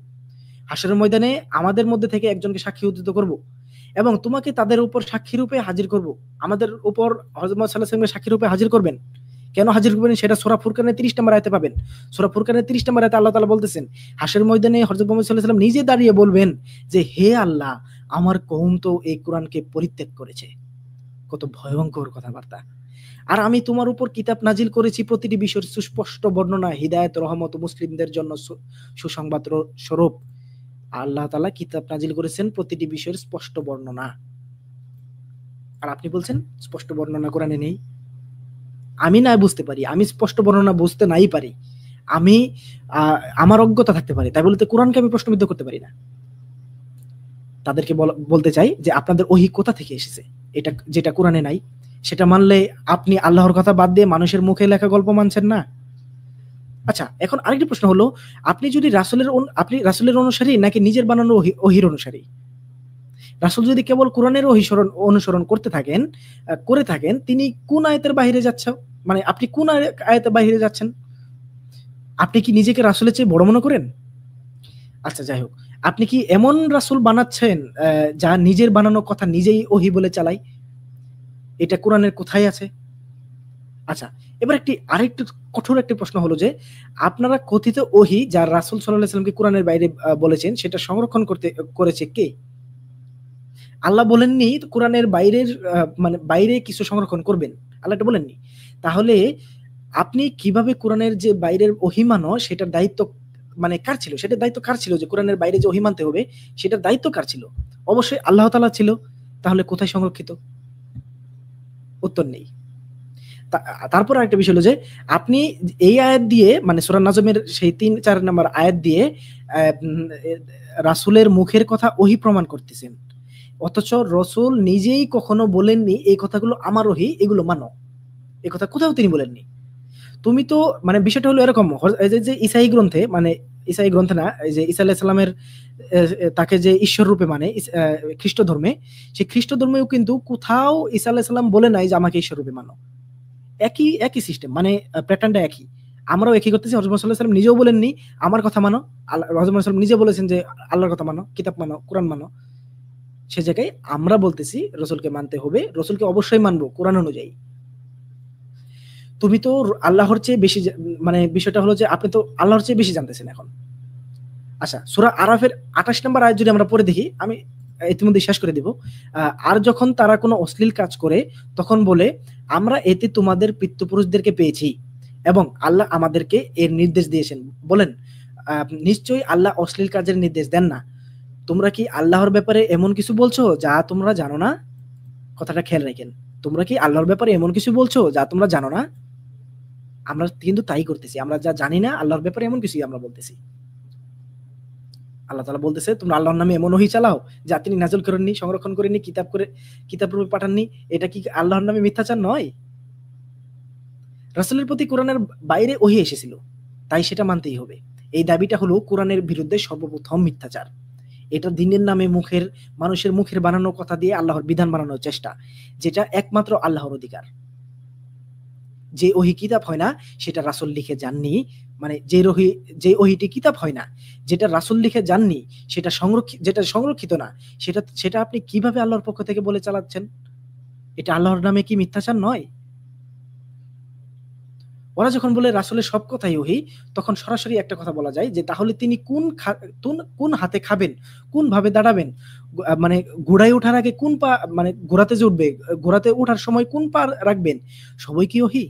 হাসরের ময়দানে আমাদের মধ্যে থেকে একজনকে সাক্ষী উদ্ধৃত করব এবং তোমাকে তাদের উপর সাক্ষী রূপে হাজির করব। আমাদের উপর হযরত মুহাম্মদ সাল্লাল্লাহু আলাইহি ওয়াসাল্লাম সাক্ষী রূপে হাজির করবেন। কেন হাজির করবেন সেটা সূরা ফুরকানের 30 নম্বর আয়াতে পাবেন। সূরা ফুরকানের 30 নম্বর আয়াতে আল্লাহ তাআলা বলতেছেন, হাসরের ময়দানে হযরত মুহাম্মদ সাল্লাল্লাহু আলাইহি ওয়াসাল্লাম নিজে দাঁড়িয়ে বলবেন যে হে আল্লাহ, আমার কওম তো এই কোরআনকে পরিত্যাগ করেছে। কত ভয়ঙ্কর কথাবার্তা। আর আমি তোমার উপর কিতাব নাজিল করেছি প্রতিটি বিষয়ের সুস্পষ্ট বর্ণনা, হিদায়াত, রহমত ও মুসলিমদের জন্য সুসংবাদ স্বরূপ। আল্লাহ তাআলা কিতাব নাজিল করেছেন প্রতিটি বিষয়ের স্পষ্ট বর্ণনা, আর আপনি বলছেন স্পষ্ট বর্ণনা কোরআনে নেই। আমি না বুঝতে পারি, আমি স্পষ্ট বর্ণনা বুঝতে নাই পারি, আমি আমার অজ্ঞতা থাকতে পারে, তাই বলতে কোরআনকে আমি প্রশ্নবিদ্ধ করতে পারি না। তাদেরকে বলতে চাই যে আপনাদের ওহী কোথা থেকে এসেছে, এটা যেটা কোরআনে নাই সেটা মানলে আপনি আল্লাহর কথা বাদ দিয়ে মানুষের মুখে লেখা গল্প মানছেন না। আচ্ছা, এখন আরেকটি প্রশ্ন হলো, আপনি রাসূলের অনুসারী নাকি নিজের বানানো ওহীর অনুসারী? রাসূল যদি কেবল কোরআনের ওহী অনুসরণ করে থাকেন, তিনি কোন আয়াতের বাইরে যাচ্ছেন? মানে আপনি কোন আয়াতের বাইরে যাচ্ছেন? আপনি কি নিজেকে রাসূলের চেয়ে বড় মনে করেন? আচ্ছা, যাই হোক, আপনি কি এমন রাসূল বানাচ্ছেন যা নিজের বানানো কথা নিজেই ওহী বলে চালায়? এটা কোরআনের কোথায় আছে? আচ্ছা, এবার আরেকটু কঠোর একটি প্রশ্ন হলো যে, আপনারা কথিত ওহী যা রাসূল সাল্লাল্লাহু আলাইহি ওয়াসাল্লামকে কোরআনের বাইরে বলেছেন সেটা সংরক্ষণ করেছে কে? আল্লাহ বলেননি কোরআনের বাইরের মানে বাইরে কিছু সংরক্ষণ করবেন। আল্লাহ এটা বলেননি। তাহলে আপনি কিভাবে কোরআনের যে বাইরের ওহী মানো সেটার দায়িত্ব মানে কার ছিল? সেটার দায়িত্ব কার ছিল যে কোরআনের বাইরে যে ওহী মানতে হবে সেটার দায়িত্ব কার ছিল? অবশ্যই আল্লাহ তাআলা ছিল। তাহলে কোথায় সংরক্ষিত? উত্তর নেই। তারপর আরেকটা বিষয় হলো যে আপনি এই আয়াত দিয়ে মানে সূরা নাজমের সেই ৩-৪ নম্বর আয়াত দিয়ে রাসূলের মুখের কথা ওহী প্রমাণ করতেছেন। অথচ রাসূল নিজেই কখনো বলেননি এই কথাগুলো আমার ওহী, এগুলো মানো। এই কথা কোথাও তিনি বলেননি। তুমি তো মানে বিষয়টা হলো এরকম, এই যে ঈসাই গ্রন্থে মানে ঈসাই গ্রন্থে না, এই যে ঈসা আলাইহিস সালামের তাকে যে ঈশ্বর রূপে মানে খ্রিস্ট ধর্মে, সেই খ্রিস্ট ধর্মেও কিন্তু কোথাও ঈসা আলাইহিস সালাম বলে নাই যে আমাকে ঈশ্বর রূপে মানো। একই সিস্টেম মানে প্যাটার্নটা একই। আমরাও একই করতেছি। হযরত মুহাম্মদ সাল্লাল্লাহু আলাইহি ওয়াসাল্লাম নিজেও বলেননি আমার কথা মানো। হযরত মুহাম্মদ সাল্লাল্লাহু আলাইহি ওয়াসাল্লাম নিজে বলেছেন যে আল্লাহর কথা মানো, কিতাব মানো, কোরআন মানো। সে জায়গায় আমরা বলতেছি রাসূলকে মানতে হবে। রাসূলকে অবশ্যই মানবো কোরআন অনুযায়ী। তুমি তো আল্লাহর চেয়ে বেশি মানে বিষয়টা হলো যে আপনি তো আল্লাহর চেয়ে বেশি জানতেছেন এখন। আচ্ছা, সূরা আরাফের ২৮ নম্বর আয়াত যদি আমরা পড়ে দেখি, আমি ইতিমধ্যে শেষ করে দিব। আর যখন তারা কোনো অশ্লীল কাজ করে তখন বলে আমরা এতে তোমাদের পিতৃপুরুষদেরকে পেয়েছি এবং আল্লাহ আমাদেরকে এর নির্দেশ দিয়েছেন। বলেন নিশ্চয়ই আল্লাহ অশ্লীল কাজের নির্দেশ দেন না। তোমরা কি আল্লাহর ব্যাপারে এমন কিছু বলছো যা তোমরা জানো না? কথাটা খেয়াল রাখেন। তোমরা কি আল্লাহর ব্যাপারে এমন কিছু বলছো যা তোমরা জানো না? আমরা কিন্তু তাই করতেছি। আমরা যা জানি না আল্লাহর ব্যাপারে এমন কিছুই আমরা বলতেছি। আল্লাহ তাআলা বলতেছে তোমরা আল্লাহর নামে এমন ওহী চালাও যা তিনি নাযিল করেননি, সংরক্ষণ করেননি, কিতাব রূপে পাঠাননি। এটা কি আল্লাহর নামে মিথ্যাচার নয়? রাসূলের প্রতি কোরআনের বাইরে ওহী এসেছিল। তাই সেটা মানতেই হবে। এই দাবিটা হলো কোরআনের বিরুদ্ধে সর্বপ্রথম মিথ্যাচার। এটা দ্বীনের নামে মানুষের মুখের বানানো কথা দিয়ে আল্লাহর বিধান বানানোর চেষ্টা, যেটা একমাত্র আল্লাহর অধিকার। যে ওহী কিতাব হয় না সেটা রাসূল লিখে যাননি। মানে যে ওহীটি কিতাব হয় না, যেটা রাসূল লিখে যাননি, যেটা সংরক্ষিত না, সেটা আপনি কিভাবে আল্লাহর পক্ষ থেকে বলে চালাচ্ছেন? এটা আল্লাহর নামে কি মিথ্যাচার নয়? ওরা যখন বলে রাসূলের সব কথাই ওহী, তখন সরাসরি একটা কথা বলা যায় যে তাহলে তিনি কোন হাতে খাবেন, কোন ভাবে দাঁড়াবেন, মানে ঘোড়ায় ওঠার আগে কোন পা মানে ঘোড়াতে যে উঠবে, ঘোড়াতে ওঠার সময় কোন পা রাখবেন, সবই কি ওহী?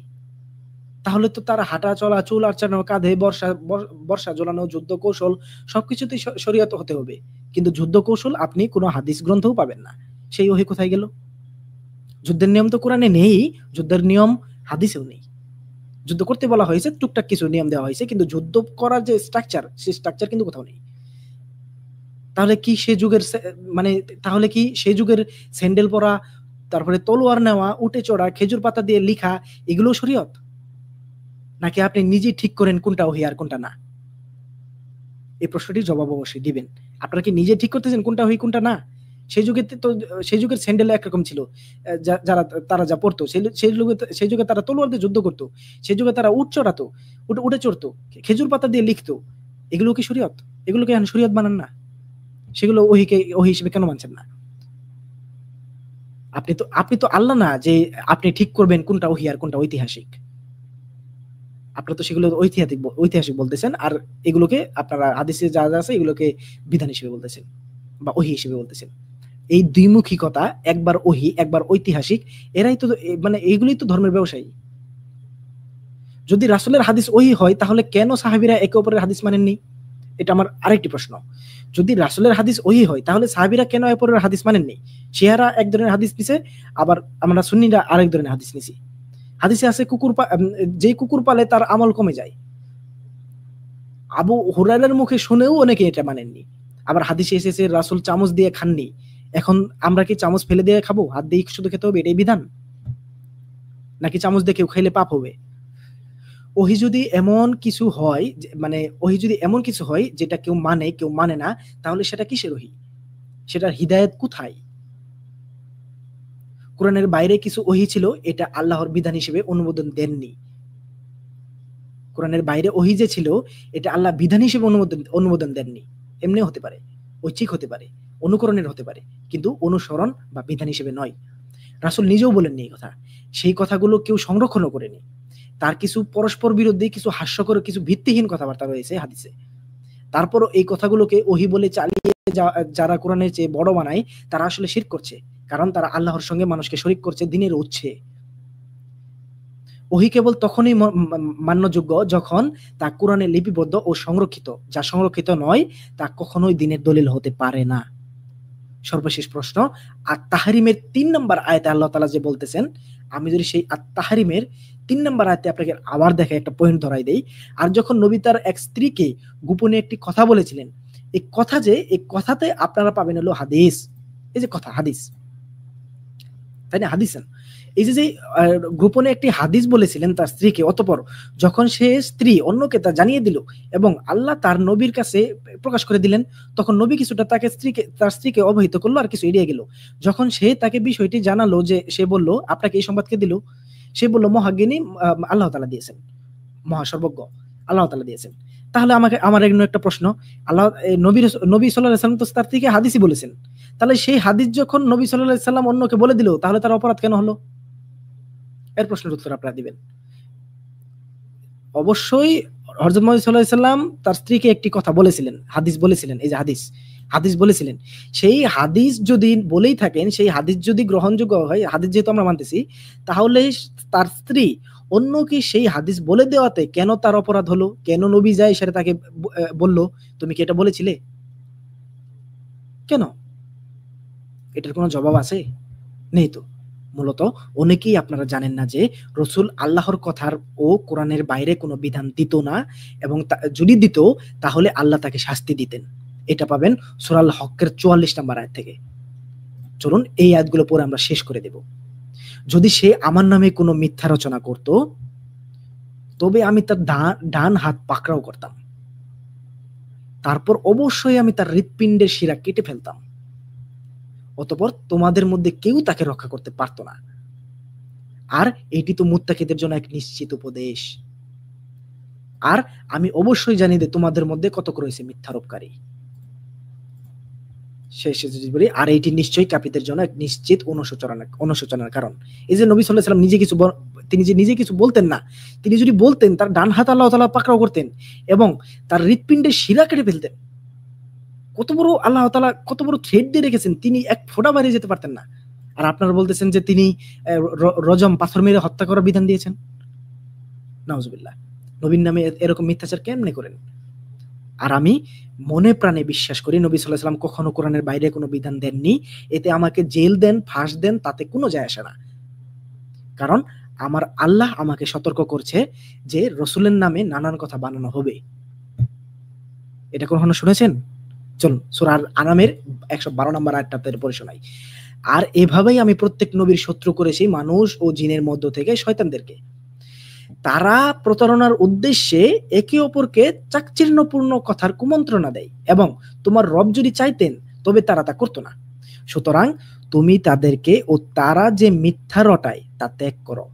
তাহলে তো তার হাঁটা চলা, চুল আঁচড়ানো, কাঁধে বর্শা ঝোলানো, যুদ্ধ কৌশল সবকিছুতেই শরীয়ত হতে হবে। কিন্তু যুদ্ধ কৌশল আপনি কোনো হাদিস গ্রন্থও পাবেন না। সেই ওহী কোথায় গেল? যুদ্ধের নিয়ম তো কোরআনে নেই, যুদ্ধের নিয়ম হাদিসেও নেই। যুদ্ধ করতে বলা হয়েছে, টুকটাক কিছু নিয়ম দেওয়া হয়েছে, কিন্তু যুদ্ধ করার যে স্ট্রাকচার, সেই স্ট্রাকচার কিন্তু কোথাও নেই। তাহলে কি সেই যুগের স্যান্ডেল পরা, তারপরে তলোয়ার নেওয়া, উটে চড়া, খেজুর পাতা দিয়ে লিখা এগুলোও শরীয়ত? নাকি আপনি নিজেই ঠিক করেন কোনটা ওহী আর কোনটা না? এই প্রশ্নটির জবাব অবশ্যই দিবেন। আপনারা কি নিজে ঠিক করতেছেন কোনটা ওহী কোনটা না? সেই যুগের স্যান্ডেল একরকম ছিল। তারা যা পড়তো সেই যুগে তারা তলোয়ার দিয়ে যুদ্ধ করত। সেই যুগে তারা উট চড়াতো, উটে চড়তো, খেজুর পাতা দিয়ে লিখতো। এগুলো কি শরীয়ত? এগুলোকে এখন শরীয়ত বানান না? সেগুলো ওহী হিসেবে কেন মানছেন না? আপনি তো আল্লাহ না যে আপনি ঠিক করবেন কোনটা ওহী আর কোনটা ঐতিহাসিক। আপনারা তো সেগুলো ঐতিহাসিক বলতেছেন, আর এগুলোকে আপনারা হাদিসে যা আছে এগুলোকে বিধান হিসেবে বলতেছেন বা ওহী হিসেবে বলতেছেন। এই দ্বিমুখিকতা, একবার ওহী একবার ঐতিহাসিক, এরাই তো মানে এইগুলোই তো ধর্মের ব্যবসায়ী। যদি রাসূলের হাদিস ওহী হয় তাহলে কেন সাহাবীরা একে অপরের হাদিস মানেননি? এটা আমার আরেকটি প্রশ্ন। যদি রাসূলের হাদিস ওহী হয় তাহলে সাহাবীরা কেন একে অপরের হাদিস মানেননি? শিয়ারা এক ধরনের হাদিস নিছে, আবার আমরা সুন্নিরা আরেক ধরনের হাদিস নিছি। হাদিসে আছে যে কুকুর পালে তার আমল কমে যায়। আবু হুরায়রার মুখে শুনেও অনেকে এটা মানেননি। আবার হাদিসে এসেছে রাসূল চামচ দিয়ে খাননি। এখন আমরা কি চামচ ফেলে দিয়ে খাবো? হাত দিয়ে শুধু খেতে হবে, এটাই বিধান? নাকি চামচ দিয়ে কেউ খাইলে পাপ হবে? ওহী যদি এমন কিছু হয় যেটা কেউ মানে কেউ মানে না, তাহলে সেটা কিসের ওহী? সেটার হিদায়াত কোথায়? কোরআনের বাইরে কিছু ওহী ছিল, এটা আল্লাহর বিধান হিসেবে অনুমোদন দেননি। কোরআনের বাইরে ওহী যে ছিল এটা আল্লাহ বিধান হিসেবে অনুমোদন দেননি। এমনিও হতে পারে, ঐচ্ছিক হতে পারে, অনুকরণের হতে পারে, কিন্তু অনুসরণ বা বিধান হিসেবে নয়। রাসূল নিজেও বলেননি এই কথা। সেই কথাগুলো কেউ সংরক্ষণও করেনি। তার কিছু পরস্পর বিরোধী, কিছু হাস্যকর, কিছু ভিত্তিহীন কথাবার্তা রয়েছে হাদিসে। তারপরও এই কথাগুলোকে ওহী বলে চালিয়ে যারা কোরআনের চেয়ে বড় বানায়, তারা আসলে শিরক করছে। কারণ তারা আল্লাহর সঙ্গে মানুষকে শরীক করছে দ্বীনের উৎসে। ওহী কেবল তখনই মান্যযোগ্য যখন তা কোরআনে লিপিবদ্ধ ও সংরক্ষিত। যা সংরক্ষিত নয় তা কখনোই দ্বীনের দলিল হতে পারে না। সর্বশেষ প্রশ্ন, আত-তাহরিমের ৩ নম্বর আয়াতে আল্লাহ তাআলা যে বলতেছেন, আমি যদি সেই আত-তাহরিমের ৩ নম্বর আয়াতে আপনাকে আবার দেখে একটা পয়েন্ট ধরাই দেই। আর যখন নবী তার এক স্ত্রীকে গোপনে একটি কথা বলেছিলেন, এই কথা যে এই কথাতে আপনারা পাবেন হলো হাদিস। এই যে কথা হাদিস, তাই না? হাদিস এই যে গোপনে একটি হাদিস বলেছিলেন তার স্ত্রীকে, অতঃপর যখন সে স্ত্রী অন্যকে তা জানিয়ে দিল এবং আল্লাহ তার নবীর কাছে প্রকাশ করে দিলেন, তখন নবী কিছুটা তার স্ত্রীকে অবহিত করলো আর কিছু এড়িয়ে গেল। যখন সে তাকে বিষয়টি জানালো, যে সে বলল, আপনাকে এই সংবাদকে দিল, সে বলল, মহাজ্ঞানী আল্লাহ তাআলা দিয়েছেন, মহাসর্বজ্ঞ আল্লাহ তাআলা দিয়েছেন। তাহলে আমার একটা প্রশ্ন, নবী সাল্লাল্লাহু আলাইহি ওয়াসাল্লাম তো তার থেকে হাদিসই বলেছেন, তাহলে সেই হাদিস যখন নবী সাল্লাল্লাহু আলাইহি ওয়াসাল্লাম অন্যকে বলে দিল, তাহলে তার অপরাধ কেন হলো? এর প্রশ্নের উত্তর আপনারা দিবেন। অবশ্যই হযরত মুহাম্মদ সাল্লাল্লাহু আলাইহি ওয়াসাল্লাম তার স্ত্রীকে একটি কথা বলেছিলেন, হাদিস বলেছিলেন। এই যে হাদিস বলেছিলেন, সেই হাদিস যদি বলেই থাকেন, সেই হাদিস যদি গ্রহণযোগ্য হয়, হাদিস যেহেতু আমরা মানতেছি, তাহলে তার স্ত্রী অন্যকে সেই হাদিস বলে দেওয়াতে কেন তার অপরাধ হলো? কেন নবী যায় সেটা তাকে বলল, তুমি কি এটা বলেছিলে? কেন? এটার কোনো জবাব আছে? নেই তো। মূলত অনেকেই আপনারা জানেন না যে রাসূল আল্লাহর কথার ও কোরআনের বাইরে কোনো বিধান দিত না, এবং যদি দিত তাহলে আল্লাহ তাকে শাস্তি দিতেন। এটা পাবেন সূরা আল হক্কের ৪৪ নম্বর আয়াত থেকে। চলুন এই আয়াতগুলো পড়ে আমরা শেষ করে দেব। যদি সে আমার নামে কোনো মিথ্যা রচনা করত, তবে আমি তার ডান হাত পাকড়াও করতাম, তারপর অবশ্যই আমি তার হৃৎপিণ্ডের শিরা কেটে ফেলতাম, অতঃপর তোমাদের মধ্যে কেউ তাকে রক্ষা করতে পারত না। আর এটি তো মুত্তাকিদের জন্য এক নিশ্চিত উপদেশ। আর আমি অবশ্যই জানি যে তোমাদের মধ্যে কতক রয়েছে মিথ্যারোপকারী। শেষে যদি বলি, আর এটি নিশ্চয়ই কাফিরদের জন্য এক নিশ্চিত অনুশোচনার কারণ। এই যে নবী সাল্লাল্লাহু আলাইহি ওয়াসাল্লাম তিনি যে নিজে কিছু বলতেন না, তিনি যদি বলতেন, তার ডান হাত আল্লাহ তাআলা পাকড়াও করতেন এবং তার হৃৎপিণ্ডের শিরা কেটে ফেলতেন। কত বড় আল্লাহ তাআলা কত বড় থ্রেট দিয়ে রেখেছেন, তিনি এক ফোঁটা বাইরে যেতে পারতেন না। আর আপনারা বলতেছেন যে তিনি রজম, পাথর মেরে হত্যা করার বিধান দিয়েছেন। নাউজুবিল্লাহ। নবীর নামে এরকম মিথ্যাচার কেমনে করেন? আর আমি মনে প্রাণে বিশ্বাস করি নবী সাল্লাল্লাহু আলাইহি ওয়াসাল্লাম কখনো কোরআনের বাইরে কোনো বিধান দেননি। এতে আমাকে জেল দেন, ফাঁস দেন, তাতে কোনো যায় আসে না। কারণ আমার আল্লাহ আমাকে সতর্ক করছে যে রাসূলের নামে নানান কথা বানানো হবে। এটা কখনো শুনেছেন? চলুন সূরা আনামের 112 নম্বর আয়াতটা আপনাদের পড়ে শোনাই। আর এভাবেই আমি প্রত্যেক নবীর শত্রু করেছি মানুষ ও জিনের মধ্য থেকে শয়তানদেরকে। তারা প্রতারণার উদ্দেশ্যে একে অপরকে চাকচির্যপূর্ণ কথার কুমন্ত্রণা দেয়, এবং তোমার রব যদি চাইতেন তবে তারা তা করত না। সুতরাং তুমি তাদেরকে ও তারা যে মিথ্যা রটায় তা ত্যাগ করো।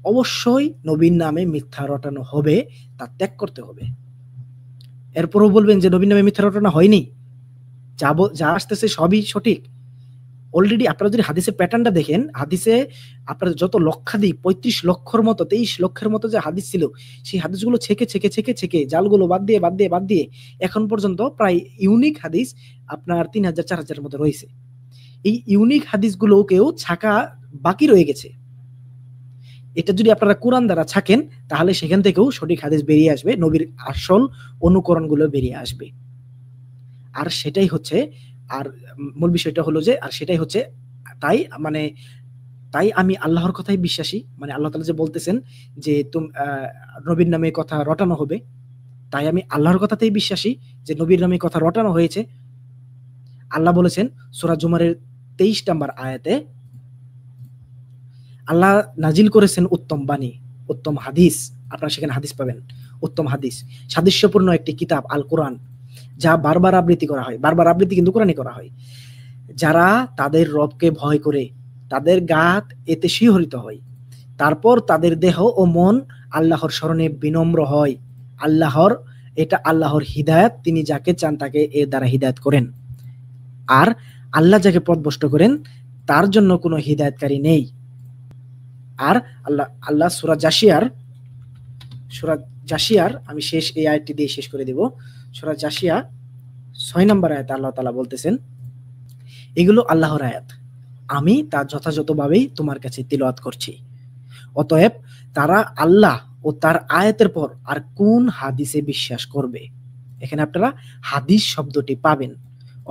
অবশ্যই নবীর নামে মিথ্যা রটানো হবে, তা ত্যাগ করতে হবে। এরপরও বলবেন যে নবীর নামে মিথ্যা রটানো হয়নি, যা আসতেছে সবই সঠিক। অলরেডি আপনারা যদি হাদিসের প্যাটার্নটা দেখেন, হাদিসে আপনার যত লক্ষাধিক ৩৫ লক্ষর মতো ২৩ লক্ষের মতো যে হাদিস ছিল, সেই হাদিসগুলো ছেকে জালগুলো বাদ দিয়ে এখন পর্যন্ত প্রায় ইউনিক হাদিস আপনার ৩,০০০ ৪,০০০ মতো রয়েছে। এই ইউনিক হাদিসগুলোকেও ছাকা বাকি রয়ে গেছে। এটা যদি আপনারা কোরআন দ্বারা ছাকেন, তাহলে সেখান থেকেও সঠিক হাদিস বেরিয়ে আসবে, নবীর আসল অনুকরণগুলো বেরিয়ে আসবে। আর সেটাই হচ্ছে, আর মূল বিষয়টা হলো যে, আর সেটাই হচ্ছে, তাই আমি আল্লাহর কথাই বিশ্বাসী। মানে আল্লাহ তাআলা যে বলতেছেন যে নবীর নামে কথা রটানো হবে, তাই আমি আল্লাহর কথাতেই বিশ্বাসী যে নবীর নামে কথা রটানো হয়েছে। আল্লাহ বলেছেন সূরা জুমারের 23 নম্বর আয়াতে, আল্লাহ নাজিল করেছেন উত্তম বাণী, উত্তম হাদিস। আপনারা সেখানে হাদিস পাবেন, উত্তম হাদিস, সাদৃশ্যপূর্ণ একটি কিতাব আল কোরআন, যা বারবার আবৃত্তি করা হয়। বারবার আবৃত্তি কিন্তু কোরআনই করা হয়। যারা তাদের রবকে ভয় করে, তাদের গাত এতে শিহরিত হয়, তারপর তাদের দেহ ও মন আল্লাহর স্মরণে বিনম্র হয়। এটা আল্লাহর হিদায়াত, তিনি যাকে চান তাকে এর দ্বারা হিদায়াত করেন। আর আল্লাহ যাকে পথভ্রষ্ট করেন তার জন্য কোনো হিদায়াতকারী নেই। আর আল্লাহ সূরা জাসিয়ার আমি এই আয়াতটি দিয়ে শেষ করে দিব। সূরা জাসিয়া 6 নম্বর আয়াতে আল্লাহ তাআলা বলতেছেন, এগুলো আল্লাহর আয়াত, আমি তা যথাযথভাবেই তোমার কাছে তিলাওয়াত করছি। অতএব তারা আল্লাহ ও তার আয়াতের পর আর কোন হাদিসে বিশ্বাস করবে? এখানে আপনারা হাদিস শব্দটি পাবেন,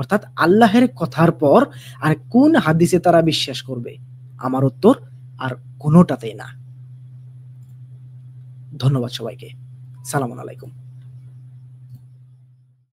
অর্থাৎ আল্লাহের কথার পর আর কোন হাদিসে তারা বিশ্বাস করবে? আমার উত্তর, আর কোনোটাতেই না। ধন্যবাদ সবাইকে। সালামু আলাইকুম।